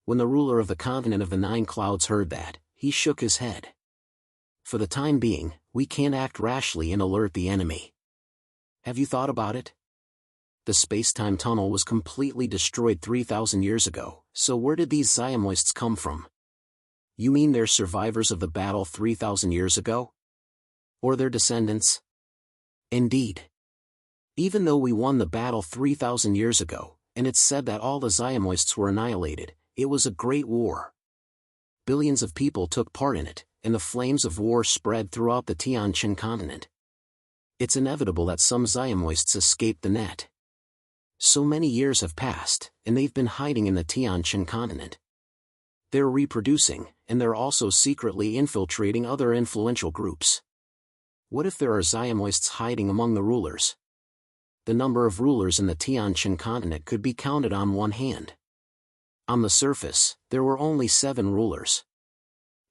When the ruler of the continent of the Nine Clouds heard that, he shook his head. "For the time being, we can't act rashly and alert the enemy. Have you thought about it? The space-time tunnel was completely destroyed 3,000 years ago, so where did these Xiamoists come from? You mean they're survivors of the battle 3,000 years ago? Or their descendants? Indeed. Even though we won the battle 3,000 years ago, and it's said that all the Xiamoists were annihilated, it was a great war. Billions of people took part in it, and the flames of war spread throughout the Tianqian continent. It's inevitable that some Xiamoists escaped the net. So many years have passed, and they've been hiding in the Tianqian continent. They're reproducing, and they're also secretly infiltrating other influential groups. What if there are Xiamoists hiding among the rulers? The number of rulers in the Tianqian continent could be counted on one hand. On the surface, there were only 7 rulers.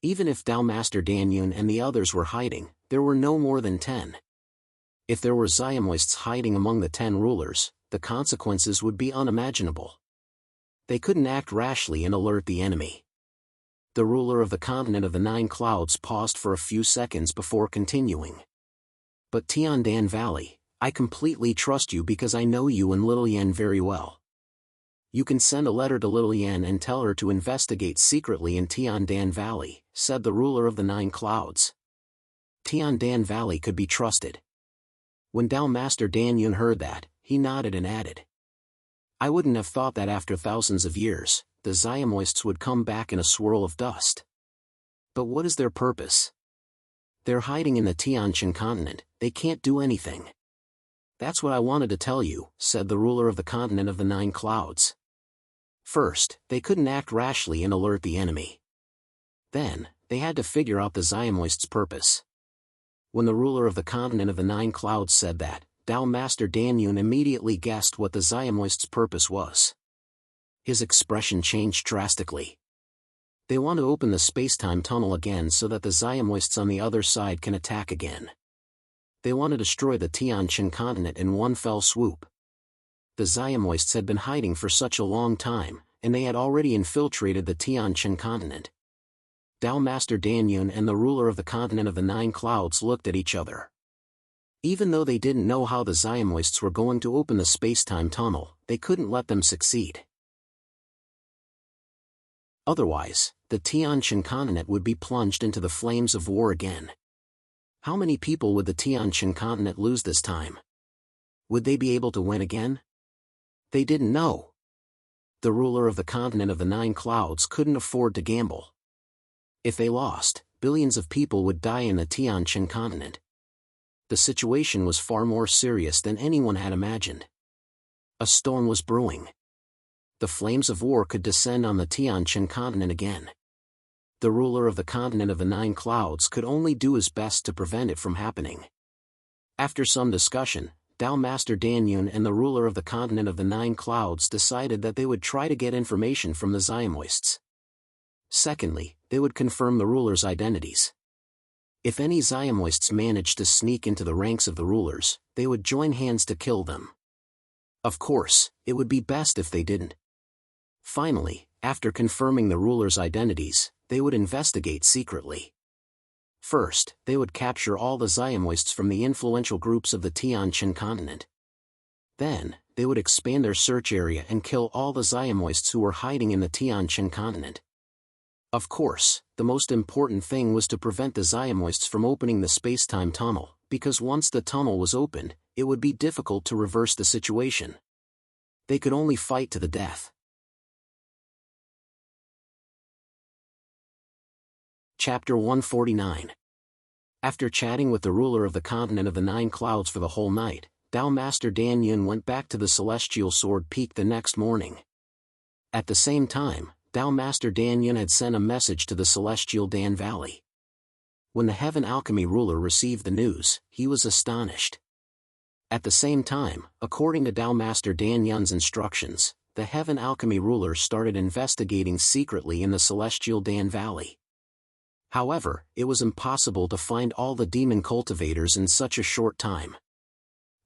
Even if Tao Master Danyun and the others were hiding, there were no more than 10. If there were Xiamoists hiding among the 10 rulers, the consequences would be unimaginable. They couldn't act rashly and alert the enemy. The ruler of the continent of the Nine Clouds paused for a few seconds before continuing. "But Tiandan Valley, I completely trust you because I know you and Little Yan very well. You can send a letter to Little Yan and tell her to investigate secretly in Tiandan Valley," said the ruler of the Nine Clouds. Tiandan Valley could be trusted. When Tao Master Danyun heard that, he nodded and added, "I wouldn't have thought that after thousands of years, the Xiamoists would come back in a swirl of dust. But what is their purpose? They're hiding in the Tianqian continent, they can't do anything." "That's what I wanted to tell you," said the ruler of the continent of the Nine Clouds. First, they couldn't act rashly and alert the enemy. Then, they had to figure out the Xiamoists' purpose. When the ruler of the continent of the Nine Clouds said that, Tao Master Danyun immediately guessed what the Xiamoists' purpose was. His expression changed drastically. They want to open the space-time tunnel again so that the Xiamoists on the other side can attack again. They want to destroy the Tianqian continent in one fell swoop. The Xiamoists had been hiding for such a long time, and they had already infiltrated the Tianqian continent. Tao Master Danyun and the ruler of the continent of the Nine Clouds looked at each other. Even though they didn't know how the Xiamoists were going to open the space-time tunnel, they couldn't let them succeed. Otherwise, the Tianqian continent would be plunged into the flames of war again. How many people would the Tianqian continent lose this time? Would they be able to win again? They didn't know. The ruler of the continent of the 9 clouds couldn't afford to gamble. If they lost, billions of people would die in the Tianqian continent. The situation was far more serious than anyone had imagined. A storm was brewing. The flames of war could descend on the Tianqian continent again. The ruler of the continent of the 9 clouds could only do his best to prevent it from happening. After some discussion, Tao Master Danyun and the ruler of the continent of the 9 clouds decided that they would try to get information from the Ziomoists. Secondly, they would confirm the rulers' identities. If any Ziomoists managed to sneak into the ranks of the rulers, they would join hands to kill them. Of course, it would be best if they didn't. Finally, after confirming the rulers' identities, they would investigate secretly. First, they would capture all the Ziomoists from the influential groups of the Tianqian continent. Then, they would expand their search area and kill all the Ziomoists who were hiding in the Tianqian continent. Of course, the most important thing was to prevent the Ziomoists from opening the space-time tunnel, because once the tunnel was opened, it would be difficult to reverse the situation. They could only fight to the death. Chapter 149. After chatting with the ruler of the continent of the 9 clouds for the whole night, Tao Master Danyun went back to the Celestial Sword Peak the next morning. At the same time, Tao Master Danyun had sent a message to the Celestial Dan Valley. When the Heaven Alchemy ruler received the news, he was astonished. At the same time, according to Tao Master Danyun's instructions, the Heaven Alchemy ruler started investigating secretly in the Celestial Dan Valley. However, it was impossible to find all the demon cultivators in such a short time.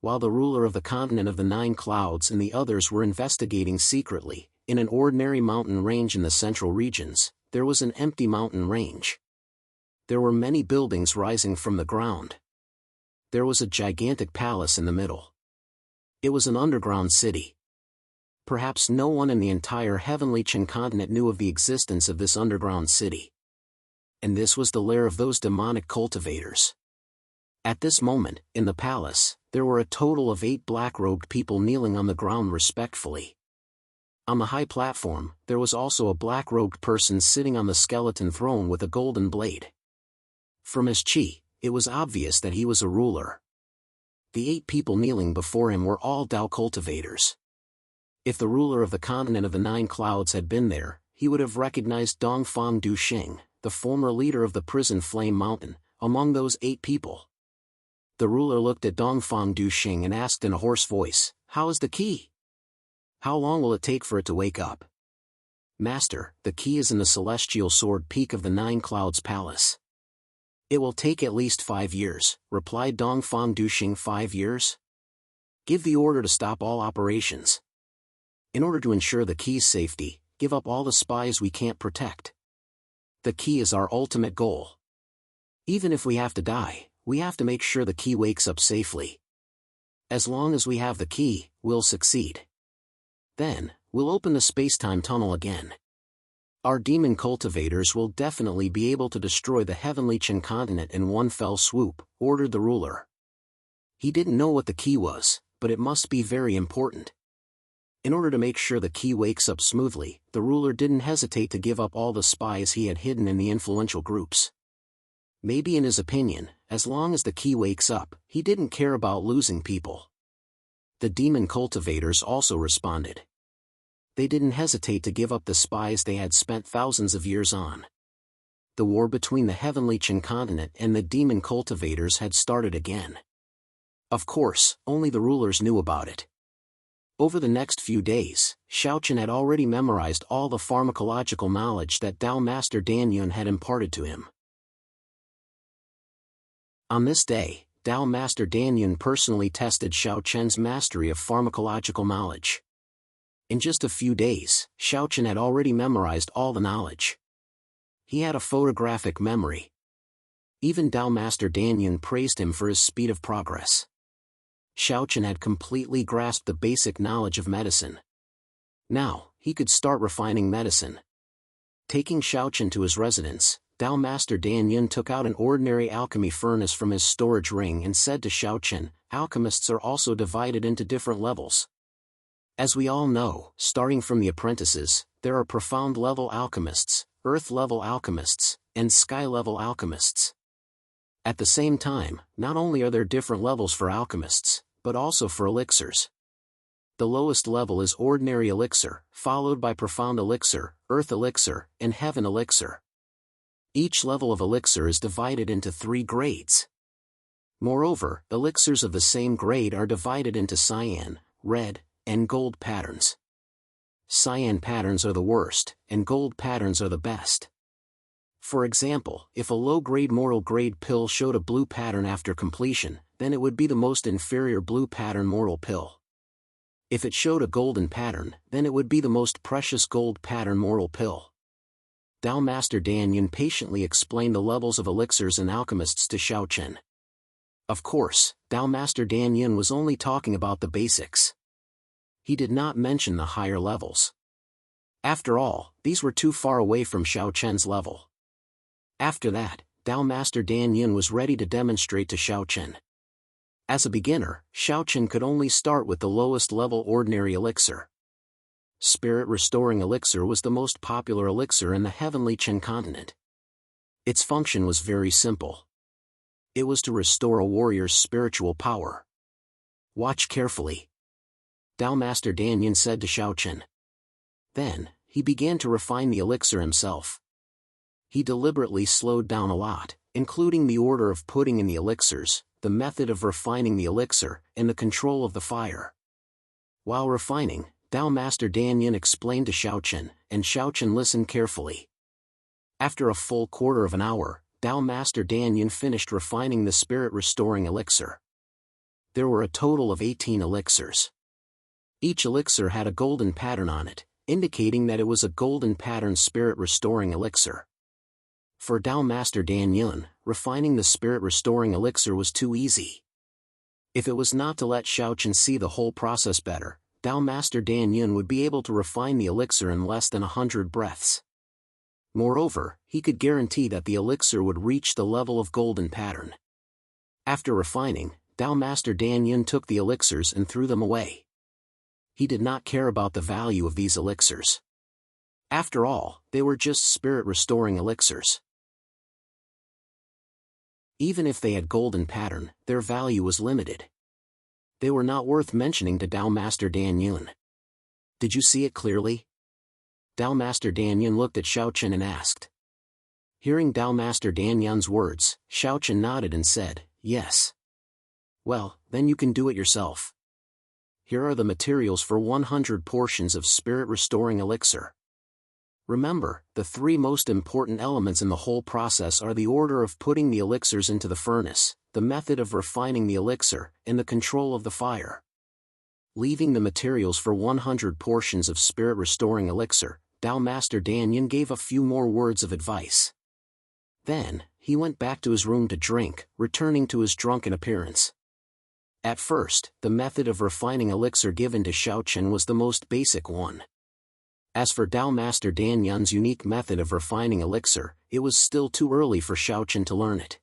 While the ruler of the continent of the 9 clouds and the others were investigating secretly, in an ordinary mountain range in the central regions, there was an empty mountain range. There were many buildings rising from the ground. There was a gigantic palace in the middle. It was an underground city. Perhaps no one in the entire Heavenly Qin continent knew of the existence of this underground city. And this was the lair of those demonic cultivators. At this moment, in the palace, there were a total of 8 black-robed people kneeling on the ground respectfully. On the high platform, there was also a black-robed person sitting on the skeleton throne with a golden blade. From his chi, it was obvious that he was a ruler. The 8 people kneeling before him were all Tao cultivators. If the ruler of the continent of the 9 clouds had been there, he would have recognized Dongfang Duxing, the former leader of the prison Flame Mountain, among those 8 people. The ruler looked at Dongfang Duxing and asked in a hoarse voice, "How is the key? How long will it take for it to wake up?" "Master, the key is in the Celestial Sword Peak of the 9 Clouds Palace." "It will take at least 5 years, replied Dongfang Duxing. 5 years? Give the order to stop all operations. In order to ensure the key's safety, give up all the spies we can't protect. The key is our ultimate goal. Even if we have to die, we have to make sure the key wakes up safely. As long as we have the key, we'll succeed. Then, we'll open the space-time tunnel again. Our demon cultivators will definitely be able to destroy the Heavenly Qin continent in one fell swoop," ordered the ruler. He didn't know what the key was, but it must be very important. In order to make sure the key wakes up smoothly, the ruler didn't hesitate to give up all the spies he had hidden in the influential groups. Maybe in his opinion, as long as the key wakes up, he didn't care about losing people. The demon cultivators also responded. They didn't hesitate to give up the spies they had spent thousands of years on. The war between the Heavenly Qin continent and the demon cultivators had started again. Of course, only the rulers knew about it. Over the next few days, Xiaoqian had already memorized all the pharmacological knowledge that Tao Master Danyun had imparted to him. On this day, Tao Master Danyun personally tested Xiaoqian's mastery of pharmacological knowledge. In just a few days, Xiaoqian had already memorized all the knowledge. He had a photographic memory. Even Tao Master Danyun praised him for his speed of progress. Xiaoqian had completely grasped the basic knowledge of medicine. Now, he could start refining medicine. Taking Xiaochen to his residence, Tao Master Dan Yun took out an ordinary alchemy furnace from his storage ring and said to Xiaochen, alchemists are also divided into different levels. As we all know, starting from the apprentices, there are profound-level alchemists, earth-level alchemists, and sky-level alchemists. At the same time, not only are there different levels for alchemists, but also for elixirs. The lowest level is ordinary elixir, followed by profound elixir, earth elixir, and heaven elixir. Each level of elixir is divided into 3 grades. Moreover, elixirs of the same grade are divided into cyan, red, and gold patterns. Cyan patterns are the worst, and gold patterns are the best. For example, if a low-grade moral grade pill showed a blue pattern after completion, then it would be the most inferior blue pattern moral pill. If it showed a golden pattern, then it would be the most precious gold pattern moral pill. Tao Master Dan Yun patiently explained the levels of elixirs and alchemists to Xiaochen. Of course, Tao Master Dan Yun was only talking about the basics. He did not mention the higher levels. After all, these were too far away from Xiaochen's level. After that, Tao Master Dan Yun was ready to demonstrate to Xiaochen. As a beginner, Xiaochen could only start with the lowest level ordinary elixir. Spirit Restoring Elixir was the most popular elixir in the heavenly Chen continent. Its function was very simple. It was to restore a warrior's spiritual power. Watch carefully, Tao Master Dan Yun said to Xiaochen. Then, he began to refine the elixir himself. He deliberately slowed down a lot, including the order of putting in the elixirs, the method of refining the elixir, and the control of the fire. While refining, Tao Master Dan Yun explained to Xiaochen, and Xiaochen listened carefully. After a full quarter of an hour, Tao Master Dan Yun finished refining the Spirit Restoring Elixir. There were a total of 18 elixirs. Each elixir had a golden pattern on it, indicating that it was a golden pattern Spirit Restoring Elixir. For Tao Master Dan Yun, refining the Spirit Restoring Elixir was too easy. If it was not to let Xiaochen see the whole process better, Tao Master Dan Yun would be able to refine the elixir in less than 100 breaths. Moreover, he could guarantee that the elixir would reach the level of golden pattern. After refining, Tao Master Dan Yun took the elixirs and threw them away. He did not care about the value of these elixirs. After all, they were just spirit-restoring elixirs. Even if they had golden pattern, their value was limited. They were not worth mentioning to Tao Master Dan Yun. Did you see it clearly? Tao Master Dan Yun looked at Xiaochen and asked. Hearing Tao Master Dan Yun's words, Xiaochen nodded and said, yes. Well, then you can do it yourself. Here are the materials for 100 portions of spirit-restoring elixir. Remember, the 3 most important elements in the whole process are the order of putting the elixirs into the furnace, the method of refining the elixir, and the control of the fire. Leaving the materials for 100 portions of spirit-restoring elixir, Tao Master Dan Yun gave a few more words of advice. Then, he went back to his room to drink, returning to his drunken appearance. At first, the method of refining elixir given to Xiaochen was the most basic one. As for Tao Master Dan Yun's unique method of refining elixir, it was still too early for Xiaochen to learn it.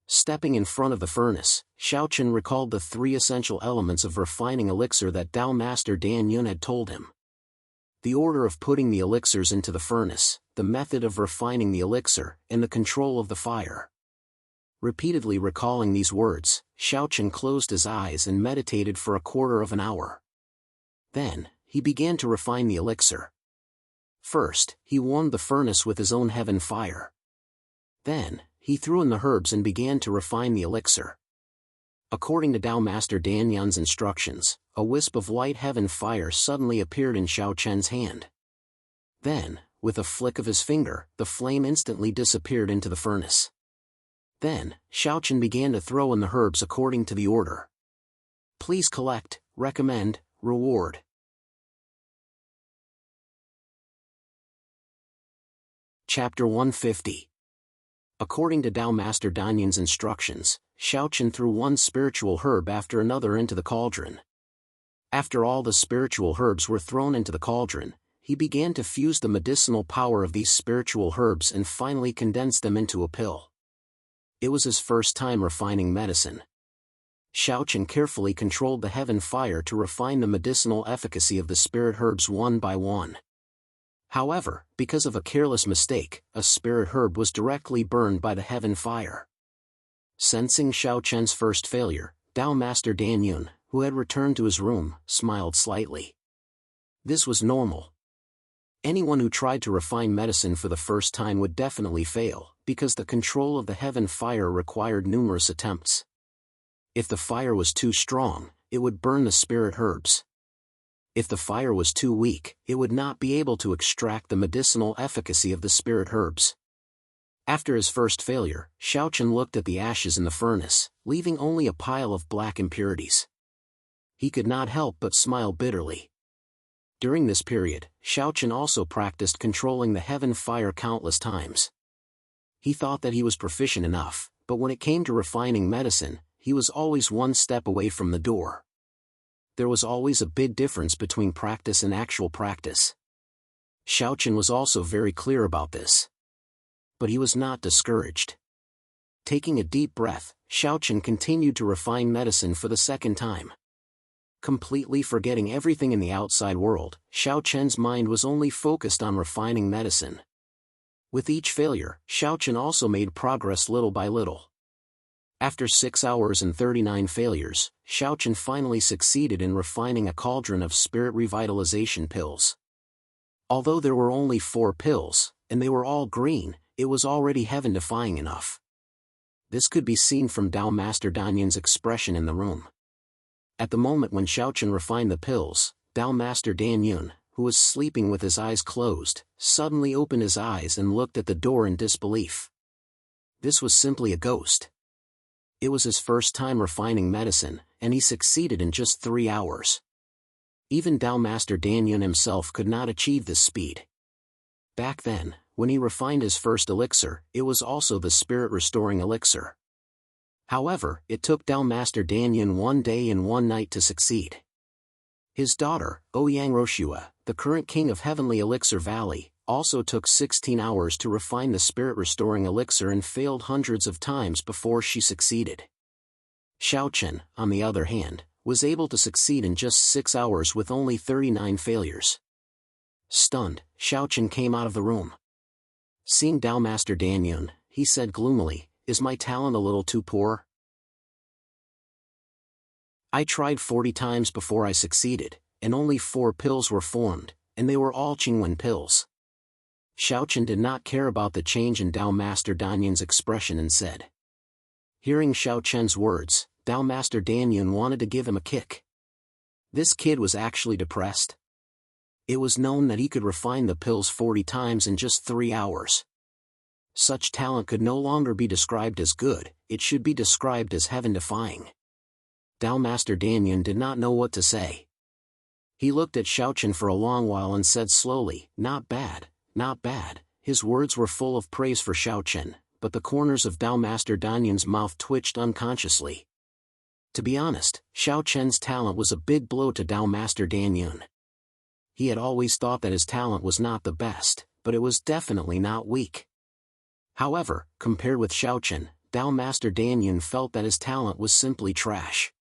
Stepping in front of the furnace, Xiaochen recalled the 3 essential elements of refining elixir that Tao Master Dan Yun had told him. The order of putting the elixirs into the furnace, the method of refining the elixir, and the control of the fire. Repeatedly recalling these words, Xiaochen closed his eyes and meditated for a quarter of an hour. Then, he began to refine the elixir. First, he warmed the furnace with his own heaven fire. Then, he threw in the herbs and began to refine the elixir. According to Tao Master Dan Yun's instructions, a wisp of white heaven fire suddenly appeared in Xiaochen's hand. Then, with a flick of his finger, the flame instantly disappeared into the furnace. Then, Xiaochen began to throw in the herbs according to the order. Please collect, recommend, reward. Chapter 150. According to Tao Master Dan Yun's instructions, Xiaochen threw one spiritual herb after another into the cauldron. After all the spiritual herbs were thrown into the cauldron, he began to fuse the medicinal power of these spiritual herbs and finally condense them into a pill. It was his first time refining medicine. Xiaochen carefully controlled the heaven fire to refine the medicinal efficacy of the spirit herbs one by one. However, because of a careless mistake, a spirit herb was directly burned by the heaven fire. Sensing Xiaochen's first failure, Dao Master Dan Yun, who had returned to his room, smiled slightly. This was normal. Anyone who tried to refine medicine for the first time would definitely fail, because the control of the heaven fire required numerous attempts. If the fire was too strong, it would burn the spirit herbs. If the fire was too weak, it would not be able to extract the medicinal efficacy of the spirit herbs. After his first failure, Xiaochen looked at the ashes in the furnace, leaving only a pile of black impurities. He could not help but smile bitterly. During this period, Xiaochen also practiced controlling the heaven fire countless times. He thought that he was proficient enough, but when it came to refining medicine, he was always one step away from the door. There was always a big difference between practice and actual practice. Xiaochen was also very clear about this. But he was not discouraged. Taking a deep breath, Xiaochen continued to refine medicine for the second time. Completely forgetting everything in the outside world, Xiaochen's mind was only focused on refining medicine. With each failure, Xiaochen also made progress little by little. After 6 hours and 39 failures, Xiaochen finally succeeded in refining a cauldron of spirit revitalization pills. Although there were only 4 pills, and they were all green, it was already heaven-defying enough. This could be seen from Dao Master Danyun's expression in the room. At the moment when Xiaochen refined the pills, Dao Master Dan Yun, who was sleeping with his eyes closed, suddenly opened his eyes and looked at the door in disbelief. This was simply a ghost. It was his first time refining medicine, and he succeeded in just 3 hours. Even Dao Master Dan Yun himself could not achieve this speed. Back then, when he refined his first elixir, it was also the spirit-restoring elixir. However, it took Dao Master Dan Yun 1 day and 1 night to succeed. His daughter, Ouyang Roshua, the current king of Heavenly Elixir Valley, also took 16 hours to refine the spirit-restoring elixir and failed hundreds of times before she succeeded. Xiaochen, on the other hand, was able to succeed in just 6 hours with only 39 failures. Stunned, Xiaochen came out of the room. Seeing Dao Master Dan Yun, he said gloomily, "Is my talent a little too poor? I tried 40 times before I succeeded, and only 4 pills were formed, and they were all Qingwen pills." Xiaochen did not care about the change in Dao Master Danyun's expression and said. Hearing Xiaochen's words, Dao Master Dan Yun wanted to give him a kick. This kid was actually depressed. It was known that he could refine the pills 40 times in just 3 hours. Such talent could no longer be described as good, it should be described as heaven-defying. Dao Master Dan Yun did not know what to say. He looked at Xiaochen for a long while and said slowly, "Not bad, not bad." His words were full of praise for Xiaochen, but the corners of Dao Master Dan Yun's mouth twitched unconsciously. To be honest, Xiaochen's talent was a big blow to Dao Master Dan Yun. He had always thought that his talent was not the best, but it was definitely not weak. However, compared with Xiaochen, Dao Master Dan Yun felt that his talent was simply trash.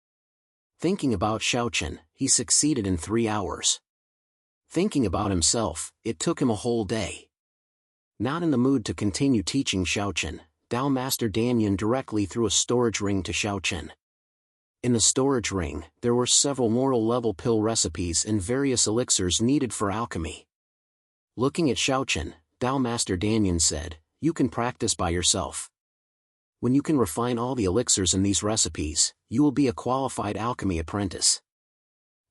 Thinking about Xiaochen, he succeeded in 3 hours. Thinking about himself, it took him a whole day. Not in the mood to continue teaching Xiaochen, Dao Master Dan Yun directly threw a storage ring to Xiaochen. In the storage ring, there were several mortal-level pill recipes and various elixirs needed for alchemy. Looking at Xiaochen, Dao Master Dan Yun said, "You can practice by yourself. When you can refine all the elixirs in these recipes, you will be a qualified alchemy apprentice."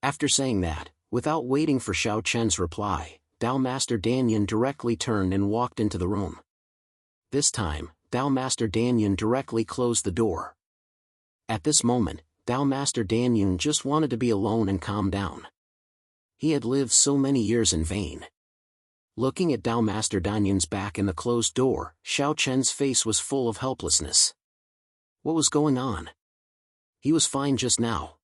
After saying that, without waiting for Xiaochen's reply, Dao Master Dan Yun directly turned and walked into the room. This time, Dao Master Dan Yun directly closed the door. At this moment, Dao Master Dan Yun just wanted to be alone and calm down. He had lived so many years in vain. Looking at Dao Master Dan Yun's back in the closed door, Xiaochen's face was full of helplessness. What was going on? He was fine just now.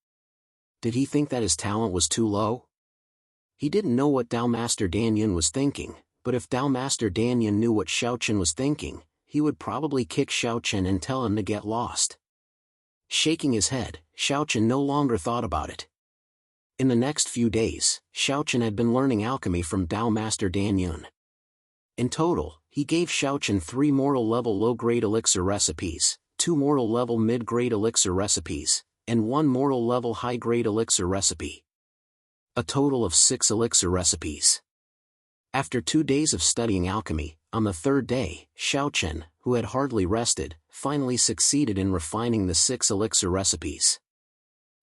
Did he think that his talent was too low? He didn't know what Dao Master Danyan was thinking, but if Dao Master Danyan knew what Xiaochen was thinking, he would probably kick Xiaochen and tell him to get lost. Shaking his head, Xiaochen no longer thought about it. In the next few days, Xiaochen had been learning alchemy from Dao Master Danyan. In total, he gave Xiaochen 3 mortal level low-grade elixir recipes, 2 mortal level mid-grade elixir recipes, and 1 mortal level high-grade elixir recipe. A total of 6 elixir recipes. After 2 days of studying alchemy, on the 3rd day, Xiaochen, who had hardly rested, finally succeeded in refining the 6 elixir recipes.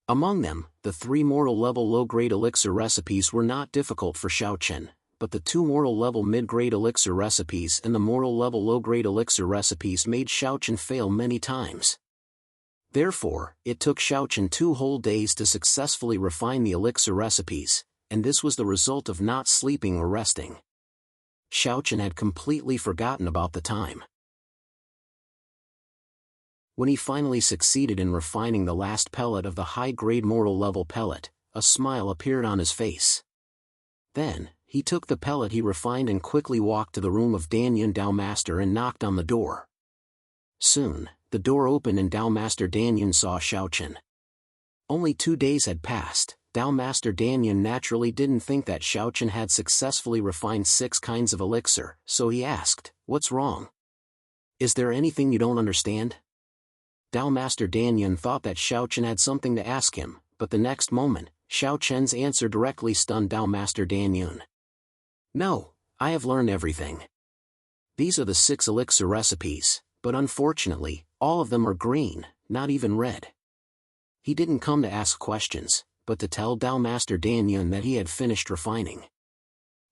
Among them, the 3 mortal level low-grade elixir recipes were not difficult for Xiaochen, but the 2 mortal level mid-grade elixir recipes and the mortal level low-grade elixir recipes made Xiaochen fail many times. Therefore, it took Xiaochen 2 whole days to successfully refine the elixir recipes, and this was the result of not sleeping or resting. Xiaochen had completely forgotten about the time. When he finally succeeded in refining the last pellet of the high-grade mortal level pellet, a smile appeared on his face. Then, he took the pellet he refined and quickly walked to the room of Danyan Dao Master and knocked on the door. Soon, the door opened and Dao Master Danyan saw Xiaochen. Only 2 days had passed. Dao Master Danyan naturally didn't think that Xiaochen had successfully refined 6 kinds of elixir, so he asked, "What's wrong? Is there anything you don't understand?" Dao Master Danyan thought that Xiaochen had something to ask him, but the next moment, Xiaochen's answer directly stunned Dao Master Danyan. "No, I have learned everything. These are the 6 elixir recipes, but unfortunately, all of them are green, not even red." He didn't come to ask questions, but to tell Dao Master Danyan that he had finished refining.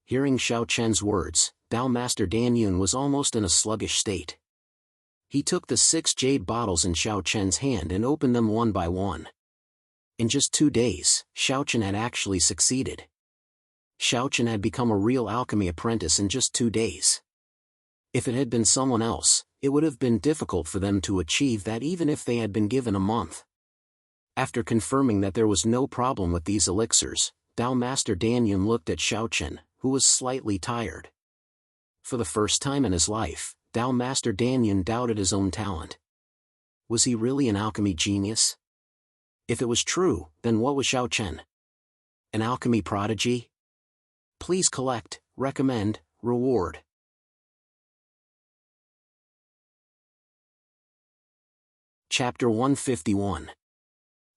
Hearing Xiaochen's words, Dao Master Danyan was almost in a sluggish state. He took the 6 jade bottles in Xiaochen's hand and opened them one by one. In just 2 days, Xiaochen had actually succeeded. Xiaochen had become a real alchemy apprentice in just 2 days. If it had been someone else, it would have been difficult for them to achieve that even if they had been given a month. After confirming that there was no problem with these elixirs, Dao Master Danyan looked at Xiaochen, who was slightly tired. For the first time in his life, Dao Master Danyan doubted his own talent. Was he really an alchemy genius? If it was true, then what was Xiaochen? An alchemy prodigy? Please collect, recommend, reward. Chapter 151.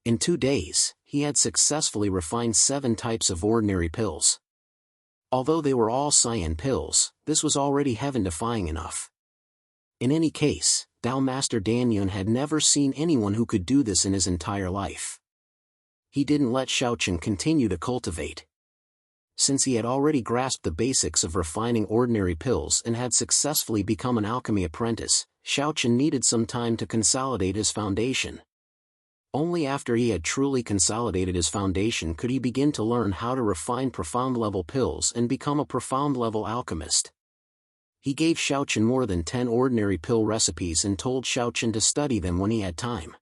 In 2 days, he had successfully refined 7 types of ordinary pills. Although they were all cyan pills, this was already heaven-defying enough. In any case, Dao Master Danyan had never seen anyone who could do this in his entire life. He didn't let Xiaochen continue to cultivate. Since he had already grasped the basics of refining ordinary pills and had successfully become an alchemy apprentice, Xiaochen needed some time to consolidate his foundation. Only after he had truly consolidated his foundation could he begin to learn how to refine profound-level pills and become a profound-level alchemist. He gave Xiaochen more than 10 ordinary pill recipes and told Xiaochen to study them when he had time.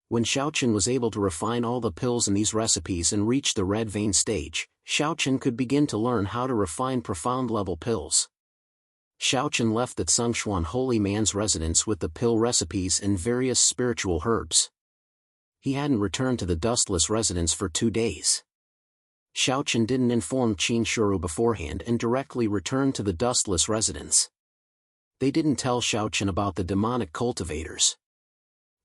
When Xiaochen was able to refine all the pills in these recipes and reach the red vein stage, Xiaochen could begin to learn how to refine profound-level pills. Xiaochen left the Tsungshuan holy man's residence with the pill recipes and various spiritual herbs. He hadn't returned to the dustless residence for 2 days. Xiaochen didn't inform Qin Shuru beforehand and directly returned to the dustless residence. They didn't tell Xiaochen about the demonic cultivators.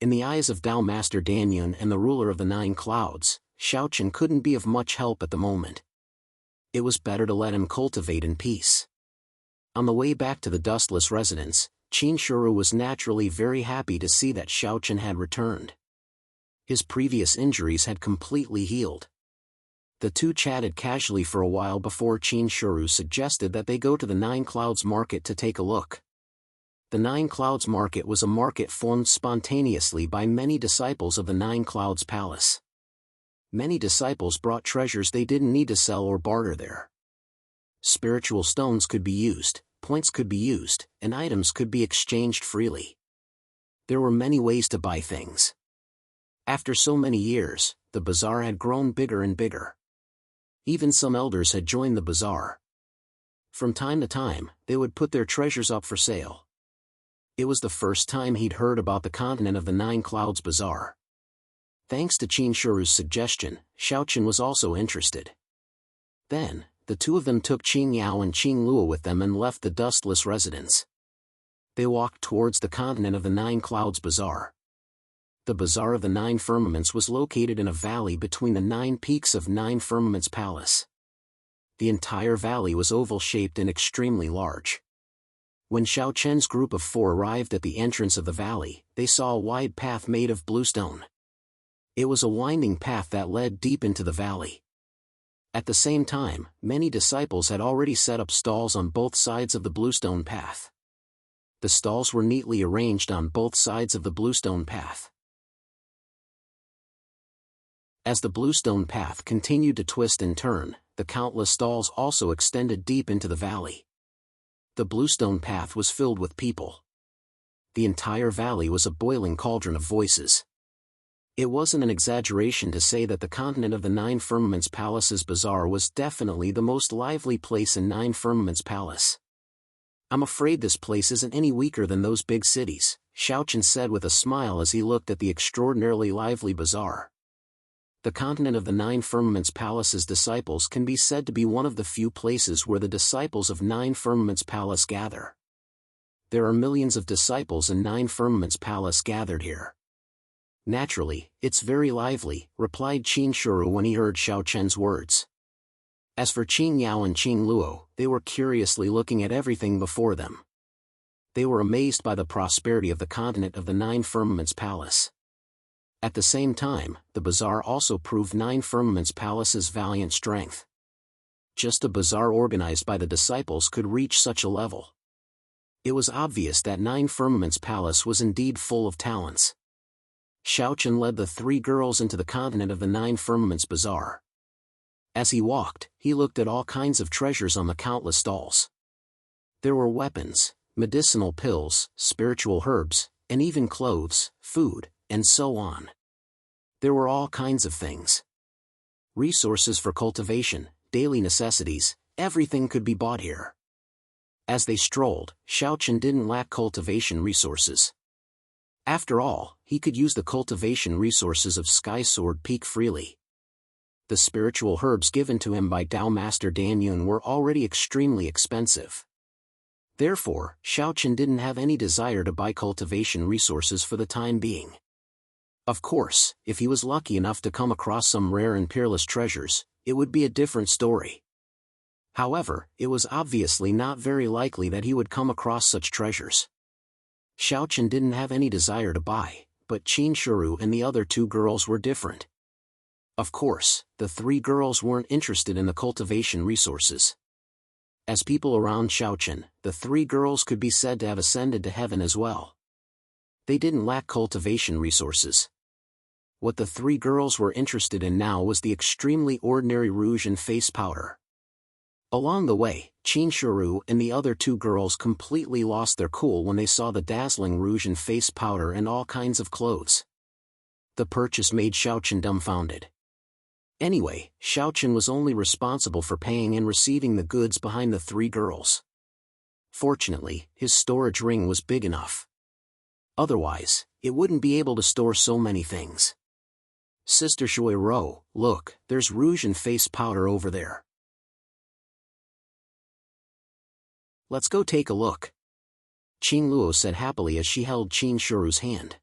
In the eyes of Dao Master Danyan and the ruler of the 9 clouds, Xiaochen couldn't be of much help at the moment. It was better to let him cultivate in peace. On the way back to the dustless residence, Qin Shuru was naturally very happy to see that Xiaochen had returned. His previous injuries had completely healed. The two chatted casually for a while before Qin Shuru suggested that they go to the 9 Clouds Market to take a look. The 9 Clouds Market was a market formed spontaneously by many disciples of the 9 Clouds Palace. Many disciples brought treasures they didn't need to sell or barter there. Spiritual stones could be used, points could be used, and items could be exchanged freely. There were many ways to buy things. After so many years, the bazaar had grown bigger and bigger. Even some elders had joined the bazaar. From time to time, they would put their treasures up for sale. It was the first time he'd heard about the continent of the Nine Clouds Bazaar. Thanks to Qin Shuru's suggestion, Xiaochen was also interested. Then, the two of them took Qing Yao and Qing Luo with them and left the dustless residence. They walked towards the continent of the Nine Clouds Bazaar. The Bazaar of the Nine Firmaments was located in a valley between the 9 peaks of Nine Firmaments Palace. The entire valley was oval-shaped and extremely large. When Xiaochen's group of 4 arrived at the entrance of the valley, they saw a wide path made of bluestone. It was a winding path that led deep into the valley. At the same time, many disciples had already set up stalls on both sides of the bluestone path. The stalls were neatly arranged on both sides of the bluestone path. As the bluestone path continued to twist and turn, the countless stalls also extended deep into the valley. The bluestone path was filled with people. The entire valley was a boiling cauldron of voices. It wasn't an exaggeration to say that the continent of the Nine Firmaments Palace's bazaar was definitely the most lively place in Nine Firmaments Palace. "I'm afraid this place isn't any weaker than those big cities," Xiaochen said with a smile as he looked at the extraordinarily lively bazaar. The continent of the Nine Firmaments Palace's disciples can be said to be one of the few places where the disciples of Nine Firmaments Palace gather. There are millions of disciples in Nine Firmaments Palace gathered here. "Naturally, it's very lively," replied Qin Shuru when he heard Xiaochen's words. As for Qing Yao and Qing Luo, they were curiously looking at everything before them. They were amazed by the prosperity of the continent of the Nine Firmaments Palace. At the same time, the bazaar also proved Nine Firmaments Palace's valiant strength. Just a bazaar organized by the disciples could reach such a level. It was obvious that Nine Firmaments Palace was indeed full of talents. Xiaochen led the 3 girls into the continent of the Nine Firmaments Bazaar. As he walked, he looked at all kinds of treasures on the countless stalls. There were weapons, medicinal pills, spiritual herbs, and even clothes, food, and so on. There were all kinds of things. Resources for cultivation, daily necessities, everything could be bought here. As they strolled, Xiaochen didn't lack cultivation resources. After all, he could use the cultivation resources of Sky Sword Peak freely. The spiritual herbs given to him by Tao Master Dan Yun were already extremely expensive. Therefore, Xiaochen didn't have any desire to buy cultivation resources for the time being. Of course, if he was lucky enough to come across some rare and peerless treasures, it would be a different story. However, it was obviously not very likely that he would come across such treasures. Xiaochen didn't have any desire to buy, but Qin Shuru and the other 2 girls were different. Of course, the 3 girls weren't interested in the cultivation resources. As people around Xiaochen, the 3 girls could be said to have ascended to heaven as well. They didn't lack cultivation resources. What the 3 girls were interested in now was the extremely ordinary rouge and face powder. Along the way, Qin Shuru and the other 2 girls completely lost their cool when they saw the dazzling rouge and face powder and all kinds of clothes. The purchase made Xiaochen dumbfounded. Anyway, Xiaochen was only responsible for paying and receiving the goods behind the 3 girls. Fortunately, his storage ring was big enough. Otherwise, it wouldn't be able to store so many things. "Sister Shui Ro, look, there's rouge and face powder over there. Let's go take a look," Qing Luo said happily as she held Qin Shuru's hand.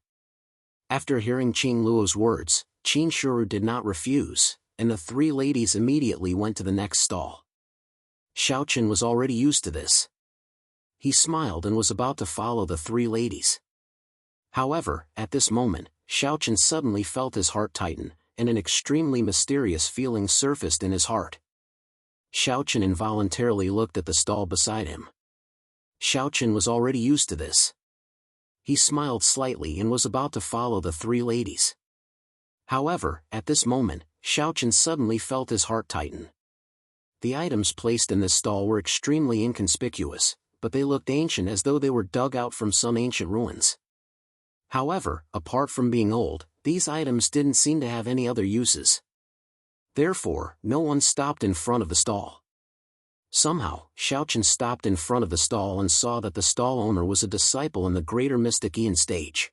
After hearing Qing Luo's words, Qin Shuru did not refuse, and the 3 ladies immediately went to the next stall. Xiaochen was already used to this. He smiled and was about to follow the 3 ladies. However, at this moment, Xiaochen suddenly felt his heart tighten, and an extremely mysterious feeling surfaced in his heart. Xiaochen involuntarily looked at the stall beside him. Xiaochen was already used to this. He smiled slightly and was about to follow the 3 ladies. However, at this moment, Xiaochen suddenly felt his heart tighten. The items placed in this stall were extremely inconspicuous, but they looked ancient as though they were dug out from some ancient ruins. However, apart from being old, these items didn't seem to have any other uses. Therefore, no one stopped in front of the stall. Somehow, Xiaochen stopped in front of the stall and saw that the stall owner was a disciple in the greater Mystic stage.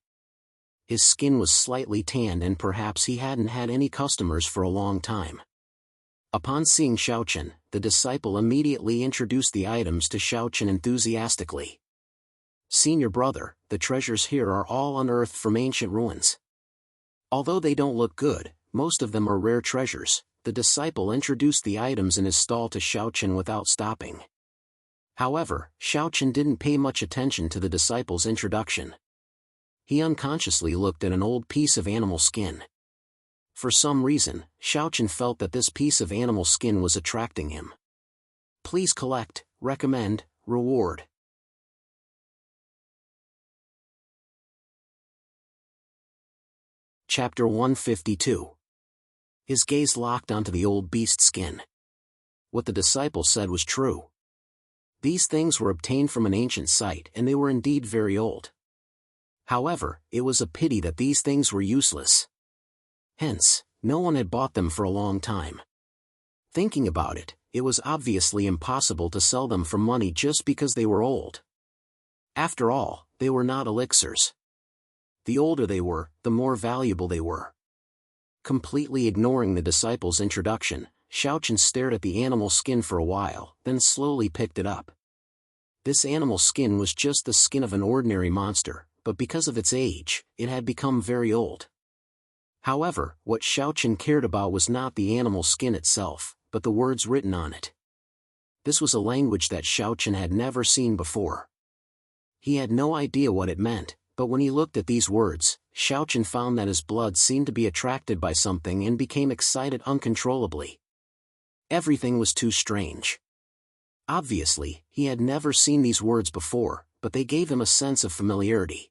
His skin was slightly tanned and perhaps he hadn't had any customers for a long time. Upon seeing Xiaochen, the disciple immediately introduced the items to Xiaochen enthusiastically. "Senior brother, the treasures here are all unearthed from ancient ruins. Although they don't look good, most of them are rare treasures." The disciple introduced the items in his stall to Xiaochen without stopping. However, Xiaochen didn't pay much attention to the disciple's introduction. He unconsciously looked at an old piece of animal skin. For some reason, Xiaochen felt that this piece of animal skin was attracting him. Please collect, recommend, reward. Chapter 152. His gaze locked onto the old beast skin. What the disciple said was true. These things were obtained from an ancient site and they were indeed very old. However, it was a pity that these things were useless. Hence, no one had bought them for a long time. Thinking about it, it was obviously impossible to sell them for money just because they were old. After all, they were not elixirs. The older they were, the more valuable they were. Completely ignoring the disciple's introduction, Xiaochen stared at the animal skin for a while, then slowly picked it up. This animal skin was just the skin of an ordinary monster, but because of its age, it had become very old. However, what Xiaochen cared about was not the animal skin itself, but the words written on it. This was a language that Xiaochen had never seen before. He had no idea what it meant, but when he looked at these words, Xiaochen found that his blood seemed to be attracted by something and became excited uncontrollably. Everything was too strange. Obviously, he had never seen these words before, but they gave him a sense of familiarity.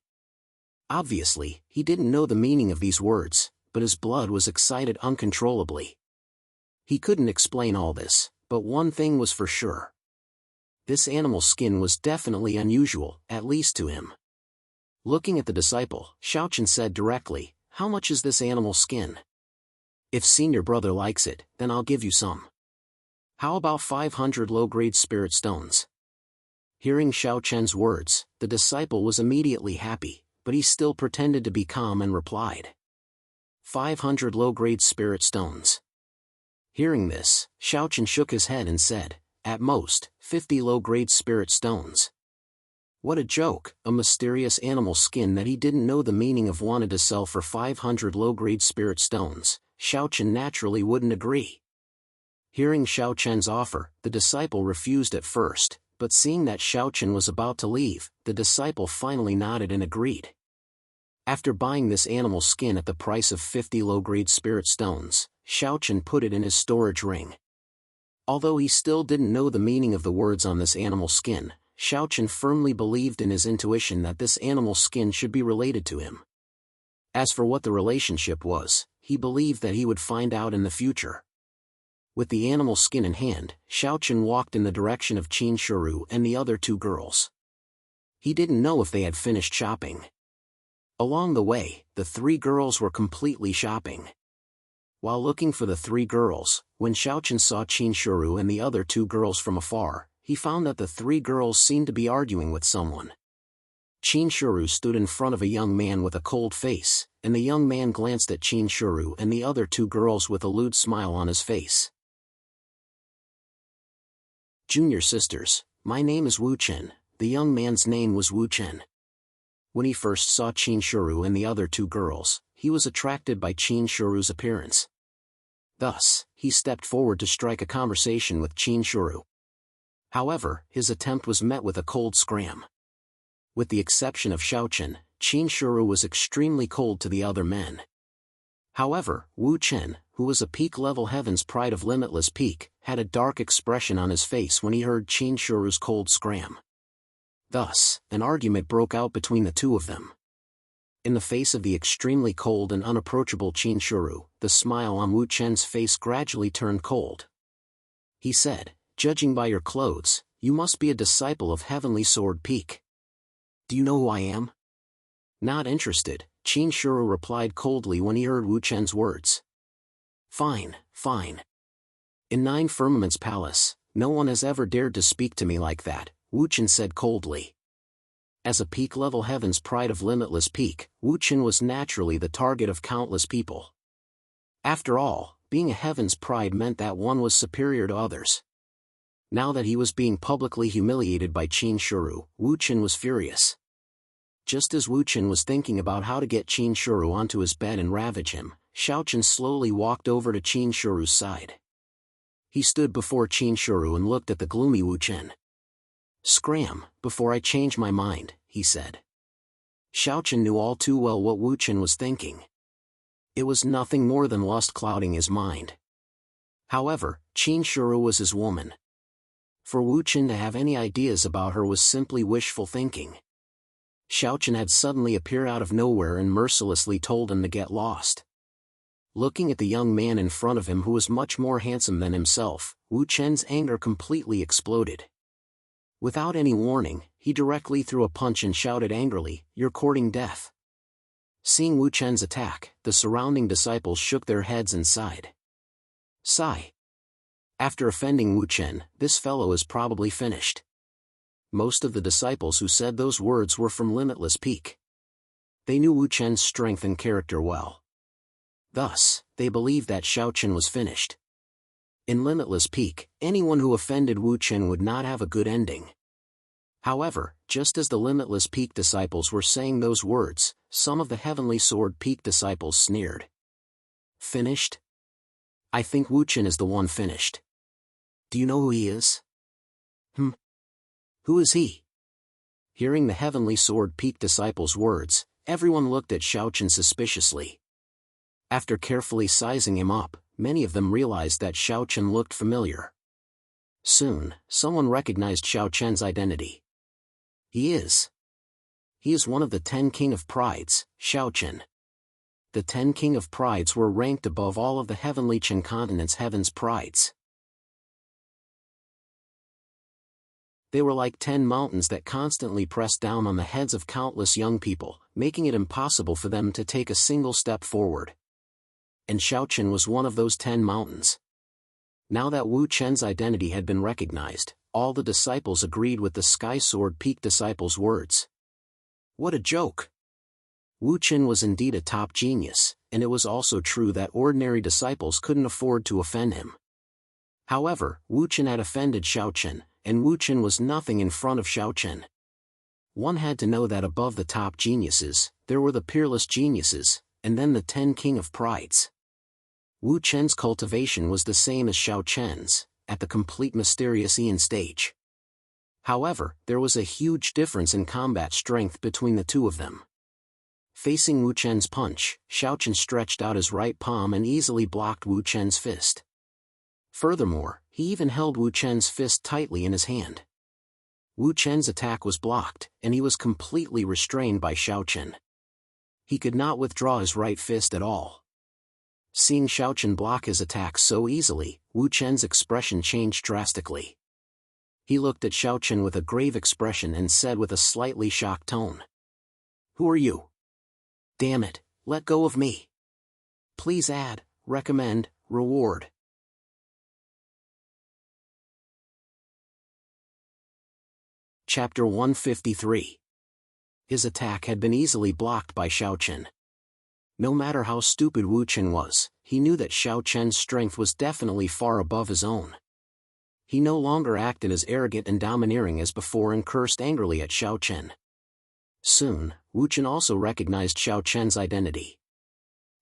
Obviously, he didn't know the meaning of these words, but his blood was excited uncontrollably. He couldn't explain all this, but one thing was for sure. This animal skin was definitely unusual, at least to him. Looking at the disciple, Xiaochen said directly, "How much is this animal skin? If senior brother likes it, then I'll give you some. How about 500 low-grade spirit stones?" Hearing Xiaochen's words, the disciple was immediately happy, but he still pretended to be calm and replied, 500 low-grade spirit stones. Hearing this, Xiaochen shook his head and said, "At most, 50 low-grade spirit stones." What a joke, a mysterious animal skin that he didn't know the meaning of wanted to sell for 500 low-grade spirit stones. Xiaochen naturally wouldn't agree. Hearing Xiaochen's offer, the disciple refused at first, but seeing that Xiaochen was about to leave, the disciple finally nodded and agreed. After buying this animal skin at the price of 50 low-grade spirit stones, Xiaochen put it in his storage ring. Although he still didn't know the meaning of the words on this animal skin, Xiaochen firmly believed in his intuition that this animal skin should be related to him. As for what the relationship was, he believed that he would find out in the future. With the animal skin in hand, Xiaochen walked in the direction of Qin Shuru and the other two girls. He didn't know if they had finished shopping. Along the way, the three girls were completely shopping. While looking for the three girls, when Xiaochen saw Qin Shuru and the other two girls from afar, he found that the three girls seemed to be arguing with someone. Qin Shuru stood in front of a young man with a cold face, and the young man glanced at Qin Shuru and the other two girls with a lewd smile on his face. "Junior sisters, my name is Wu Chen." The young man's name was Wu Chen. When he first saw Qin Shuru and the other two girls, he was attracted by Qin Shuru's appearance. Thus, he stepped forward to strike a conversation with Qin Shuru. However, his attempt was met with a cold scram. With the exception of Xiaochen, Qin Shuru was extremely cold to the other men. However, Wu Chen, who was a peak-level Heaven's Pride of Limitless Peak, had a dark expression on his face when he heard Qin Shuru's cold scram. Thus, an argument broke out between the two of them. In the face of the extremely cold and unapproachable Qin Shuru, the smile on Wu Chen's face gradually turned cold. He said, "Judging by your clothes, you must be a disciple of Heavenly Sword Peak. Do you know who I am?" Not interested, Qin Shuru replied coldly when he heard Wu Chen's words. Fine, fine. In Nine Firmaments Palace, no one has ever dared to speak to me like that, Wu Chen said coldly. As a peak-level heaven's pride of Limitless Peak, Wu Chen was naturally the target of countless people. After all, being a heaven's pride meant that one was superior to others. Now that he was being publicly humiliated by Qin Shuru, Wu Chen was furious. Just as Wu Chen was thinking about how to get Qin Shuru onto his bed and ravage him, Xiao Chen slowly walked over to Qin Shuru's side. He stood before Qin Shuru and looked at the gloomy Wu Chen. "Scram, before I change my mind," he said. Xiao Chen knew all too well what Wu Chen was thinking. It was nothing more than lust clouding his mind. However, Qin Shuru was his woman. For Wu Chen to have any ideas about her was simply wishful thinking. Xiao Chen had suddenly appeared out of nowhere and mercilessly told him to get lost. Looking at the young man in front of him who was much more handsome than himself, Wu Chen's anger completely exploded. Without any warning, he directly threw a punch and shouted angrily, "You're courting death." Seeing Wu Chen's attack, the surrounding disciples shook their heads and sighed. Sigh. After offending Wu Chen, this fellow is probably finished. Most of the disciples who said those words were from Limitless Peak. They knew Wu Chen's strength and character well. Thus, they believed that Xiao Chen was finished. In Limitless Peak, anyone who offended Wu Chen would not have a good ending. However, just as the Limitless Peak disciples were saying those words, some of the Heavenly Sword Peak disciples sneered. Finished? I think Wu Chen is the one finished. Do you know who he is? Who is he? Hearing the Heavenly Sword Peak disciples' words, everyone looked at Xiao Chen suspiciously. After carefully sizing him up, many of them realized that Xiao Chen looked familiar. Soon, someone recognized Xiao Chen's identity. He is one of the 10 King of Prides, Xiao Chen. The 10 King of Prides were ranked above all of the Heavenly Chen continent's Heaven's Prides. They were like 10 mountains that constantly pressed down on the heads of countless young people, making it impossible for them to take a single step forward. And Xiao Chen was one of those 10 mountains. Now that Wu Chen's identity had been recognized, all the disciples agreed with the Sky Sword Peak disciples' words. What a joke! Wu Chen was indeed a top genius, and it was also true that ordinary disciples couldn't afford to offend him. However, Wu Chen had offended Xiao Chen, and Wu Chen was nothing in front of Xiao Chen. One had to know that above the top geniuses, there were the peerless geniuses, and then the 10 King of Prides. Wu Chen's cultivation was the same as Xiao Chen's, at the complete mysterious Ian stage. However, there was a huge difference in combat strength between the two of them. Facing Wu Chen's punch, Xiao Chen stretched out his right palm and easily blocked Wu Chen's fist. Furthermore, he even held Wu Chen's fist tightly in his hand. Wu Chen's attack was blocked, and he was completely restrained by Xiao Chen. He could not withdraw his right fist at all. Seeing Xiao Chen block his attack so easily, Wu Chen's expression changed drastically. He looked at Xiao Chen with a grave expression and said with a slightly shocked tone. Who are you? Damn it, let go of me. Please add, recommend, reward. Chapter 153. His attack had been easily blocked by Xiao Chen. No matter how stupid Wu Chen was, he knew that Xiao Chen's strength was definitely far above his own. He no longer acted as arrogant and domineering as before and cursed angrily at Xiao Chen. Soon, Wu Chen also recognized Xiao Chen's identity.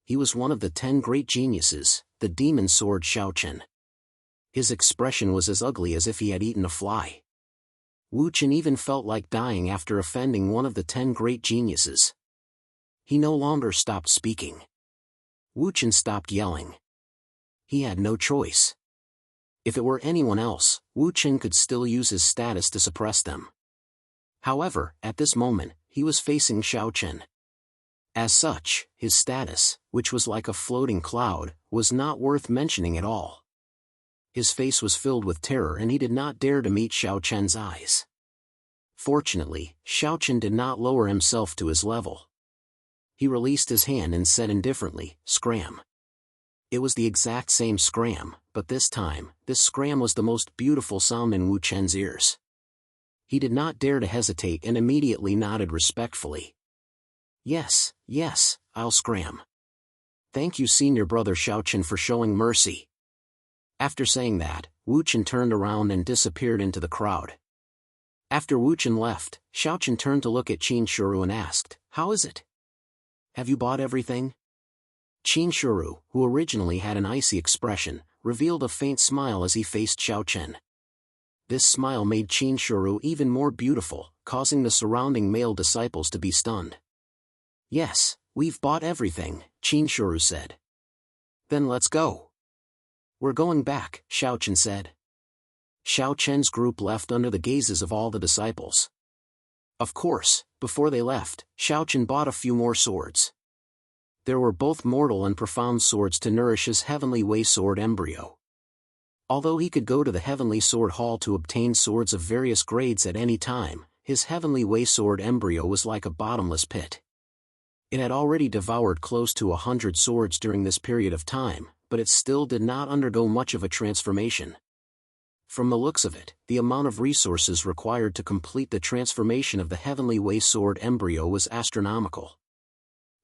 He was one of the 10 great geniuses, the demon sword Xiao Chen. His expression was as ugly as if he had eaten a fly. Wu Chen even felt like dying after offending one of the 10 great geniuses. He no longer stopped speaking. Wu Chen stopped yelling. He had no choice. If it were anyone else, Wu Chen could still use his status to suppress them. However, at this moment, he was facing Xiao Chen. As such, his status, which was like a floating cloud, was not worth mentioning at all. His face was filled with terror and he did not dare to meet Xiao Chen's eyes. Fortunately, Xiao Chen did not lower himself to his level. He released his hand and said indifferently, Scram. It was the exact same scram, but this time, this scram was the most beautiful sound in Wu Chen's ears. He did not dare to hesitate and immediately nodded respectfully. Yes, yes, I'll scram. Thank you, senior brother Xiaochen, for showing mercy. After saying that, Wu Chen turned around and disappeared into the crowd. After Wu Chen left, Xiaochen turned to look at Qin Shuru and asked, "How is it? Have you bought everything?" Qin Shuru, who originally had an icy expression, revealed a faint smile as he faced Xiaochen. This smile made Qin Shuru even more beautiful, causing the surrounding male disciples to be stunned. "Yes, we've bought everything," Qin Shuru said. "Then let's go." "We're going back," Xiaochen said. Xiaochen's group left under the gazes of all the disciples. Of course, before they left, Xiaochen bought a few more swords. There were both mortal and profound swords to nourish his heavenly way sword embryo. Although he could go to the heavenly sword hall to obtain swords of various grades at any time, his heavenly way sword embryo was like a bottomless pit. It had already devoured close to 100 swords during this period of time, but it still did not undergo much of a transformation. From the looks of it, the amount of resources required to complete the transformation of the heavenly way sword embryo was astronomical.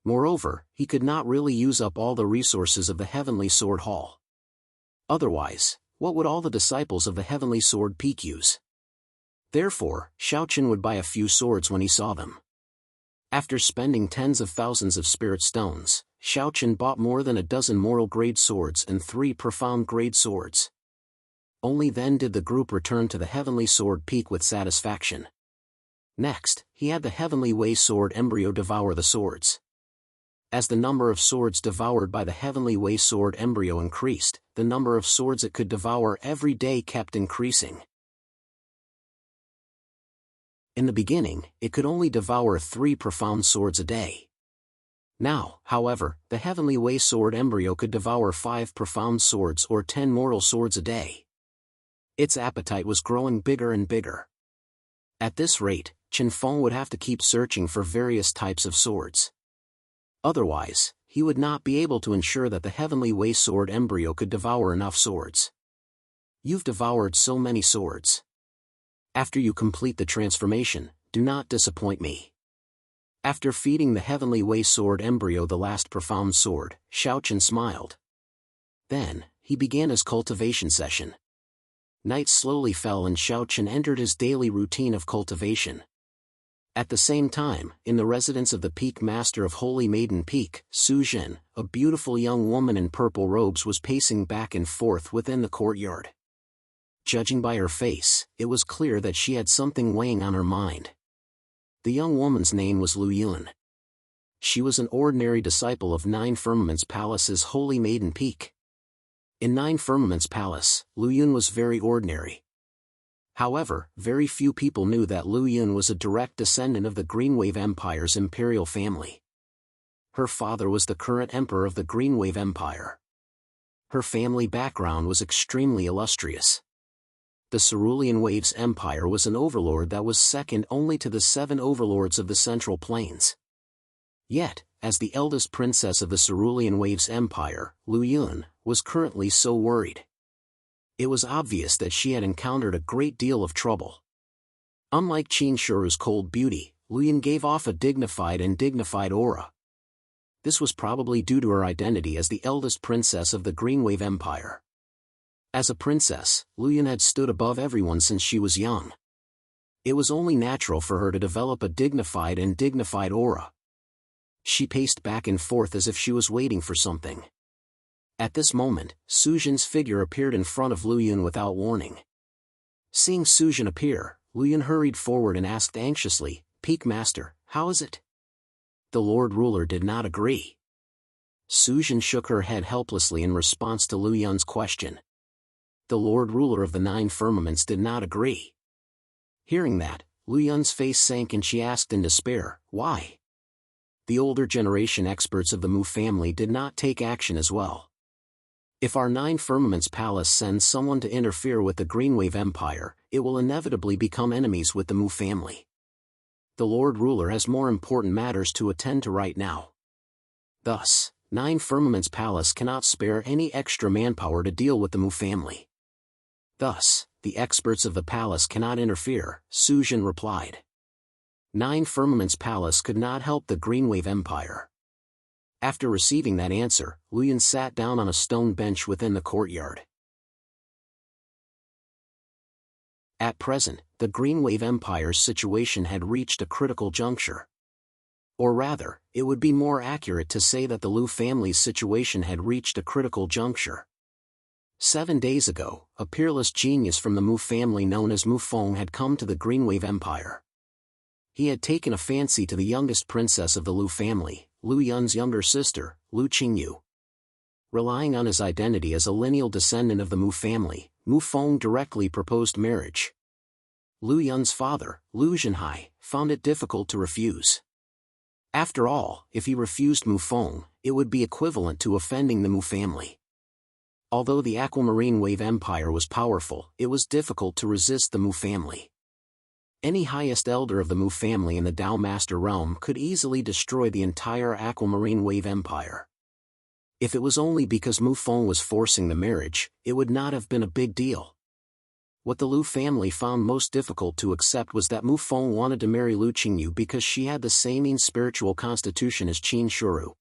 Moreover, he could not really use up all the resources of the heavenly sword hall. Otherwise, what would all the disciples of the heavenly sword peak use? Therefore, Xiaochen would buy a few swords when he saw them. After spending tens of thousands of spirit stones, Xiaochen bought more than a dozen mortal grade swords and 3 profound grade swords. Only then did the group return to the heavenly sword peak with satisfaction. Next, he had the heavenly way sword embryo devour the swords. As the number of swords devoured by the heavenly way sword embryo increased, the number of swords it could devour every day kept increasing. In the beginning, it could only devour 3 profound swords a day. Now, however, the heavenly way sword embryo could devour 5 profound swords or 10 mortal swords a day. Its appetite was growing bigger and bigger. At this rate, Chen Feng would have to keep searching for various types of swords. Otherwise, he would not be able to ensure that the heavenly way sword embryo could devour enough swords. You've devoured so many swords. After you complete the transformation, do not disappoint me. After feeding the heavenly way sword embryo the last profound sword, Xiaochen smiled. Then, he began his cultivation session. Night slowly fell and Xiaochen entered his daily routine of cultivation. At the same time, in the residence of the Peak Master of Holy Maiden Peak, Su Jin, a beautiful young woman in purple robes was pacing back and forth within the courtyard. Judging by her face, it was clear that she had something weighing on her mind. The young woman's name was Lu Yun. She was an ordinary disciple of 9 Firmaments Palace's Holy Maiden Peak. In 9 Firmaments Palace, Lu Yun was very ordinary. However, very few people knew that Lu Yun was a direct descendant of the Greenwave Empire's imperial family. Her father was the current emperor of the Greenwave Empire. Her family background was extremely illustrious. The Cerulean Waves Empire was an overlord that was second only to the 7 overlords of the Central Plains. Yet, as the eldest princess of the Cerulean Waves Empire, Lu Yun was currently so worried. It was obvious that she had encountered a great deal of trouble. Unlike Qin Shuru's cold beauty, Lu Yun gave off a dignified aura. This was probably due to her identity as the eldest princess of the Greenwave Empire. As a princess, Lu Yun had stood above everyone since she was young. It was only natural for her to develop a dignified aura. She paced back and forth as if she was waiting for something. At this moment, Su Jin's figure appeared in front of Lu Yun without warning. Seeing Su Jin appear, Lu Yun hurried forward and asked anxiously, "Peak Master, how is it?" The Lord Ruler did not agree. Su Jin shook her head helplessly in response to Lu Yun's question. The Lord Ruler of the 9 Firmaments did not agree. Hearing that, Lu Yun's face sank and she asked in despair, "Why?" The older generation experts of the Mu family did not take action as well. If our 9 Firmaments Palace sends someone to interfere with the Greenwave Empire, it will inevitably become enemies with the Mu family. The Lord Ruler has more important matters to attend to right now. Thus, Nine Firmaments Palace cannot spare any extra manpower to deal with the Mu family. Thus, the experts of the palace cannot interfere, Sujin replied. Nine Firmaments Palace could not help the Greenwave Empire. After receiving that answer, Luyan sat down on a stone bench within the courtyard. At present, the Greenwave Empire's situation had reached a critical juncture. Or rather, it would be more accurate to say that the Lu family's situation had reached a critical juncture. 7 days ago, a peerless genius from the Mu family known as Mu Feng had come to the Greenwave Empire. He had taken a fancy to the youngest princess of the Lu family, Lu Yun's younger sister, Lu Qingyu. Relying on his identity as a lineal descendant of the Mu family, Mu Feng directly proposed marriage. Lu Yun's father, Lu Zhenhai, found it difficult to refuse. After all, if he refused Mu Feng, it would be equivalent to offending the Mu family. Although the Aquamarine Wave Empire was powerful, it was difficult to resist the Mu family. Any highest elder of the Mu family in the Dao Master realm could easily destroy the entire Aquamarine Wave Empire. If it was only because Mu Feng was forcing the marriage, it would not have been a big deal. What the Lu family found most difficult to accept was that Mu Feng wanted to marry Lu Qingyu because she had the same spiritual constitution as Qin Shuru.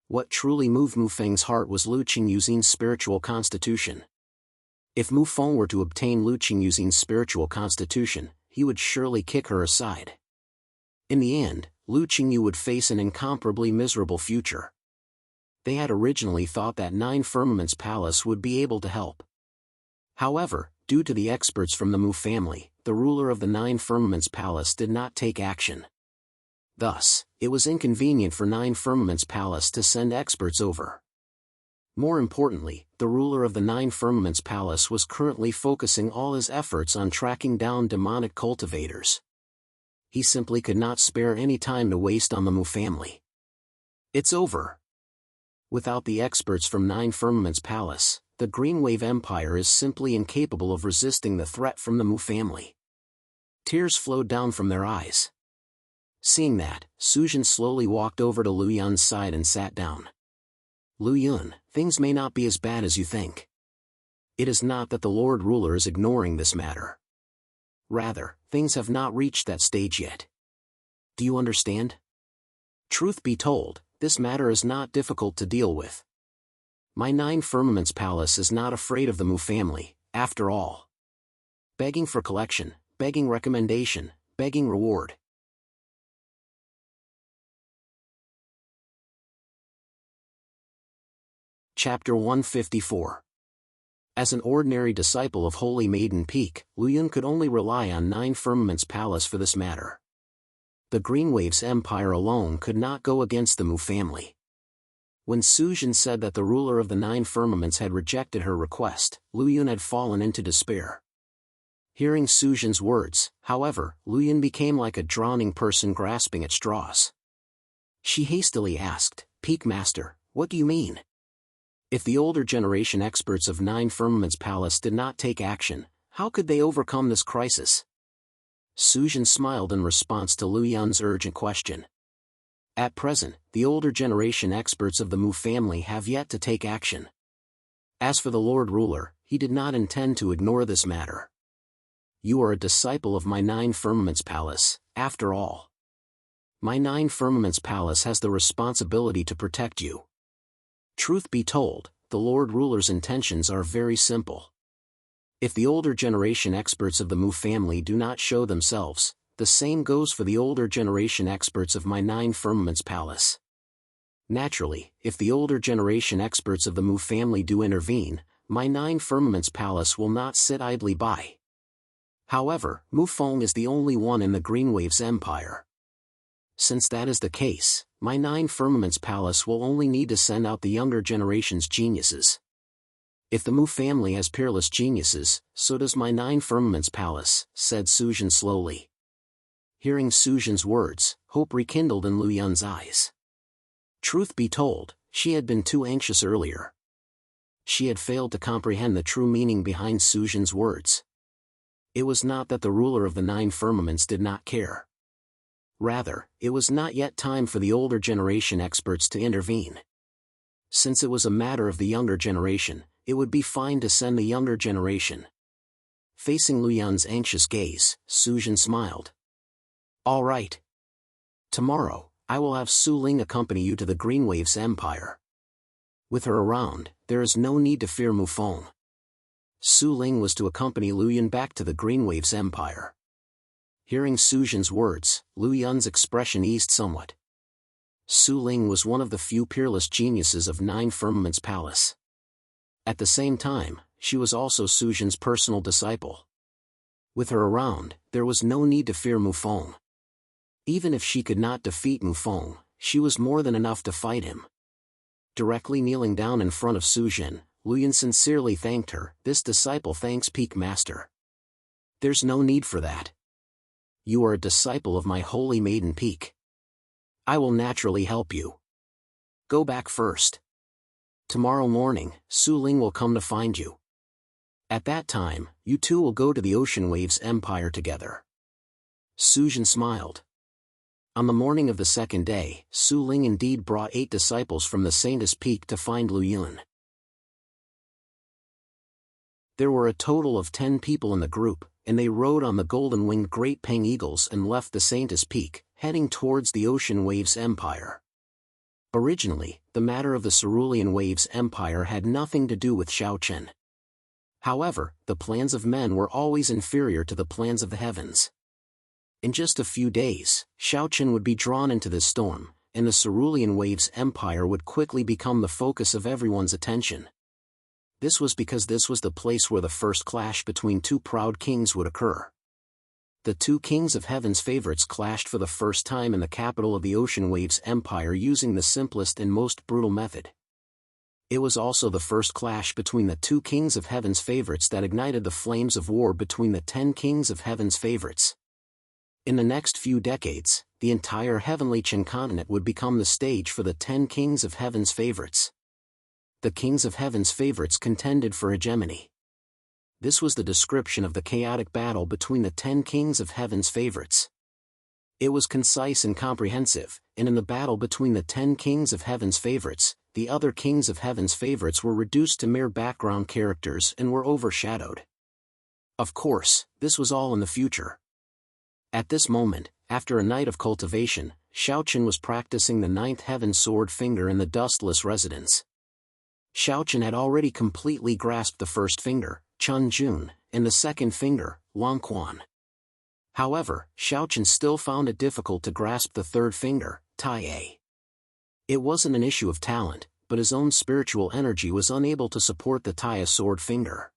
What truly moved Mu Feng's heart was Lu Qingyu's spiritual constitution. If Mu Feng were to obtain Lu Qingyu's spiritual constitution, he would surely kick her aside. In the end, Lu Qingyu would face an incomparably miserable future. They had originally thought that Nine Firmaments Palace would be able to help. However, due to the experts from the Mu family, the ruler of the Nine Firmaments Palace did not take action. Thus, it was inconvenient for Nine Firmaments Palace to send experts over. More importantly, the ruler of the Nine Firmaments Palace was currently focusing all his efforts on tracking down demonic cultivators. He simply could not spare any time to waste on the Mu family. It's over. Without the experts from Nine Firmaments Palace, the Greenwave Empire is simply incapable of resisting the threat from the Mu family. Tears flowed down from their eyes. Seeing that, Sujin slowly walked over to Lu Yun's side and sat down. Lu Yun, things may not be as bad as you think. It is not that the Lord Ruler is ignoring this matter. Rather, things have not reached that stage yet. Do you understand? Truth be told, this matter is not difficult to deal with. My Nine Firmaments Palace is not afraid of the Mu family, after all. Begging for collection, begging recommendation, begging reward. Chapter 154. As an ordinary disciple of Holy Maiden Peak, Lu Yun could only rely on Nine Firmaments Palace for this matter. The Greenwave's empire alone could not go against the Mu family. When Sujin said that the ruler of the Nine Firmaments had rejected her request, Lu Yun had fallen into despair. Hearing Sujin's words, however, Lu Yun became like a drowning person grasping at straws. She hastily asked, "Peak Master, what do you mean? If the older generation experts of Nine Firmaments Palace did not take action, how could they overcome this crisis?" Sujin smiled in response to Lu Yun's urgent question. At present, the older generation experts of the Mu family have yet to take action. As for the Lord Ruler, he did not intend to ignore this matter. You are a disciple of my Nine Firmaments Palace, after all. My Nine Firmaments Palace has the responsibility to protect you. Truth be told, the Lord Ruler's intentions are very simple. If the older generation experts of the Mu family do not show themselves, the same goes for the older generation experts of my Nine Firmaments Palace. Naturally, if the older generation experts of the Mu family do intervene, my Nine Firmaments Palace will not sit idly by. However, Mu Feng is the only one in the Greenwave's empire. Since that is the case, my Nine Firmaments Palace will only need to send out the younger generation's geniuses. If the Mu family has peerless geniuses, so does my Nine Firmaments Palace, said Sujin slowly. Hearing Sujin's words, hope rekindled in Lu Yun's eyes. Truth be told, she had been too anxious earlier. She had failed to comprehend the true meaning behind Sujin's words. It was not that the ruler of the Nine Firmaments did not care. Rather, it was not yet time for the older generation experts to intervene. Since it was a matter of the younger generation, it would be fine to send the younger generation. Facing Luyun's anxious gaze, Suzhen smiled. All right. Tomorrow, I will have Su Ling accompany you to the Greenwaves Empire. With her around, there is no need to fear Mufeng. Su Ling was to accompany Luyun back to the Greenwaves Empire. Hearing Suzhen's words, Luyun's expression eased somewhat. Su Ling was one of the few peerless geniuses of Nine Firmaments Palace. At the same time, she was also Suzhen's personal disciple. With her around, there was no need to fear Mufeng. Even if she could not defeat Mufeng, she was more than enough to fight him. Directly kneeling down in front of Suzhen, Luyun sincerely thanked her. This disciple thanks Peak Master. There's no need for that. You are a disciple of my holy maiden Peak. I will naturally help you. Go back first. Tomorrow morning, Su Ling will come to find you. At that time, you two will go to the Ocean Waves Empire together. Suzhen smiled. On the morning of the second day, Su Ling indeed brought 8 disciples from the Saintess Peak to find Luyun. There were a total of 10 people in the group, and they rode on the golden-winged Great Peng Eagles and left the Saintess Peak, heading towards the Ocean Waves Empire. Originally, the matter of the Cerulean Waves Empire had nothing to do with Xiaochen. However, the plans of men were always inferior to the plans of the heavens. In just a few days, Xiaochen would be drawn into this storm, and the Cerulean Waves Empire would quickly become the focus of everyone's attention. This was because this was the place where the first clash between 2 proud kings would occur. The 2 kings of heaven's favorites clashed for the first time in the capital of the Ocean Waves Empire using the simplest and most brutal method. It was also the first clash between the 2 kings of heaven's favorites that ignited the flames of war between the 10 kings of heaven's favorites. In the next few decades, the entire heavenly Qin continent would become the stage for the 10 kings of heaven's favorites. The kings of heaven's favorites contended for hegemony. This was the description of the chaotic battle between the 10 kings of heaven's favorites. It was concise and comprehensive, and in the battle between the 10 kings of heaven's favorites, the other kings of heaven's favorites were reduced to mere background characters and were overshadowed. Of course, this was all in the future. At this moment, after a night of cultivation, Xiaochen was practicing the 9th heaven sword finger in the dustless residence. Xiaochen had already completely grasped the first finger, Chun Jun, and the second finger, Long Quan. However, Xiaochen still found it difficult to grasp the third finger, Tai A. It wasn't an issue of talent, but his own spiritual energy was unable to support the Tai A sword finger.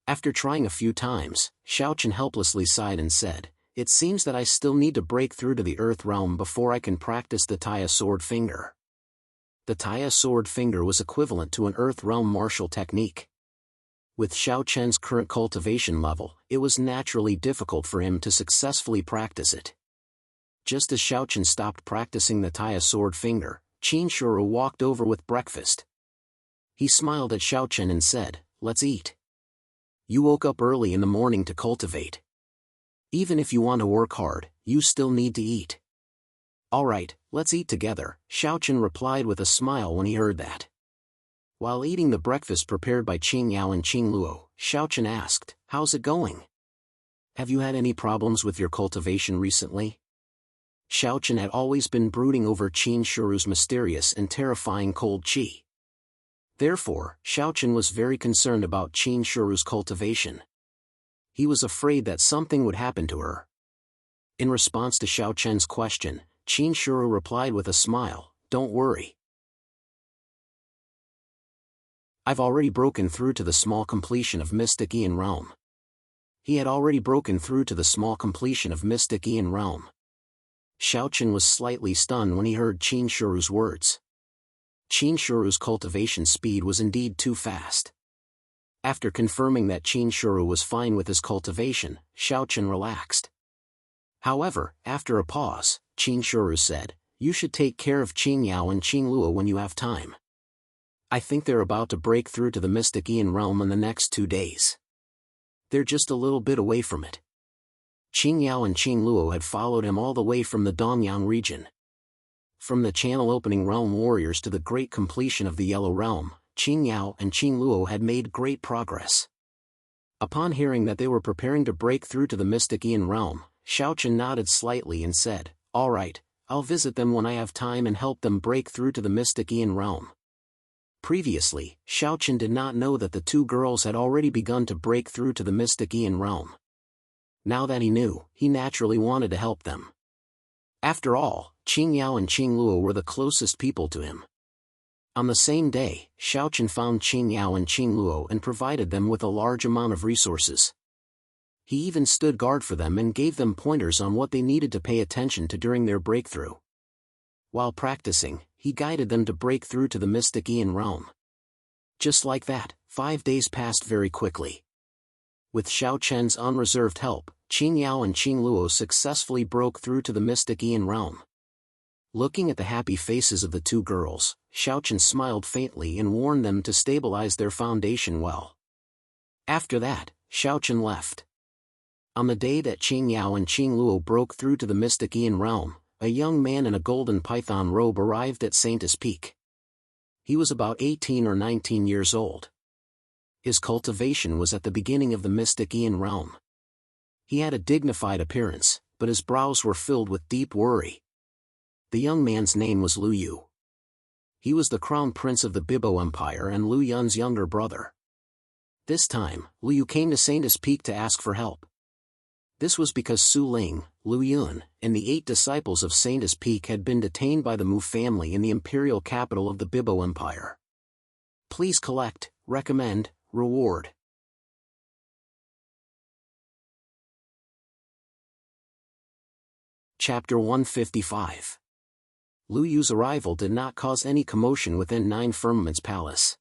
After trying a few times, Xiaochen helplessly sighed and said, "It seems that I still need to break through to the earth realm before I can practice the Tai A sword finger." The Tai A sword finger was equivalent to an earth realm martial technique. With Xiaochen's current cultivation level, it was naturally difficult for him to successfully practice it. Just as Xiaochen stopped practicing the Tai A sword finger, Qin Shuru walked over with breakfast. He smiled at Xiaochen and said, "Let's eat. You woke up early in the morning to cultivate. Even if you want to work hard, you still need to eat." "All right, let's eat together," Xiaochen replied with a smile when he heard that. While eating the breakfast prepared by Qing Yao and Qing Luo, Xiaochen asked, "How's it going? Have you had any problems with your cultivation recently?" Xiaochen had always been brooding over Qin Shuru's mysterious and terrifying cold qi. Therefore, Xiaochen was very concerned about Qin Shuru's cultivation. He was afraid that something would happen to her. In response to Xiaochen's question, Qin Shuru replied with a smile, "Don't worry. I've already broken through to the small completion of Mystic Aeon Realm." He had already broken through to the small completion of Mystic Aeon Realm. Xiaochen was slightly stunned when he heard Qin Shuru's words. Qin Shuru's cultivation speed was indeed too fast. After confirming that Qin Shuru was fine with his cultivation, Xiaochen relaxed. However, after a pause, Qin Shuru said, "You should take care of Qing Yao and Qing Luo when you have time. I think they're about to break through to the Mystic Aeon Realm in the next 2 days. They're just a little bit away from it." Qing Yao and Qing Luo had followed him all the way from the Dongyang region. from the channel-opening realm warriors to the great completion of the Yellow Realm, Qing Yao and Qing Luo had made great progress. Upon hearing that they were preparing to break through to the Mystic Aeon realm, Xiaochen nodded slightly and said, "All right, I'll visit them when I have time and help them break through to the Mystic Aeon realm." Previously, Xiaochen did not know that the two girls had already begun to break through to the Mystic Aeon realm. Now that he knew, he naturally wanted to help them. After all, Qing Yao and Qing Luo were the closest people to him. On the same day, Xiaochen found Qing Yao and Qing Luo and provided them with a large amount of resources. He even stood guard for them and gave them pointers on what they needed to pay attention to during their breakthrough. While practicing, he guided them to break through to the Mystic Aeon realm. Just like that, 5 days passed very quickly. With Xiaochen's unreserved help, Qing Yao and Qing Luo successfully broke through to the Mystic Aeon realm. Looking at the happy faces of the two girls, Xiaochen smiled faintly and warned them to stabilize their foundation well. After that, Xiaochen left. On the day that Qing Yao and Qing Luo broke through to the Mystic Aeon realm, a young man in a golden python robe arrived at Saint's Peak. He was about 18 or 19 years old. His cultivation was at the beginning of the Mystic Aeon realm. He had a dignified appearance, but his brows were filled with deep worry. The young man's name was Lu Yu. He was the crown prince of the Bibo Empire and Lu Yun's younger brother. This time, Lu Yu came to Saint's Peak to ask for help. This was because Su Ling, Lu Yun, and the 8 disciples of Saint's Peak had been detained by the Mu family in the imperial capital of the Bibo Empire. Please collect, recommend, reward. Chapter 155. Lu Yu's arrival did not cause any commotion within Nine Firmament's palace.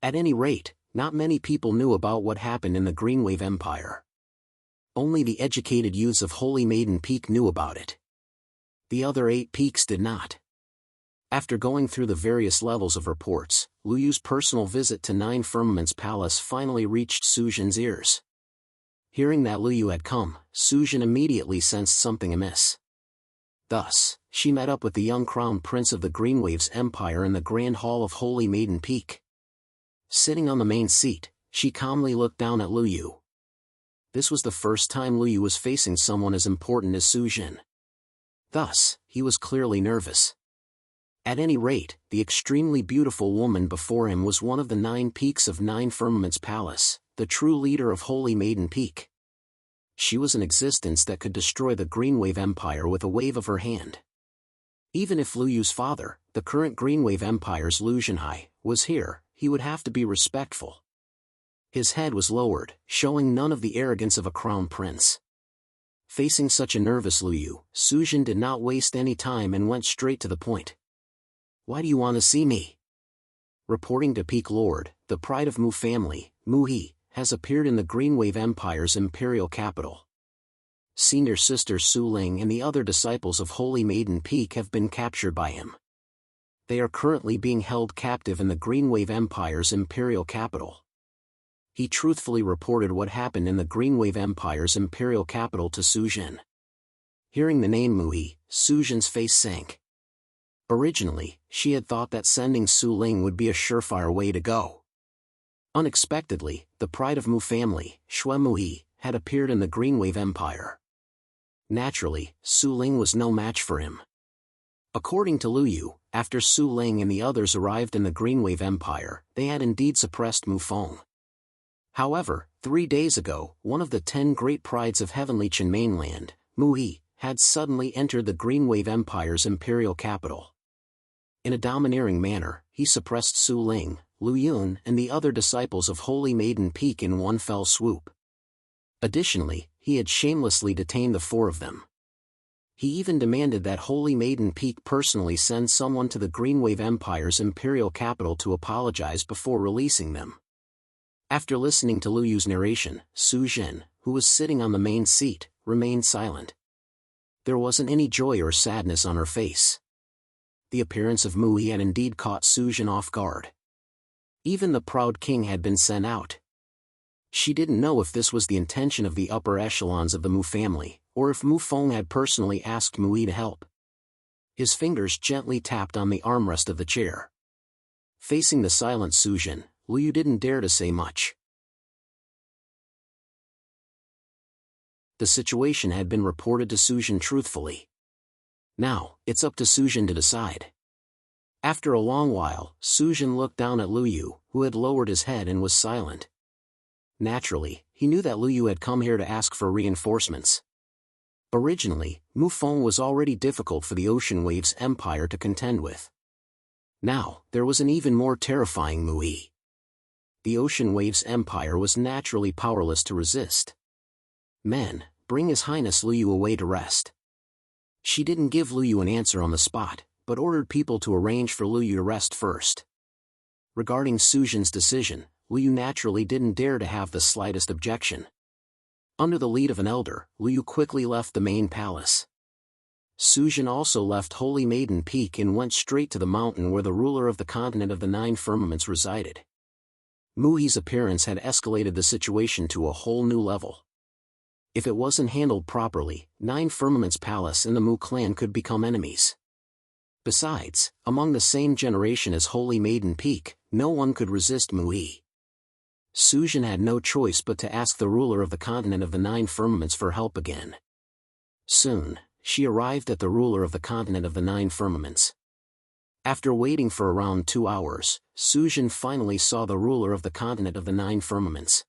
At any rate, not many people knew about what happened in the Greenwave Empire. Only the educated youths of Holy Maiden Peak knew about it. The other 8 peaks did not. After going through the various levels of reports, Lu Yu's personal visit to Nine Firmament's palace finally reached Su Jin's ears. Hearing that Lu Yu had come, Su Jin immediately sensed something amiss. Thus, she met up with the young crown prince of the Greenwave's empire in the Grand Hall of Holy Maiden Peak. Sitting on the main seat, she calmly looked down at Lu Yu. This was the first time Lu Yu was facing someone as important as Su Jin. Thus, he was clearly nervous. At any rate, the extremely beautiful woman before him was one of the 9 peaks of Nine Firmament's palace, the true leader of Holy Maiden Peak. She was an existence that could destroy the Greenwave Empire with a wave of her hand. Even if Lu Yu's father, the current Greenwave Empire's Lu Zhenhai, was here, he would have to be respectful. His head was lowered, showing none of the arrogance of a crown prince. Facing such a nervous Lu Yu, Su Jin did not waste any time and went straight to the point. "Why do you want to see me?" Reporting to Peak Lord, the pride of Mu family, Mu He, has appeared in the Greenwave Empire's imperial capital. Senior sister Su Ling and the other disciples of Holy Maiden Peak have been captured by him. They are currently being held captive in the Greenwave Empire's imperial capital. He truthfully reported what happened in the Greenwave Empire's imperial capital to Su Jin. Hearing the name Mu He, Su Jin's face sank. Originally, she had thought that sending Su Ling would be a surefire way to go. Unexpectedly, the pride of Mu family, Xue Mu He, had appeared in the Greenwave Empire. Naturally, Su Ling was no match for him. According to Lu Yu, after Su Ling and the others arrived in the Greenwave Empire, they had indeed suppressed Mu Feng. However, 3 days ago, one of the 10 great prides of Heavenly Qin mainland, Mu He, had suddenly entered the Greenwave Empire's imperial capital. In a domineering manner, he suppressed Su Ling, Lu Yun and the other disciples of Holy Maiden Peak in one fell swoop. Additionally, he had shamelessly detained the 4 of them. He even demanded that Holy Maiden Peak personally send someone to the Greenwave Empire's imperial capital to apologize before releasing them. After listening to Lu Yu's narration, Su Jin, who was sitting on the main seat, remained silent. There wasn't any joy or sadness on her face. The appearance of Mu He had indeed caught Su Jin off guard. Even the proud king had been sent out. She didn't know if this was the intention of the upper echelons of the Mu family, or if Mu Feng had personally asked Mu He to help. His fingers gently tapped on the armrest of the chair. Facing the silent Sujin, Liu didn't dare to say much. The situation had been reported to Sujin truthfully. Now, it's up to Sujin to decide. After a long while, Sujin looked down at Liu, who had lowered his head and was silent. Naturally, he knew that Liu had come here to ask for reinforcements. Originally, Mufeng was already difficult for the Ocean Waves Empire to contend with. Now, there was an even more terrifying Mui. The Ocean Waves Empire was naturally powerless to resist. Men, bring His Highness Liu away to rest. She didn't give Liu an answer on the spot, but ordered people to arrange for Liu to rest first. Regarding Sujin's decision, Liu naturally didn't dare to have the slightest objection. Under the lead of an elder, Liu quickly left the main palace. Sujin also left Holy Maiden Peak and went straight to the mountain where the ruler of the continent of the Nine Firmaments resided. Mui's appearance had escalated the situation to a whole new level. If it wasn't handled properly, Nine Firmaments Palace and the Mu clan could become enemies. Besides, among the same generation as Holy Maiden Peak, no one could resist Mui. Sujin had no choice but to ask the ruler of the continent of the Nine Firmaments for help again. Soon, she arrived at the ruler of the continent of the Nine Firmaments. After waiting for around 2 hours, Sujin finally saw the ruler of the continent of the Nine Firmaments.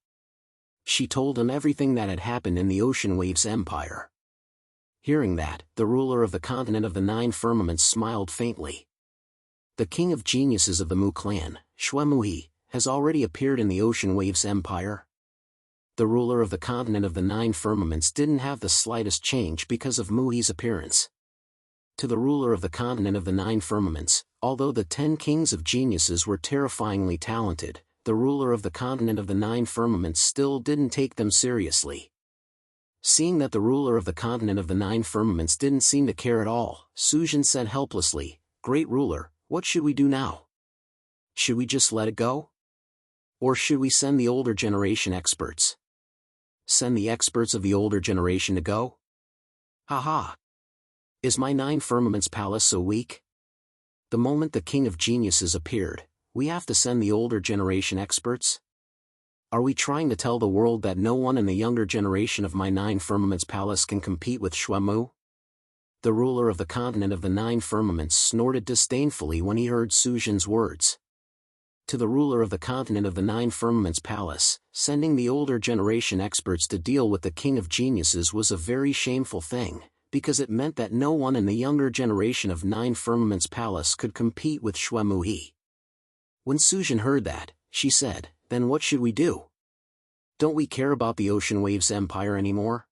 She told him everything that had happened in the Ocean Waves Empire. Hearing that, the ruler of the continent of the Nine Firmaments smiled faintly. The king of geniuses of the Mu clan, Shuemui, has already appeared in the Ocean Waves Empire. The ruler of the continent of the Nine Firmaments didn't have the slightest change because of Mui's appearance. To the ruler of the continent of the Nine Firmaments, although the 10 kings of geniuses were terrifyingly talented, the ruler of the continent of the Nine Firmaments still didn't take them seriously. Seeing that the ruler of the continent of the Nine Firmaments didn't seem to care at all, Sujin said helplessly, "Great ruler, what should we do now? Should we just let it go? Or should we send the older generation experts? Send the experts of the older generation to go? Haha! Is my Nine Firmaments Palace so weak? The moment the king of geniuses appeared, we have to send the older generation experts? Are we trying to tell the world that no one in the younger generation of my Nine Firmaments Palace can compete with Shuemu?" The ruler of the continent of the Nine Firmaments snorted disdainfully when he heard Sujin's words. To the ruler of the continent of the Nine Firmaments Palace, sending the older generation experts to deal with the king of geniuses was a very shameful thing, because it meant that no one in the younger generation of Nine Firmaments Palace could compete with Shuemui. When Sujin heard that, she said, "Then what should we do? Don't we care about the Ocean Waves Empire anymore?"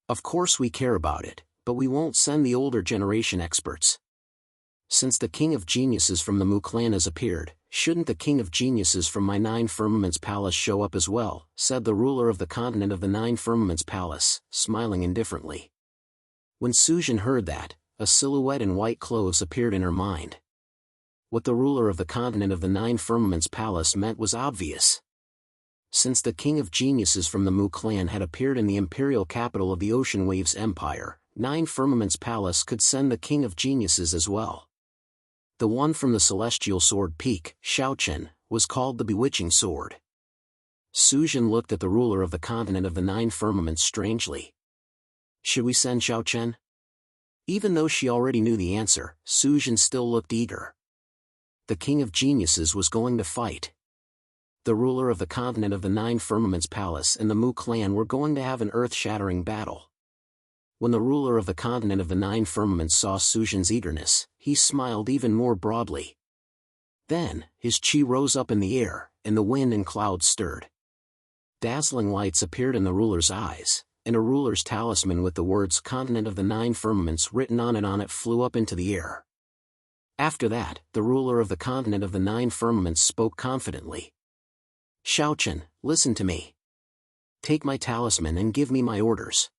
"Of course we care about it, but we won't send the older generation experts. Since the king of geniuses from the Mu clan has appeared, shouldn't the king of geniuses from my Nine Firmaments Palace show up as well?" said the ruler of the continent of the Nine Firmaments Palace, smiling indifferently. When Sujin heard that, a silhouette in white clothes appeared in her mind. What the ruler of the continent of the Nine Firmaments Palace meant was obvious. Since the king of geniuses from the Mu clan had appeared in the imperial capital of the Ocean Waves Empire, Nine Firmaments Palace could send the king of geniuses as well. The one from the Celestial Sword Peak, Xiaochen, was called the Bewitching Sword. Sujin looked at the ruler of the continent of the Nine Firmaments strangely. Should we send Xiaochen? Even though she already knew the answer, Sujin still looked eager. The king of geniuses was going to fight. The ruler of the continent of the Nine Firmaments Palace and the Mu clan were going to have an earth-shattering battle. When the ruler of the continent of the Nine Firmaments saw Sujin's eagerness, he smiled even more broadly. Then, his chi rose up in the air, and the wind and clouds stirred. Dazzling lights appeared in the ruler's eyes, and a ruler's talisman with the words "Continent of the Nine Firmaments" written on it flew up into the air. After that, the ruler of the continent of the Nine Firmaments spoke confidently. "Xiaochen, listen to me. Take my talisman and give me my orders.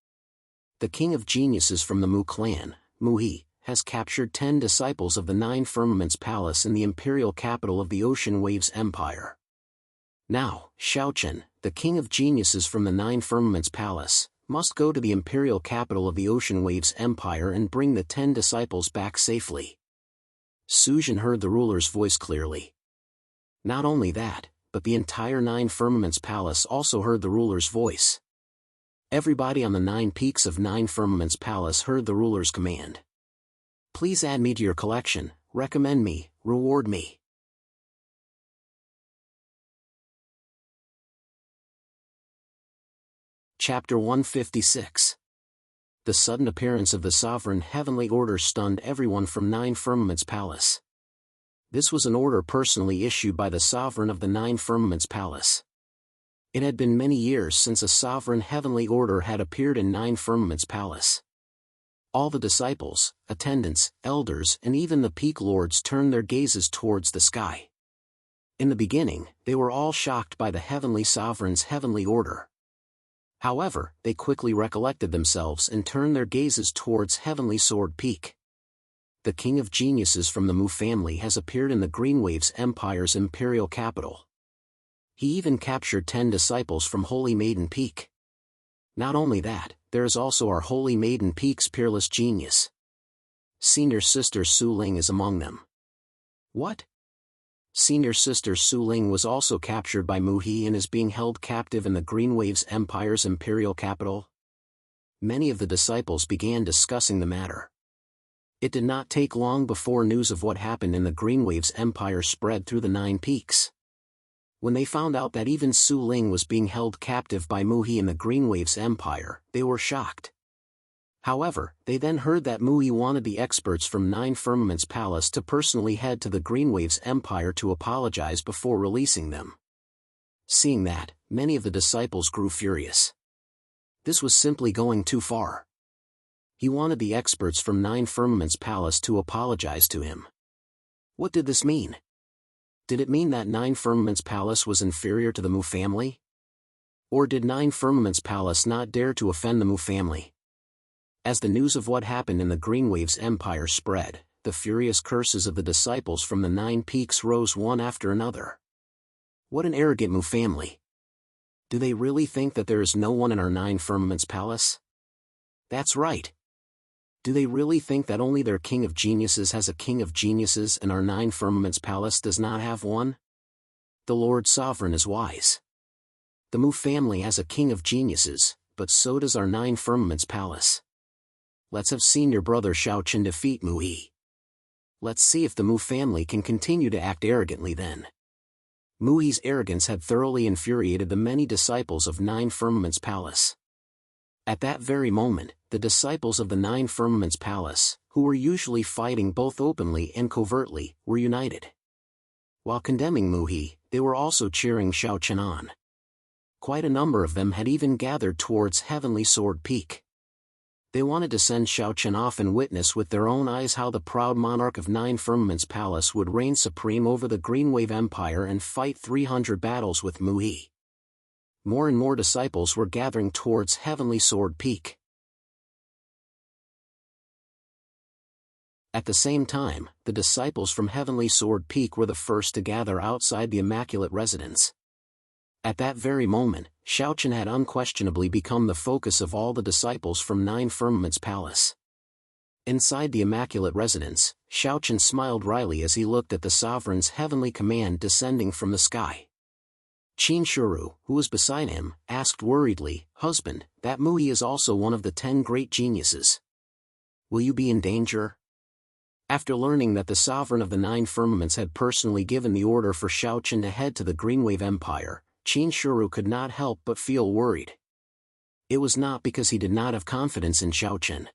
The king of geniuses from the Mu clan, Mui, has captured 10 disciples of the Nine Firmaments Palace in the imperial capital of the Ocean Waves Empire. Now, Xiaochen, the king of geniuses from the Nine Firmaments Palace, must go to the imperial capital of the Ocean Waves Empire and bring the 10 disciples back safely. Sujin heard the ruler's voice clearly. Not only that, but the entire 9 Firmaments Palace also heard the ruler's voice. Everybody on the 9 peaks of 9 Firmaments Palace heard the ruler's command. Please add me to your collection, recommend me, reward me. Chapter 156. The sudden appearance of the sovereign heavenly order stunned everyone from 9 Firmaments Palace. This was an order personally issued by the sovereign of the 9 Firmaments Palace. It had been many years since a sovereign heavenly order had appeared in 9 Firmaments Palace. All the disciples, attendants, elders and even the peak lords turned their gazes towards the sky. In the beginning, they were all shocked by the heavenly sovereign's heavenly order. However, they quickly recollected themselves and turned their gazes towards Heavenly Sword Peak. The King of Geniuses from the Mu family has appeared in the Green Waves Empire's imperial capital. He even captured 10 disciples from Holy Maiden Peak. Not only that, there is also our Holy Maiden Peak's peerless genius. Senior Sister Su Ling is among them. What? Senior Sister Su Ling was also captured by Mu He and is being held captive in the Green Waves Empire's imperial capital? Many of the disciples began discussing the matter. It did not take long before news of what happened in the Green Waves Empire spread through the 9 peaks. When they found out that even Su Ling was being held captive by Mu He in the Green Waves Empire, they were shocked. However, they then heard that Mu He wanted the experts from 9 Firmaments Palace to personally head to the Green Waves Empire to apologize before releasing them. Seeing that, many of the disciples grew furious. This was simply going too far. He wanted the experts from 9 Firmaments Palace to apologize to him. What did this mean? Did it mean that 9 Firmaments Palace was inferior to the Mu family? Or did 9 Firmaments Palace not dare to offend the Mu family? As the news of what happened in the Green Waves Empire spread, the furious curses of the disciples from the 9 peaks rose one after another. What an arrogant Mu family! Do they really think that there is no one in our 9 Firmaments Palace? That's right. Do they really think that only their King of Geniuses has a King of Geniuses and our 9 Firmaments Palace does not have one? The Lord Sovereign is wise. The Mu family has a King of Geniuses, but so does our 9 Firmaments Palace. Let's have senior brother Xiaochen defeat Mu He. Let's see if the Mu family can continue to act arrogantly then. Mu He's arrogance had thoroughly infuriated the many disciples of 9 Firmaments Palace. At that very moment, the disciples of the 9 Firmaments Palace, who were usually fighting both openly and covertly, were united. While condemning Mu He, they were also cheering Xiaochen on. Quite a number of them had even gathered towards Heavenly Sword Peak. They wanted to send Xiaochen off and witness with their own eyes how the proud monarch of 9 Firmaments Palace would reign supreme over the Green Wave Empire and fight 300 battles with Mu He. More and more disciples were gathering towards Heavenly Sword Peak. At the same time, the disciples from Heavenly Sword Peak were the first to gather outside the Immaculate Residence. At that very moment, Xiaochen had unquestionably become the focus of all the disciples from 9 Firmaments Palace. Inside the Immaculate Residence, Xiaochen smiled wryly as he looked at the sovereign's heavenly command descending from the sky. Qin Shuru, who was beside him, asked worriedly, "Husband, that Mu He is also one of the 10 great geniuses. Will you be in danger?" After learning that the sovereign of the 9 Firmaments had personally given the order for Xiaochen to head to the Green Wave Empire, Qin Shuru could not help but feel worried. It was not because he did not have confidence in Xiaochen.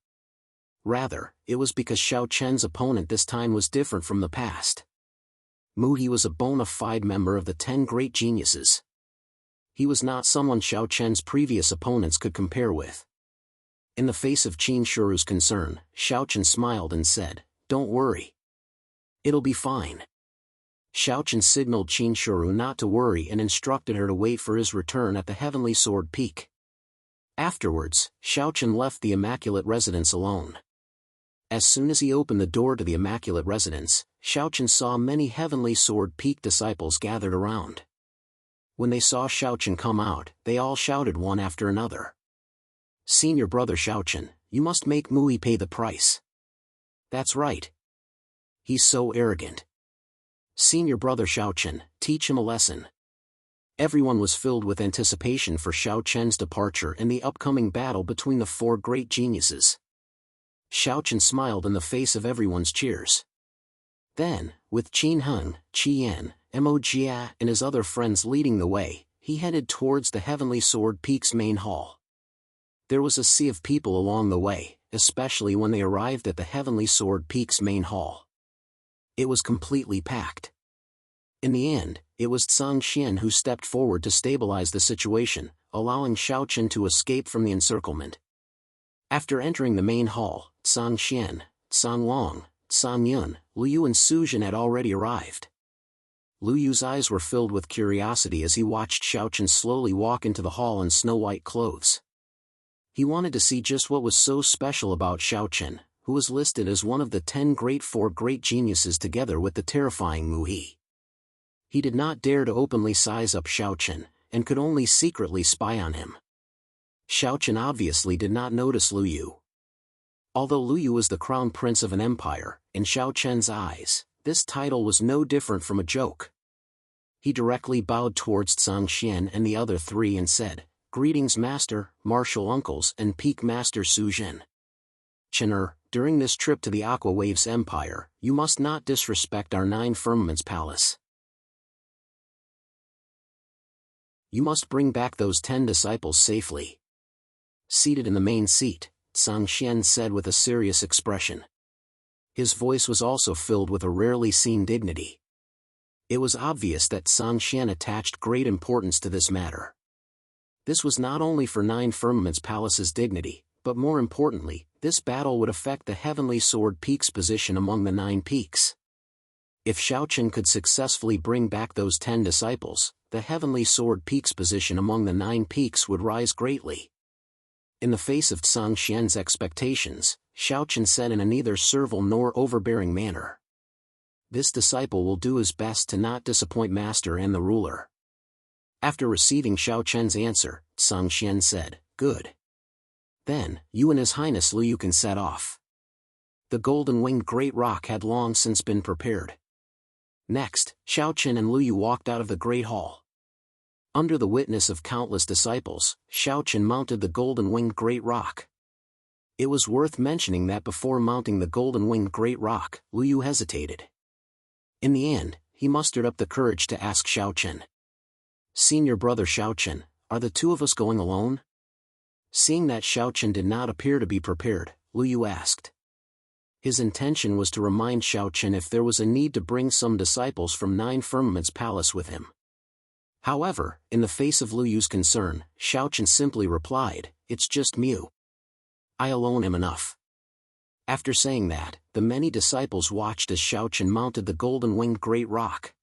Rather, it was because Xiaochen's opponent this time was different from the past. Mu He was a bona fide member of the 10 great geniuses. He was not someone Xiaochen's previous opponents could compare with. In the face of Qin Shuru's concern, Xiaochen smiled and said, "Don't worry. It'll be fine." Xiaochen signaled Qin Shuru not to worry and instructed her to wait for his return at the Heavenly Sword Peak. Afterwards, Xiaochen left the Immaculate Residence alone. As soon as he opened the door to the Immaculate Residence, Xiaochen saw many Heavenly Sword Peak disciples gathered around. When they saw Xiaochen come out, they all shouted one after another. Senior brother Xiaochen, you must make Mui pay the price. That's right. He's so arrogant. Senior brother Xiaochen, teach him a lesson. Everyone was filled with anticipation for Xiaochen's departure and the upcoming battle between the four great geniuses. Xiaochen smiled in the face of everyone's cheers. Then, with Qin Heng, Qian, Mo Jia and his other friends leading the way, he headed towards the Heavenly Sword Peak's main hall. There was a sea of people along the way, especially when they arrived at the Heavenly Sword Peak's main hall. It was completely packed. In the end, it was Zhang Xian who stepped forward to stabilize the situation, allowing Xiaochen to escape from the encirclement. After entering the main hall, Zhang Xian, Zhang Long, Zhang Yun, Lu Yu and Su Jin had already arrived. Lu Yu's eyes were filled with curiosity as he watched Xiaochen slowly walk into the hall in snow-white clothes. He wanted to see just what was so special about Xiaochen, who was listed as one of the 10 four great geniuses together with the terrifying Mu He. He did not dare to openly size up Xiaochen, and could only secretly spy on him. Xiaochen obviously did not notice Lu Yu. Although Lu Yu was the crown prince of an empire, in Xiaochen's eyes, this title was no different from a joke. He directly bowed towards Zhang Xian and the other three and said, "Greetings Master, Martial Uncles and Peak Master Su Jin. Chener, during this trip to the Aqua Waves Empire, you must not disrespect our 9 Firmaments Palace. You must bring back those 10 disciples safely." Seated in the main seat, Zhang Xian said with a serious expression. His voice was also filled with a rarely seen dignity. It was obvious that Zhang Xian attached great importance to this matter. This was not only for 9 Firmaments Palace's dignity, but more importantly, this battle would affect the Heavenly Sword Peak's position among the 9 peaks. If Xiaochen could successfully bring back those 10 disciples, the Heavenly Sword Peak's position among the 9 peaks would rise greatly. In the face of Zhang Xian's expectations, Xiaochen said in a neither servile nor overbearing manner, "This disciple will do his best to not disappoint Master and the ruler." After receiving Xiaochen's answer, Zhang Xian said, "Good. Then, you and His Highness Lu Yu can set off." The golden-winged great rock had long since been prepared. Next, Xiaochen and Lu Yu walked out of the great hall. Under the witness of countless disciples, Xiaochen mounted the golden-winged great rock. It was worth mentioning that before mounting the golden-winged great rock, Lu Yu hesitated. In the end, he mustered up the courage to ask Xiaochen, "Senior brother Xiaochen, are the 2 of us going alone?" Seeing that Xiaochen did not appear to be prepared, Lu Yu asked. His intention was to remind Xiaochen if there was a need to bring some disciples from 9 Firmaments Palace with him. However, in the face of Lu Yu's concern, Xiaochen simply replied, "It's just Mu. I alone am enough." After saying that, the many disciples watched as Xiaochen mounted the golden-winged great rock.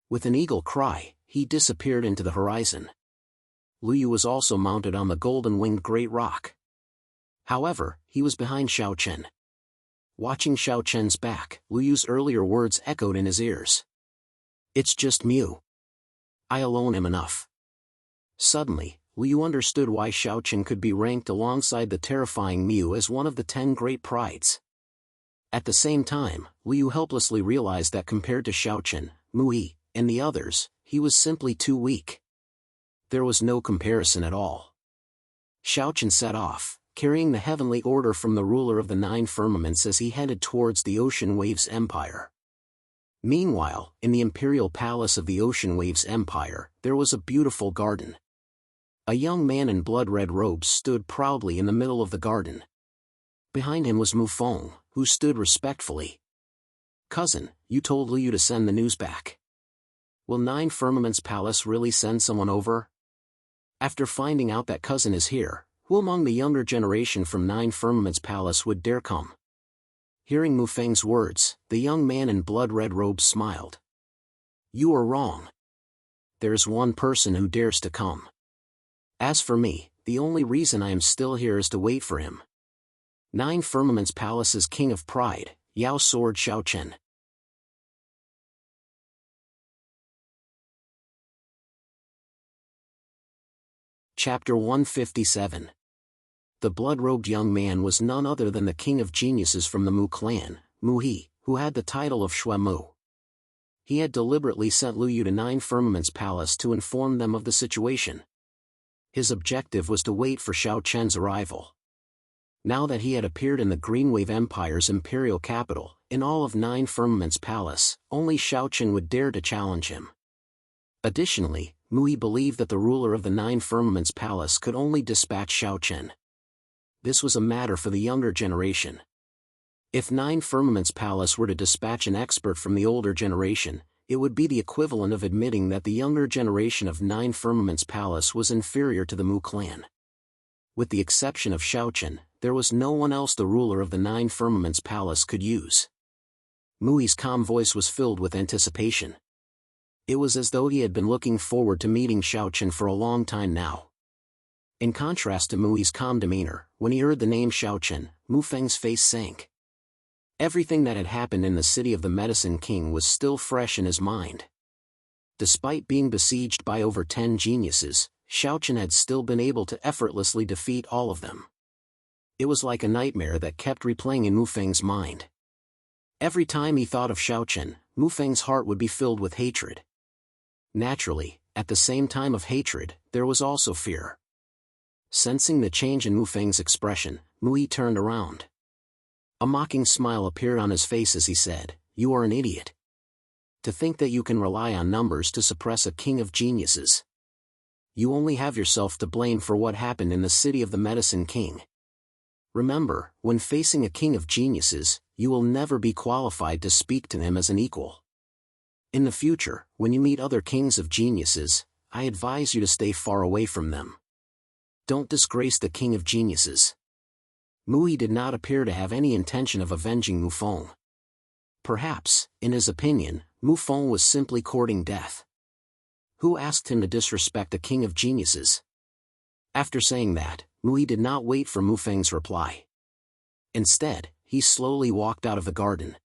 With an eagle cry, he disappeared into the horizon. Lu Yu was also mounted on the golden-winged great rock. However, he was behind Xiaochen. Watching Xiaochen's back, Lu Yu's earlier words echoed in his ears. "It's just Mu. I alone am enough." Suddenly, Lu Yu understood why Xiaochen could be ranked alongside the terrifying Mu as one of the 10 great prides. At the same time, Lu Yu helplessly realized that compared to Xiaochen, Mu He, and the others, he was simply too weak. There was no comparison at all. Xiaochen set off, carrying the heavenly order from the ruler of the 9 firmaments as he headed towards the Ocean Waves Empire. Meanwhile, in the imperial palace of the Ocean Waves Empire, there was a beautiful garden. A young man in blood-red robes stood proudly in the middle of the garden. Behind him was Mufeng, who stood respectfully. "Cousin, you told Lu Yu to send the news back. Will 9 Firmaments Palace really send someone over?" After finding out that cousin is here, who among the younger generation from 9 Firmaments Palace would dare come? Hearing Mufeng's words, the young man in blood-red robes smiled. "You are wrong. There's one person who dares to come. As for me, the only reason I am still here is to wait for him. 9 Firmaments Palace's King of Pride, Yao Sword Xiaochen." Chapter 157. The blood-robed young man was none other than the king of geniuses from the Mu clan, Mu He, who had the title of Shui Mu. He had deliberately sent Lu Yu to Nine Firmament's palace to inform them of the situation. His objective was to wait for Xiao Chen's arrival. Now that he had appeared in the Greenwave Empire's imperial capital, in all of Nine Firmament's palace, only Xiao Chen would dare to challenge him. Additionally, Mu He believed that the ruler of the Nine Firmament's palace could only dispatch Xiao Chen. This was a matter for the younger generation. If Nine Firmament's palace were to dispatch an expert from the older generation, it would be the equivalent of admitting that the younger generation of Nine Firmament's palace was inferior to the Mu clan. With the exception of Xiao Chen, there was no one else the ruler of the Nine Firmament's palace could use. Mu He's calm voice was filled with anticipation. It was as though he had been looking forward to meeting Xiao Chen for a long time now. In contrast to Mu He's calm demeanor, when he heard the name Xiao Chen, Mu Feng's face sank. Everything that had happened in the city of the Medicine King was still fresh in his mind. Despite being besieged by over 10 geniuses, Xiao Chen had still been able to effortlessly defeat all of them. It was like a nightmare that kept replaying in Mu Feng's mind. Every time he thought of Xiao Chen, Mu Feng's heart would be filled with hatred. Naturally, at the same time of hatred, there was also fear. Sensing the change in Mu Feng's expression, Mu He turned around. A mocking smile appeared on his face as he said, "You are an idiot. To think that you can rely on numbers to suppress a king of geniuses. You only have yourself to blame for what happened in the city of the Medicine King. Remember, when facing a king of geniuses, you will never be qualified to speak to him as an equal. In the future, when you meet other kings of geniuses, I advise you to stay far away from them. Don't disgrace the king of geniuses." Mu He did not appear to have any intention of avenging Mu Feng. Perhaps, in his opinion, Mu Feng was simply courting death. Who asked him to disrespect a king of geniuses? After saying that, Mu He did not wait for Mu Feng's reply. Instead, he slowly walked out of the garden.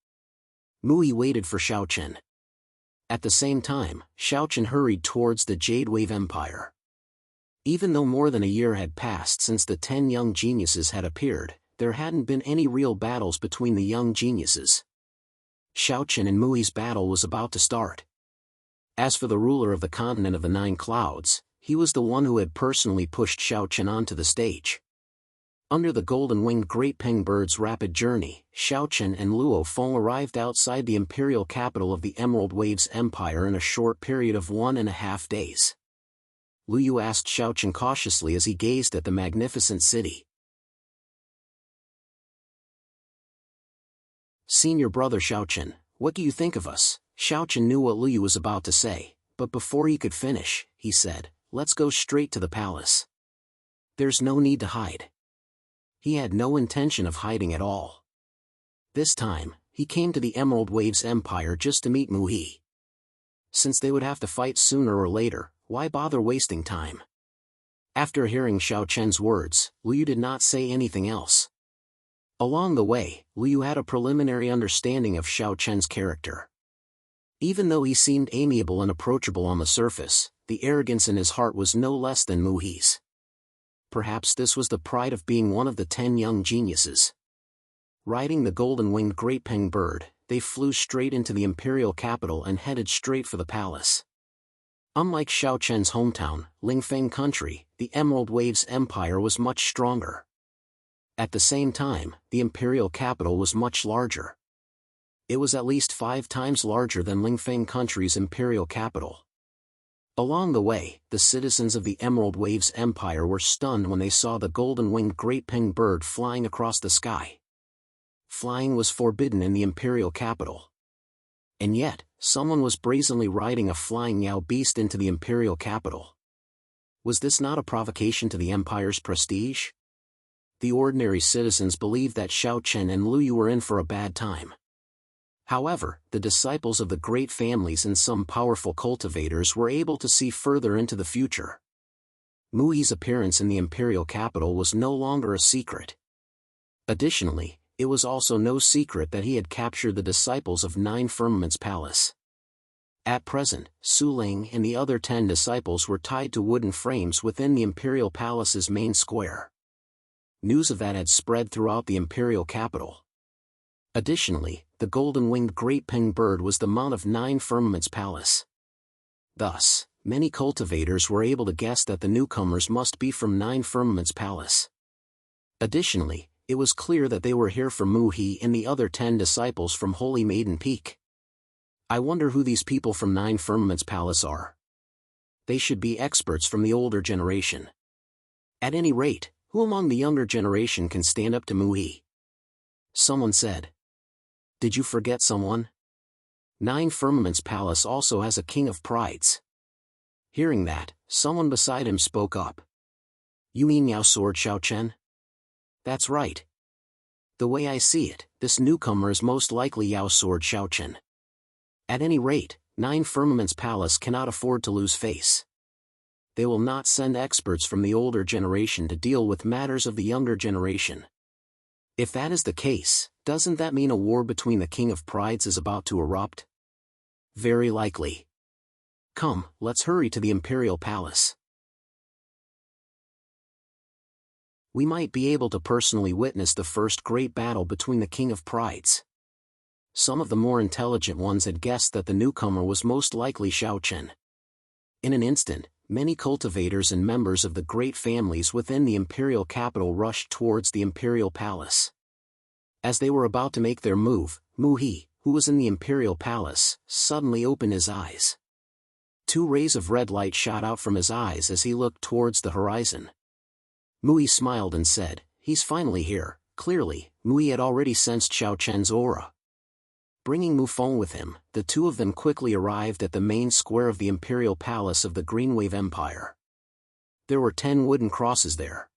Mu He waited for Xiao Chen. At the same time, Xiao Chen hurried towards the Jade Wave Empire. Even though more than a year had passed since the 10 young geniuses had appeared, there hadn't been any real battles between the young geniuses. Xiao Chen and Mu He's battle was about to start. As for the ruler of the continent of the Nine Clouds, he was the one who had personally pushed Xiao Chen onto the stage. Under the golden-winged Great Peng Bird's rapid journey, Xiao Chen and Luo Feng arrived outside the imperial capital of the Emerald Waves Empire in a short period of 1.5 days. Lu Yu asked Xiao Chen cautiously as he gazed at the magnificent city. "Senior brother Xiao Chen, what do you think of us?" Xiao Chen knew what Lu Yu was about to say, but before he could finish, he said, "Let's go straight to the palace. There's no need to hide." He had no intention of hiding at all. This time, he came to the Emerald Waves Empire just to meet Mu He. Since they would have to fight sooner or later, why bother wasting time? After hearing Xiao Chen's words, Lu Yu did not say anything else. Along the way, Lu Yu had a preliminary understanding of Xiao Chen's character. Even though he seemed amiable and approachable on the surface, the arrogance in his heart was no less than Mu He's. Perhaps this was the pride of being one of the 10 young geniuses. Riding the golden-winged Great Peng Bird, they flew straight into the imperial capital and headed straight for the palace. Unlike Xiao Chen's hometown, Lingfeng Country, the Emerald Waves Empire was much stronger. At the same time, the imperial capital was much larger. It was at least 5 times larger than Lingfeng Country's imperial capital. Along the way, the citizens of the Emerald Waves Empire were stunned when they saw the golden-winged Great Peng Bird flying across the sky. Flying was forbidden in the imperial capital. And yet, someone was brazenly riding a flying Yao beast into the imperial capital. Was this not a provocation to the empire's prestige? The ordinary citizens believed that Xiao Chen and Lu Yu were in for a bad time. However, the disciples of the great families and some powerful cultivators were able to see further into the future. Mu He's appearance in the imperial capital was no longer a secret. Additionally, it was also no secret that he had captured the disciples of Nine Firmament's palace. At present, Su Ling and the other 10 disciples were tied to wooden frames within the imperial palace's main square. News of that had spread throughout the imperial capital. Additionally, the golden-winged great peng bird was the mount of 9 Firmaments Palace. Thus, many cultivators were able to guess that the newcomers must be from 9 Firmaments Palace. Additionally, it was clear that they were here from Mu-He and the other 10 disciples from Holy Maiden Peak. I wonder who these people from 9 Firmaments Palace are. They should be experts from the older generation. At any rate, who among the younger generation can stand up to Mu-He? Someone said. Did you forget someone? 9 Firmaments Palace also has a King of Prides. Hearing that, someone beside him spoke up. You mean Yao Sword Xiaochen? That's right. The way I see it, this newcomer is most likely Yao Sword Xiaochen. At any rate, 9 Firmaments Palace cannot afford to lose face. They will not send experts from the older generation to deal with matters of the younger generation. If that is the case, doesn't that mean a war between the King of Prides is about to erupt? Very likely. Come, let's hurry to the Imperial Palace. We might be able to personally witness the first great battle between the King of Prides. Some of the more intelligent ones had guessed that the newcomer was most likely Xiaochen. In an instant, many cultivators and members of the great families within the imperial capital rushed towards the Imperial Palace. As they were about to make their move, Mu-He, who was in the Imperial Palace, suddenly opened his eyes. 2 rays of red light shot out from his eyes as he looked towards the horizon. Mu-He smiled and said, "He's finally here." Clearly, Mu-He had already sensed Xiaochen's aura. Bringing Mufeng with him, the 2 of them quickly arrived at the main square of the Imperial Palace of the Greenwave Empire. There were 10 wooden crosses there.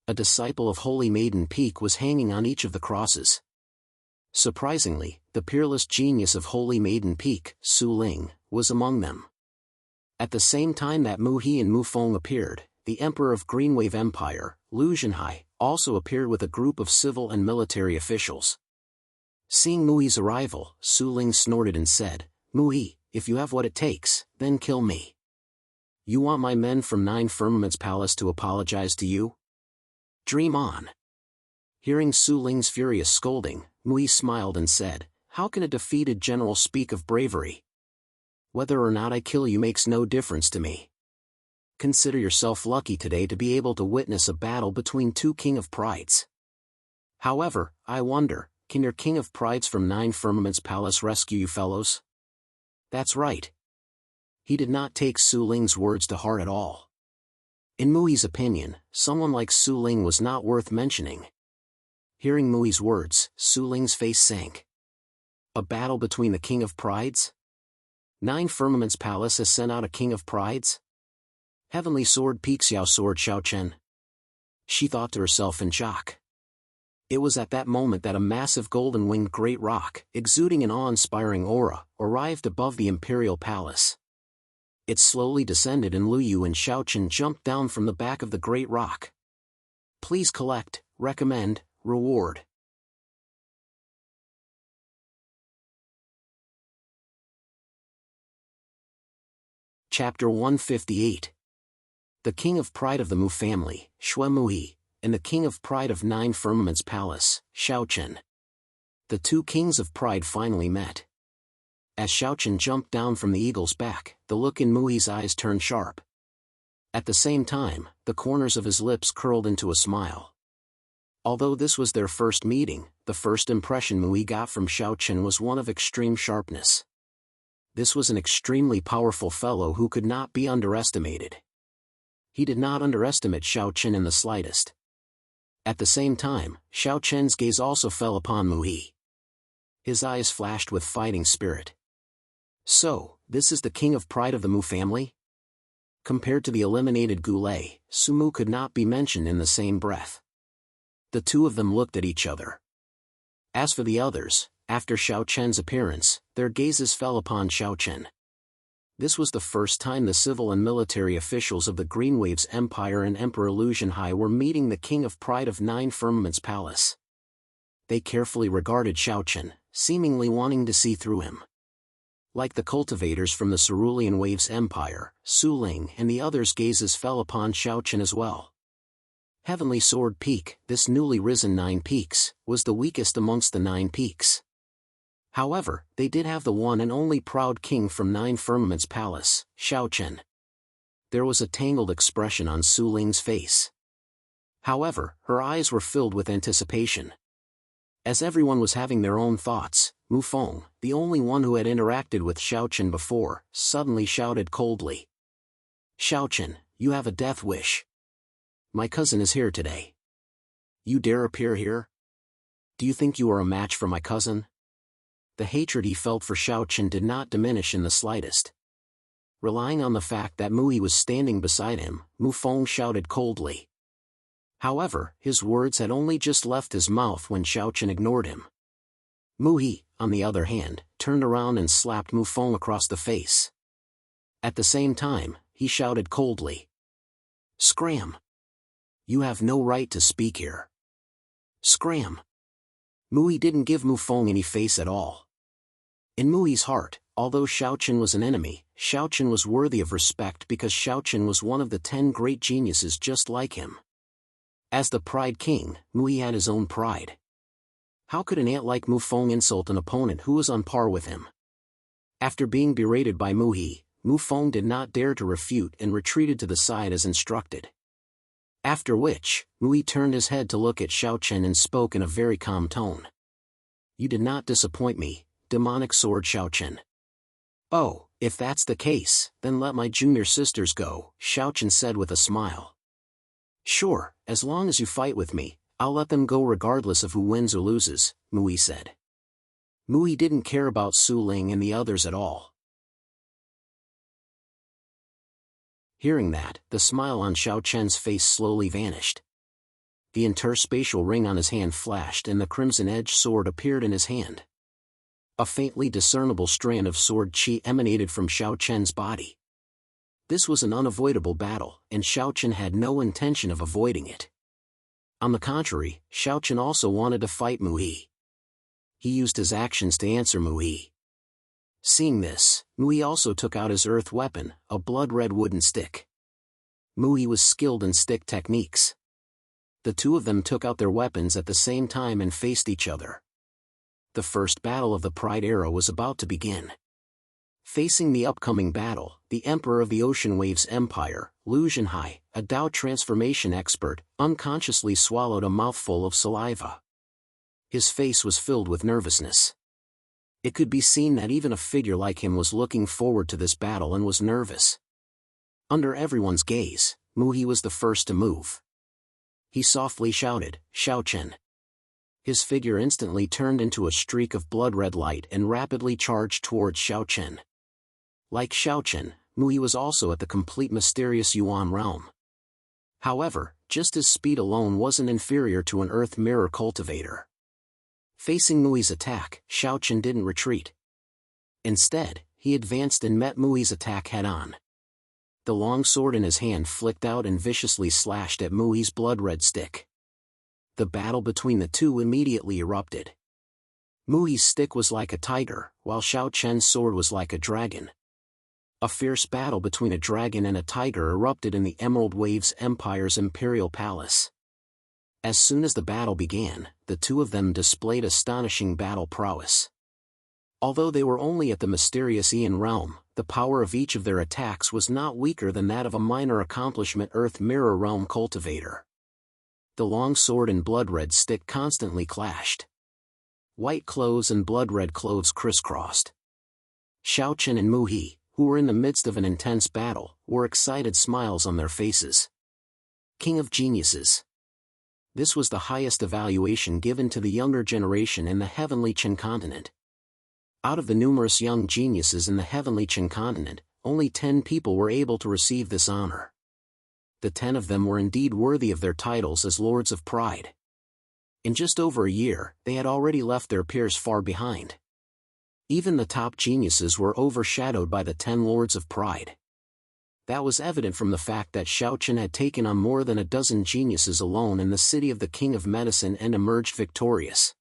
A disciple of Holy Maiden Peak was hanging on each of the crosses. Surprisingly, the peerless genius of Holy Maiden Peak, Su Ling, was among them. At the same time that Mu-He and Mufeng appeared, the Emperor of Greenwave Empire, Lu Zhenhai, also appeared with a group of civil and military officials. Seeing Mu-He's arrival, Su Ling snorted and said, "Mu-He, if you have what it takes, then kill me. You want my men from 9 Firmaments Palace to apologize to you? Dream on." Hearing Su Ling's furious scolding, Mu-He smiled and said, "How can a defeated general speak of bravery? Whether or not I kill you makes no difference to me. Consider yourself lucky today to be able to witness a battle between 2 King of Prides. However, I wonder, can your King of Prides from 9 Firmaments Palace rescue you fellows?" That's right. He did not take Su Ling's words to heart at all. In Mu-He's opinion, someone like Su Ling was not worth mentioning. Hearing Mu-He's words, Su Ling's face sank. A battle between the King of Prides? 9 Firmaments Palace has sent out a King of Prides? Heavenly Sword Peaks Yao Sword Xiaochen. She thought to herself in shock. It was at that moment that a massive golden-winged great rock, exuding an awe-inspiring aura, arrived above the Imperial Palace. It slowly descended and Lu Yu and Xiaochen jumped down from the back of the great rock. Please collect, recommend, reward. Chapter 158. The King of Pride of the Mu family, Xue Mu-He, and the King of Pride of 9 Firmaments Palace, Xiaochen. The 2 Kings of Pride finally met. As Xiaochen jumped down from the eagle's back, the look in Mu-He's eyes turned sharp. At the same time, the corners of his lips curled into a smile. Although this was their first meeting, the first impression Mu-He got from Xiaochen was one of extreme sharpness. This was an extremely powerful fellow who could not be underestimated. He did not underestimate Xiaochen in the slightest. At the same time, Xiaochen's gaze also fell upon Mu-He. His eyes flashed with fighting spirit. So, this is the King of Pride of the Mu family? Compared to the eliminated Goulet, Sumu could not be mentioned in the same breath. The 2 of them looked at each other. As for the others, after Xiaochen's appearance, their gazes fell upon Xiaochen. This was the first time the civil and military officials of the Greenwaves Empire and Emperor Lu Zhenhai were meeting the King of Pride of 9 Firmaments Palace. They carefully regarded Xiaochen, seemingly wanting to see through him. Like the cultivators from the Cerulean Waves Empire, Su Ling and the others' gazes fell upon Xiaochen as well. Heavenly Sword Peak, this newly risen 9 peaks, was the weakest amongst the 9 peaks. However, they did have the one and only proud king from 9 Firmaments Palace, Xiaochen. There was a tangled expression on Su Ling's face. However, her eyes were filled with anticipation. As everyone was having their own thoughts, Mu Feng, the only one who had interacted with Xiaochen before, suddenly shouted coldly. "Xiaochen, you have a death wish. My cousin is here today. You dare appear here? Do you think you are a match for my cousin?" The hatred he felt for Xiaochen did not diminish in the slightest. Relying on the fact that Mu He was standing beside him, Mu Feng shouted coldly. However, his words had only just left his mouth when Xiaochen ignored him. Mu He, on the other hand, turned around and slapped Mu Feng across the face. At the same time, he shouted coldly. "Scram! You have no right to speak here. Scram!" Mu He didn't give Mu Feng any face at all. In Mu He's heart, although Xiaochen was an enemy, Xiaochen was worthy of respect because Xiaochen was one of the 10 great geniuses just like him. As the Pride King, Mu He had his own pride. How could an ant like Mu Feng insult an opponent who was on par with him? After being berated by Mu He, Mu Feng did not dare to refute and retreated to the side as instructed. After which, Mu He turned his head to look at Xiaochen and spoke in a very calm tone. "You did not disappoint me, demonic sword Xiaochen." "Oh, if that's the case, then let my junior sisters go," Xiaochen said with a smile. "Sure, as long as you fight with me, I'll let them go regardless of who wins or loses," Mu He said. Mu He didn't care about Su Ling and the others at all. Hearing that, the smile on Xiaochen's face slowly vanished. The interspatial ring on his hand flashed and the crimson-edged sword appeared in his hand. A faintly discernible strand of sword qi emanated from Xiaochen's body. This was an unavoidable battle, and Xiaochen had no intention of avoiding it. On the contrary, Xiaochen also wanted to fight Mu He. He used his actions to answer Mu He. Seeing this, Mu He also took out his earth weapon, a blood-red wooden stick. Mu He was skilled in stick techniques. The two of them took out their weapons at the same time and faced each other. The first battle of the Pride era was about to begin. Facing the upcoming battle, the Emperor of the Ocean Waves Empire, Lu Zhenhai, a Dao transformation expert, unconsciously swallowed a mouthful of saliva. His face was filled with nervousness. It could be seen that even a figure like him was looking forward to this battle and was nervous. Under everyone's gaze, Mu He was the first to move. He softly shouted, "Xiaochen." His figure instantly turned into a streak of blood-red light and rapidly charged towards Xiaochen. Like Xiaochen, Mu He was also at the complete mysterious Yuan realm. However, just his speed alone wasn't inferior to an earth mirror cultivator. Facing Mu He's attack, Xiaochen didn't retreat. Instead, he advanced and met Mu He's attack head-on. The long sword in his hand flicked out and viciously slashed at Mu He's blood-red stick. The battle between the two immediately erupted. Mu He's stick was like a tiger, while Xiaochen's sword was like a dragon. A fierce battle between a dragon and a tiger erupted in the Emerald Waves Empire's Imperial Palace. As soon as the battle began, the two of them displayed astonishing battle prowess. Although they were only at the mysterious Aeon realm, the power of each of their attacks was not weaker than that of a minor accomplishment Earth Mirror realm cultivator. The long sword and blood-red stick constantly clashed. White clothes and blood-red clothes crisscrossed. Xiaochen and Mu He, who were in the midst of an intense battle, wore excited smiles on their faces. King of Geniuses. This was the highest evaluation given to the younger generation in the Heavenly Qin continent. Out of the numerous young geniuses in the Heavenly Qin continent, only 10 people were able to receive this honor. The 10 of them were indeed worthy of their titles as Lords of Pride. In just over a year, they had already left their peers far behind. Even the top geniuses were overshadowed by the 10 Lords of Pride. That was evident from the fact that Xiaochen had taken on more than a dozen geniuses alone in the city of the King of Medicine and emerged victorious.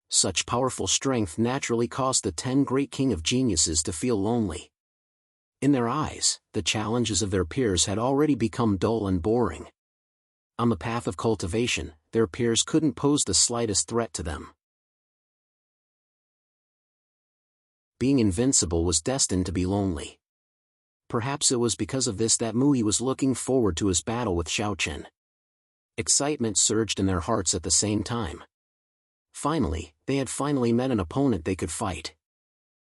Such powerful strength naturally caused the 10 great King of Geniuses to feel lonely. In their eyes, the challenges of their peers had already become dull and boring. On the path of cultivation, their peers couldn't pose the slightest threat to them. Being invincible was destined to be lonely. Perhaps it was because of this that Muhi was looking forward to his battle with Xiao Chen. Excitement surged in their hearts at the same time. Finally, they had finally met an opponent they could fight.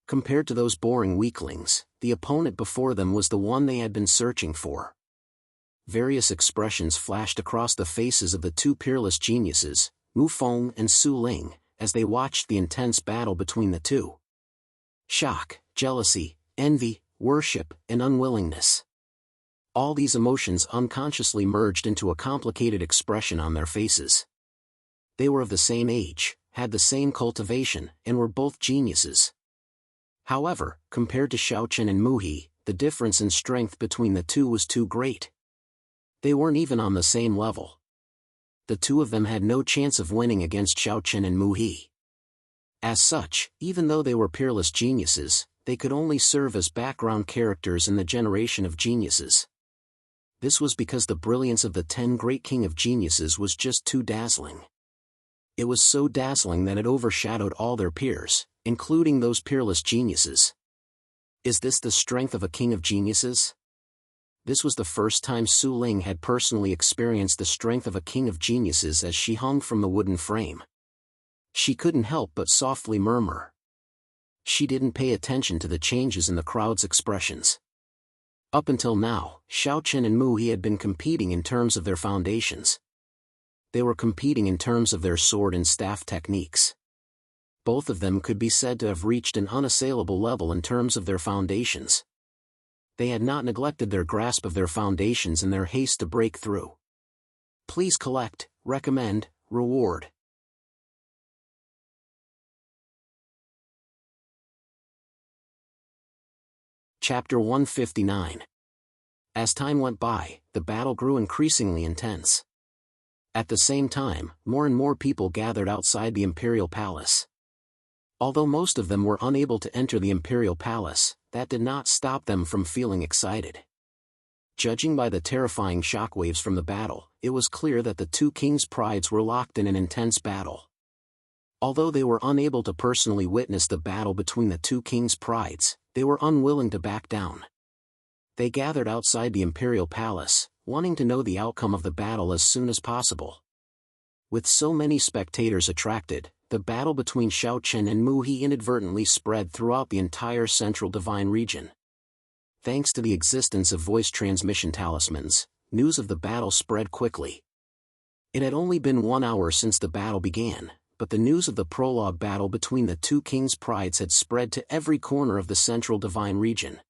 Compared to those boring weaklings, the opponent before them was the one they had been searching for. Various expressions flashed across the faces of the two peerless geniuses, Mu Feng and Su Ling, as they watched the intense battle between the two. Shock, jealousy, envy, worship, and unwillingness. All these emotions unconsciously merged into a complicated expression on their faces. They were of the same age, had the same cultivation, and were both geniuses. However, compared to Xiao Chen and Muhi, the difference in strength between the two was too great. They weren't even on the same level. The two of them had no chance of winning against Xiao Chen and Muhi. As such, even though they were peerless geniuses, they could only serve as background characters in the generation of geniuses. This was because the brilliance of the 10 great king of geniuses was just too dazzling. It was so dazzling that it overshadowed all their peers, including those peerless geniuses. Is this the strength of a king of geniuses? This was the first time Su Ling had personally experienced the strength of a king of geniuses as she hung from the wooden frame. She couldn't help but softly murmur. She didn't pay attention to the changes in the crowd's expressions. Up until now, Xiao Chen and Muhi had been competing in terms of their foundations. They were competing in terms of their sword and staff techniques. Both of them could be said to have reached an unassailable level in terms of their foundations. They had not neglected their grasp of their foundations in their haste to break through. Please collect, recommend, reward. Chapter 159. As time went by, the battle grew increasingly intense. At the same time, more and more people gathered outside the imperial palace. Although most of them were unable to enter the imperial palace, that did not stop them from feeling excited. Judging by the terrifying shockwaves from the battle, it was clear that the two kings' prides were locked in an intense battle. Although they were unable to personally witness the battle between the two kings' prides, they were unwilling to back down. They gathered outside the imperial palace, wanting to know the outcome of the battle as soon as possible. With so many spectators attracted, the battle between Xiao Chen and Muhi inadvertently spread throughout the entire central divine region. Thanks to the existence of voice transmission talismans, news of the battle spread quickly. It had only been 1 hour since the battle began, but the news of the prologue battle between the two kings' prides had spread to every corner of the central divine region.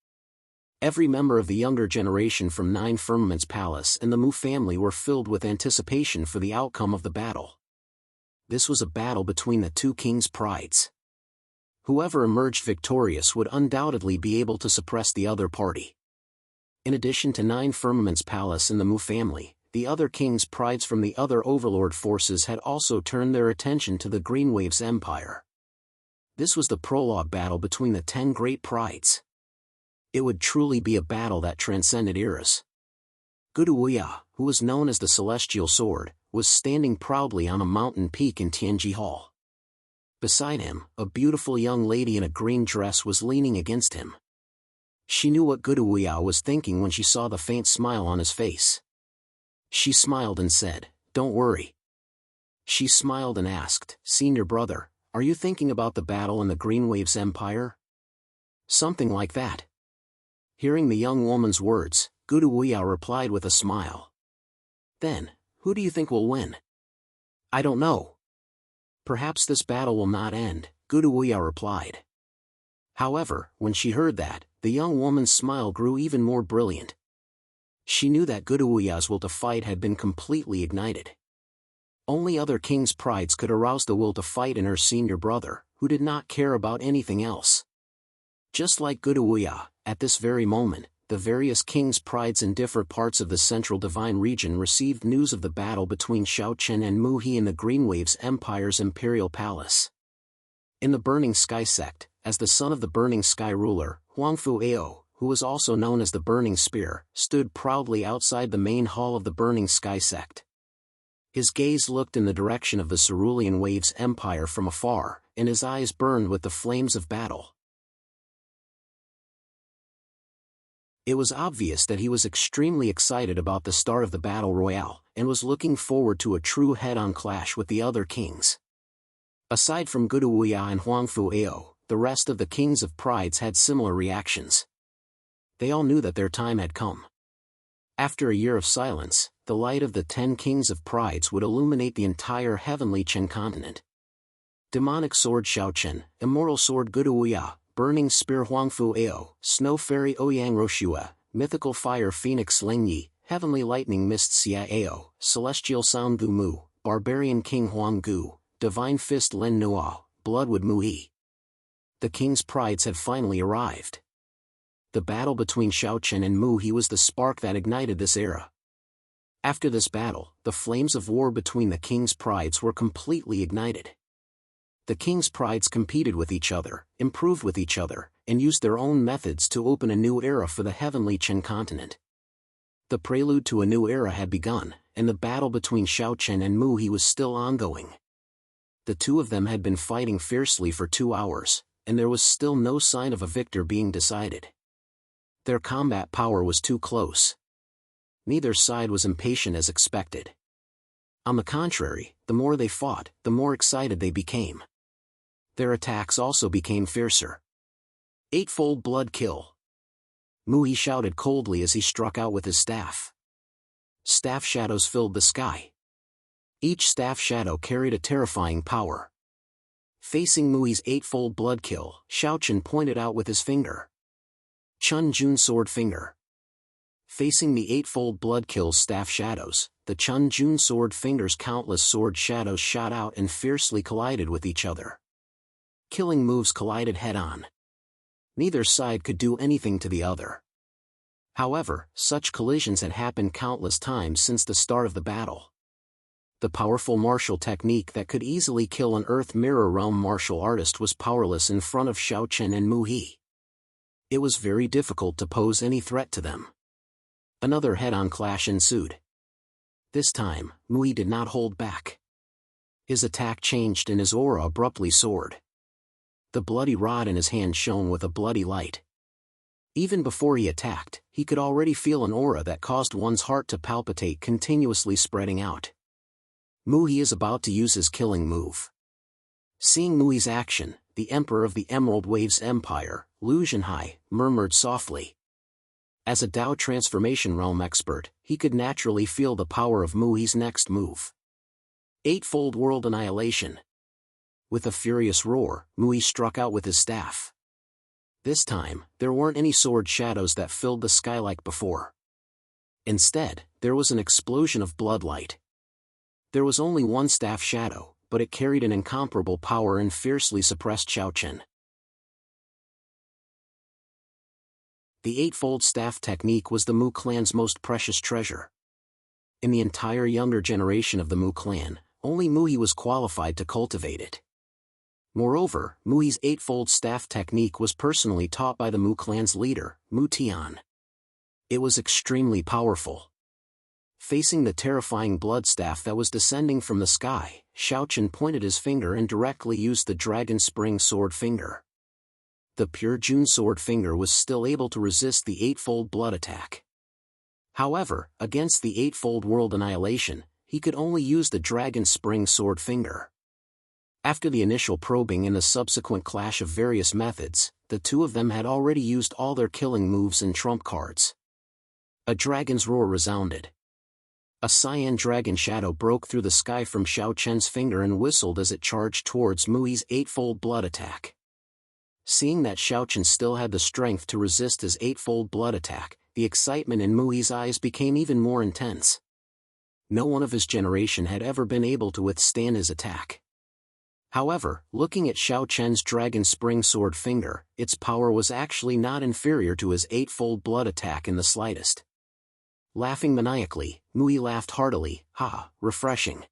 Every member of the younger generation from Nine Firmaments Palace and the Mu family were filled with anticipation for the outcome of the battle. This was a battle between the two kings' prides. Whoever emerged victorious would undoubtedly be able to suppress the other party. In addition to Nine Firmaments Palace and the Mu family, the other kings' prides from the other overlord forces had also turned their attention to the Greenwaves Empire. This was the prologue battle between the 10 great prides. It would truly be a battle that transcended eras. Guduya, who was known as the Celestial Sword, was standing proudly on a mountain peak in Tianji Hall. Beside him, a beautiful young lady in a green dress was leaning against him. She knew what Guduya was thinking when she saw the faint smile on his face. She smiled and said, "Don't worry." She smiled and asked, "Senior brother, are you thinking about the battle in the Greenwaves Empire?" "Something like that." Hearing the young woman's words, Guduya replied with a smile. "Then, who do you think will win?" "I don't know. Perhaps this battle will not end," Guduya replied. However, when she heard that, the young woman's smile grew even more brilliant. She knew that Guduya's will to fight had been completely ignited. Only other kings' prides could arouse the will to fight in her senior brother, who did not care about anything else. Just like Guduya, at this very moment, the various kings' prides in different parts of the central divine region received news of the battle between Xiao Chen and Muhi in the Greenwaves Empire's imperial palace. In the Burning Sky sect, as the son of the Burning Sky ruler, Huangfu Ao, who was also known as the Burning Spear, stood proudly outside the main hall of the Burning Sky sect. His gaze looked in the direction of the cerulean waves empire from afar, and his eyes burned with the flames of battle. It was obvious that he was extremely excited about the start of the battle royale, and was looking forward to a true head-on clash with the other kings. Aside from Guduya and Huangfu Ao, the rest of the kings of prides had similar reactions. They all knew that their time had come. After a year of silence, the light of the 10 kings of prides would illuminate the entire heavenly Chen continent. Demonic sword Xiaochen, immortal sword Guduya, burning spear Huangfu Ao, snow fairy Ouyang Roshua, mythical fire phoenix Lingyi, heavenly lightning mist Xia Ao, celestial sound Gu Mu, barbarian king Huang Gu, divine fist Lin Nuo, bloodwood Mui. The king's prides had finally arrived. The battle between Xiaochen and Mu He was the spark that ignited this era. After this battle, the flames of war between the king's prides were completely ignited. The king's prides competed with each other, improved with each other, and used their own methods to open a new era for the heavenly Chen continent. The prelude to a new era had begun, and the battle between Xiaochen and Mu He was still ongoing. The two of them had been fighting fiercely for 2 hours, and there was still no sign of a victor being decided. Their combat power was too close. Neither side was impatient as expected. On the contrary, the more they fought, the more excited they became. Their attacks also became fiercer. Eightfold blood kill. Mu He shouted coldly as he struck out with his staff. Staff shadows filled the sky. Each staff shadow carried a terrifying power. Facing Mu He's eightfold blood kill, Xiaochen pointed out with his finger. Chun Jun sword finger. Facing the eightfold blood kill's staff shadows, the Chun Jun sword finger's countless sword shadows shot out and fiercely collided with each other. Killing moves collided head-on. Neither side could do anything to the other. However, such collisions had happened countless times since the start of the battle. The powerful martial technique that could easily kill an Earth Mirror Realm martial artist was powerless in front of Xiaochen and Mu He. It was very difficult to pose any threat to them. Another head-on clash ensued. This time, Mu He did not hold back. His attack changed and his aura abruptly soared. The bloody rod in his hand shone with a bloody light. Even before he attacked, he could already feel an aura that caused one's heart to palpitate, continuously spreading out. Mu He is about to use his killing move. Seeing Mu He's action, the Emperor of the Emerald Waves Empire, Lu Zhenhai, murmured softly. As a Dao Transformation Realm expert, he could naturally feel the power of Mu He's next move. Eightfold World Annihilation. With a furious roar, Mu He struck out with his staff. This time, there weren't any sword shadows that filled the sky like before. Instead, there was an explosion of bloodlight. There was only one staff shadow, but it carried an incomparable power and fiercely suppressed Xiaochen. The eightfold staff technique was the Mu clan's most precious treasure. In the entire younger generation of the Mu clan, only Mu He was qualified to cultivate it. Moreover, Mu He's eightfold staff technique was personally taught by the Mu clan's leader, Mu Tian. It was extremely powerful. Facing the terrifying blood staff that was descending from the sky, Xiaochen pointed his finger and directly used the Dragon Spring sword finger. The pure Jun sword finger was still able to resist the eightfold blood attack. However, against the eightfold world annihilation, he could only use the Dragon Spring sword finger. After the initial probing and the subsequent clash of various methods, the two of them had already used all their killing moves and trump cards. A dragon's roar resounded. A cyan dragon shadow broke through the sky from Xiaochen's finger and whistled as it charged towards Mu He's eightfold blood attack. Seeing that Xiaochen still had the strength to resist his eightfold blood attack, the excitement in Mu He's eyes became even more intense. No one of his generation had ever been able to withstand his attack. However, looking at Xiaochen's Dragon Spring sword finger, its power was actually not inferior to his eightfold blood attack in the slightest. Laughing maniacally, Mu He laughed heartily, "Ha, refreshing."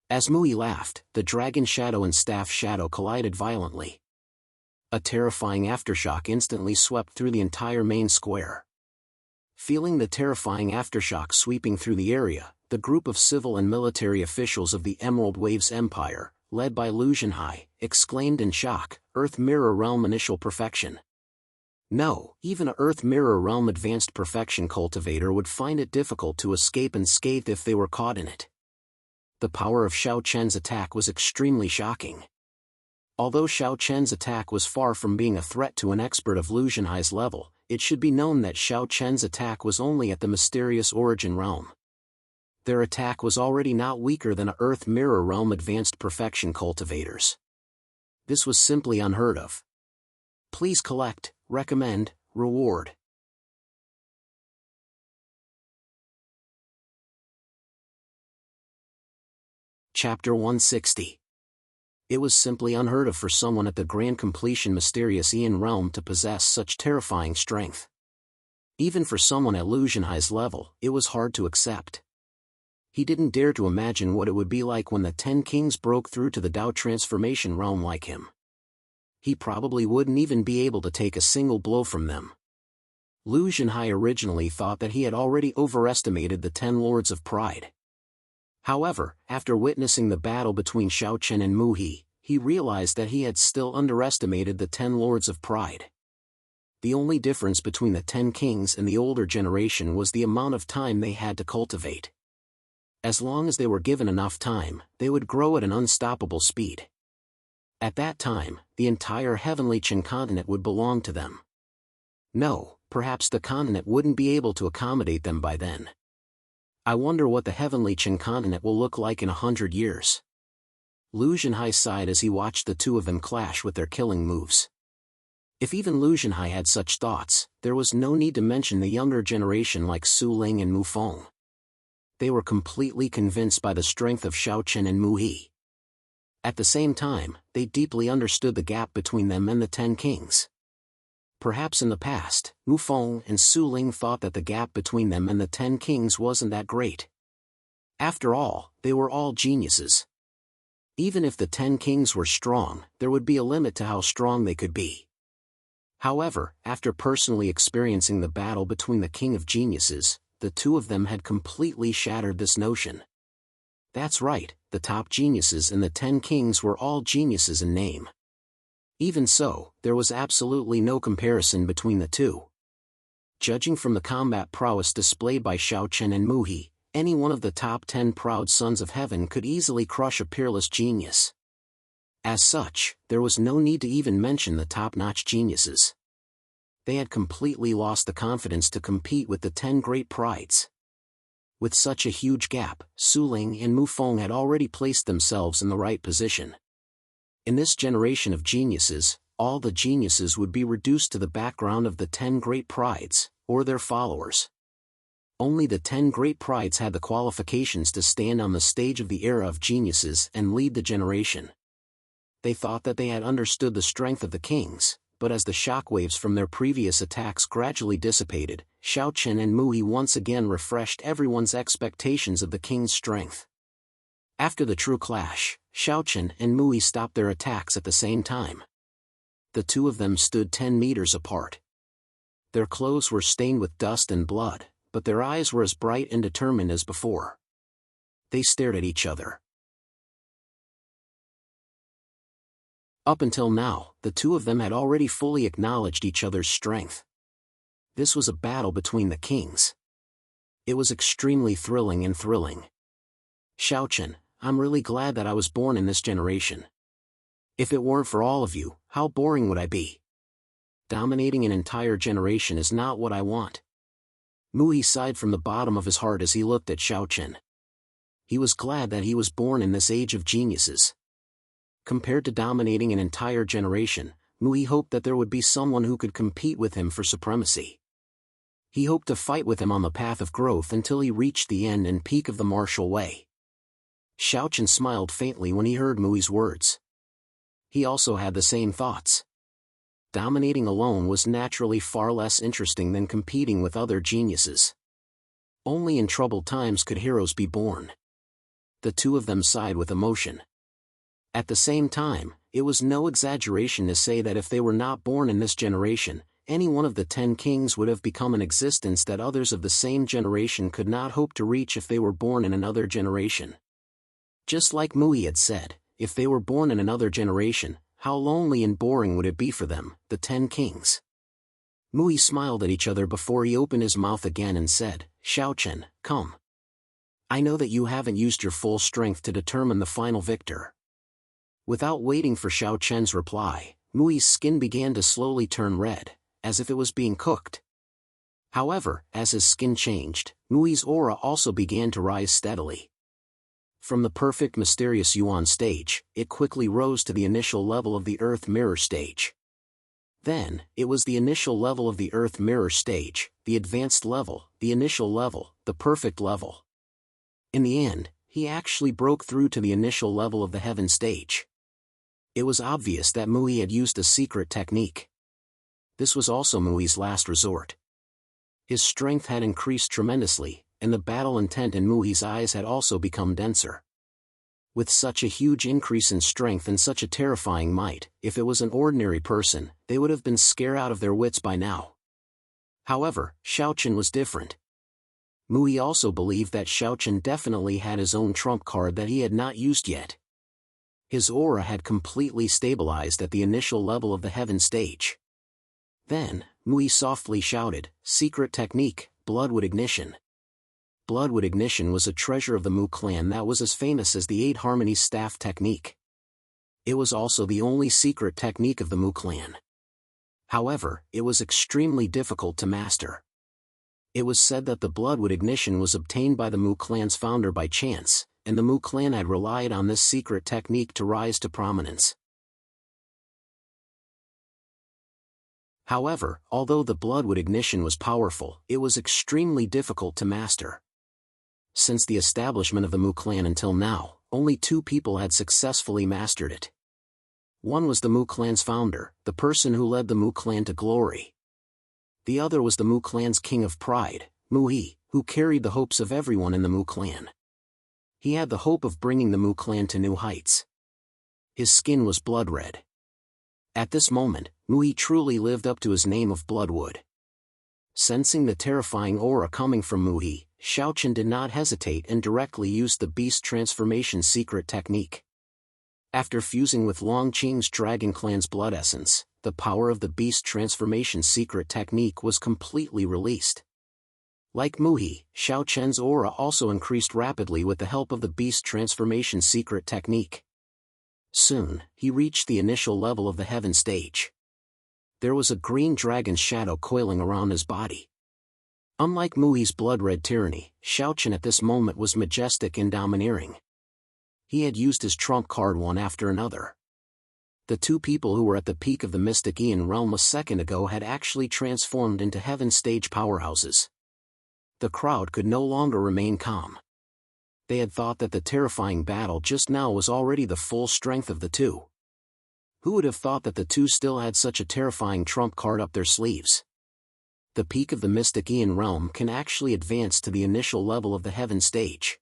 As Mu He laughed, the dragon shadow and staff shadow collided violently. A terrifying aftershock instantly swept through the entire main square. Feeling the terrifying aftershock sweeping through the area, the group of civil and military officials of the Emerald Waves Empire, led by Lu Zhenhai, exclaimed in shock, Earth Mirror Realm Initial Perfection. No, even a Earth Mirror Realm Advanced Perfection cultivator would find it difficult to escape unscathed if they were caught in it. The power of Xiao Chen's attack was extremely shocking. Although Xiao Chen's attack was far from being a threat to an expert of Lu Zhenhai's level, it should be known that Xiao Chen's attack was only at the mysterious origin realm. Their attack was already not weaker than a Earth Mirror Realm Advanced Perfection cultivators. This was simply unheard of. Please collect, recommend, reward. Chapter 160. It was simply unheard of for someone at the Grand Completion Mysterious Aeon Realm to possess such terrifying strength. Even for someone at Lu Zhenhai's level, it was hard to accept. He didn't dare to imagine what it would be like when the 10 Kings broke through to the Dao Transformation Realm like him. He probably wouldn't even be able to take a single blow from them. Lu Zhenhai originally thought that he had already overestimated the 10 Lords of Pride. However, after witnessing the battle between Xiao Chen and Mu He, he realized that he had still underestimated the 10 Lords of Pride. The only difference between the 10 Kings and the older generation was the amount of time they had to cultivate. As long as they were given enough time, they would grow at an unstoppable speed. At that time, the entire Heavenly Qin continent would belong to them. No, perhaps the continent wouldn't be able to accommodate them by then. I wonder what the Heavenly Qin continent will look like in 100 years. Lu Zhenhai sighed as he watched the two of them clash with their killing moves. If even Lu Zhenhai had such thoughts, there was no need to mention the younger generation like Su Ling and Mu Feng. They were completely convinced by the strength of Xiao Chen and Mu He. At the same time, they deeply understood the gap between them and the 10 Kings. Perhaps in the past, Mu Feng and Su Ling thought that the gap between them and the 10 Kings wasn't that great. After all, they were all geniuses. Even if the 10 Kings were strong, there would be a limit to how strong they could be. However, after personally experiencing the battle between the King of Geniuses, the two of them had completely shattered this notion. That's right, the top geniuses and the 10 Kings were all geniuses in name. Even so, there was absolutely no comparison between the two. Judging from the combat prowess displayed by Xiao Chen and Mu He, any one of the top 10 proud sons of heaven could easily crush a peerless genius. As such, there was no need to even mention the top-notch geniuses. They had completely lost the confidence to compete with the 10 great prides. With such a huge gap, Su Ling and Mu Feng had already placed themselves in the right position. In this generation of geniuses, all the geniuses would be reduced to the background of the 10 great prides, or their followers. Only the 10 great prides had the qualifications to stand on the stage of the era of geniuses and lead the generation. They thought that they had understood the strength of the kings, but as the shockwaves from their previous attacks gradually dissipated, Xiao Chen and Mu He once again refreshed everyone's expectations of the king's strength. After the true clash, Xiao Chen and Mu He stopped their attacks at the same time. The two of them stood 10 meters apart. Their clothes were stained with dust and blood, but their eyes were as bright and determined as before. They stared at each other. Up until now, the two of them had already fully acknowledged each other's strength. This was a battle between the kings. It was extremely thrilling. Xiao Chen, I'm really glad that I was born in this generation. If it weren't for all of you, how boring would I be? Dominating an entire generation is not what I want. Mu He sighed from the bottom of his heart as he looked at Xiao Chen. He was glad that he was born in this age of geniuses. Compared to dominating an entire generation, Mu He hoped that there would be someone who could compete with him for supremacy. He hoped to fight with him on the path of growth until he reached the end and peak of the martial way. Xiao Chen smiled faintly when he heard Mu He's words. He also had the same thoughts. Dominating alone was naturally far less interesting than competing with other geniuses. Only in troubled times could heroes be born. The two of them sighed with emotion. At the same time, it was no exaggeration to say that if they were not born in this generation, any one of the 10 kings would have become an existence that others of the same generation could not hope to reach if they were born in another generation. Just like Mui had said, if they were born in another generation, how lonely and boring would it be for them, the 10 kings? Mui smiled at each other before he opened his mouth again and said, Xiaochen, come. I know that you haven't used your full strength to determine the final victor. Without waiting for Xiaochen's reply, Mui's skin began to slowly turn red, as if it was being cooked. However, as his skin changed, Mui's aura also began to rise steadily. From the perfect mysterious Yuan stage, it quickly rose to the initial level of the Earth Mirror stage. Then, it was the initial level of the Earth Mirror stage, the advanced level, the initial level, the perfect level. In the end, he actually broke through to the initial level of the Heaven stage. It was obvious that Mui had used a secret technique. This was also Mui's last resort. His strength had increased tremendously, and the battle intent in Mui's eyes had also become denser. With such a huge increase in strength and such a terrifying might, if it was an ordinary person, they would have been scared out of their wits by now. However, Xiaochen was different. Mui also believed that Xiaochen definitely had his own trump card that he had not used yet. His aura had completely stabilized at the initial level of the Heaven stage. Then, Mui softly shouted, Secret technique, Bloodwood Ignition. Bloodwood Ignition was a treasure of the Mu clan that was as famous as the 8 Harmonies staff technique. It was also the only secret technique of the Mu clan. However, it was extremely difficult to master. It was said that the Bloodwood Ignition was obtained by the Mu clan's founder by chance, and the Mu clan had relied on this secret technique to rise to prominence. However, although the Bloodwood Ignition was powerful, it was extremely difficult to master. Since the establishment of the Mu clan until now, only 2 people had successfully mastered it. One was the Mu clan's founder, the person who led the Mu clan to glory. The other was the Mu clan's king of pride, Mui, who carried the hopes of everyone in the Mu clan. He had the hope of bringing the Mu clan to new heights. His skin was blood red. At this moment, Mui truly lived up to his name of Bloodwood. Sensing the terrifying aura coming from Mui, Xiaochen did not hesitate and directly used the Beast Transformation secret technique. After fusing with Longqing's Dragon Clan's blood essence, the power of the Beast Transformation secret technique was completely released. Like Mui, Xiaochen's aura also increased rapidly with the help of the Beast Transformation secret technique. Soon, he reached the initial level of the Heaven stage. There was a green dragon's shadow coiling around his body. Unlike Mui's blood-red tyranny, Xiaochen at this moment was majestic and domineering. He had used his trump card one after another. The 2 people who were at the peak of the Mystic Aeon realm a second ago had actually transformed into Heaven stage powerhouses. The crowd could no longer remain calm. They had thought that the terrifying battle just now was already the full strength of the 2. Who would have thought that the 2 still had such a terrifying trump card up their sleeves? The peak of the Mystic Aeon realm can actually advance to the initial level of the Heaven stage.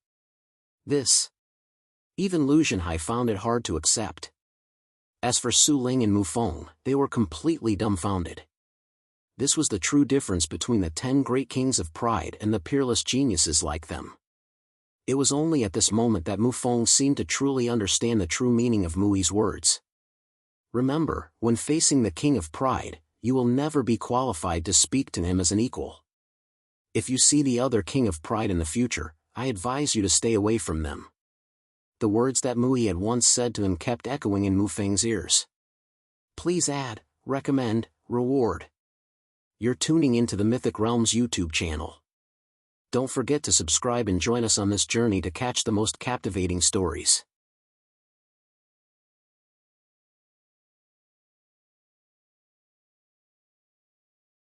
Even Lu Zhenhai found it hard to accept. As for Su Ling and Mu Feng, they were completely dumbfounded. This was the true difference between the 10 great kings of pride and the peerless geniuses like them. It was only at this moment that Mu Feng seemed to truly understand the true meaning of Mui's words. Remember, when facing the king of pride, you will never be qualified to speak to him as an equal. If you see the other king of pride in the future, I advise you to stay away from them. The words that Mui had once said to him kept echoing in Mu Feng's ears. Please add, recommend, reward. You're tuning into the Mythic Realms YouTube channel. Don't forget to subscribe and join us on this journey to catch the most captivating stories.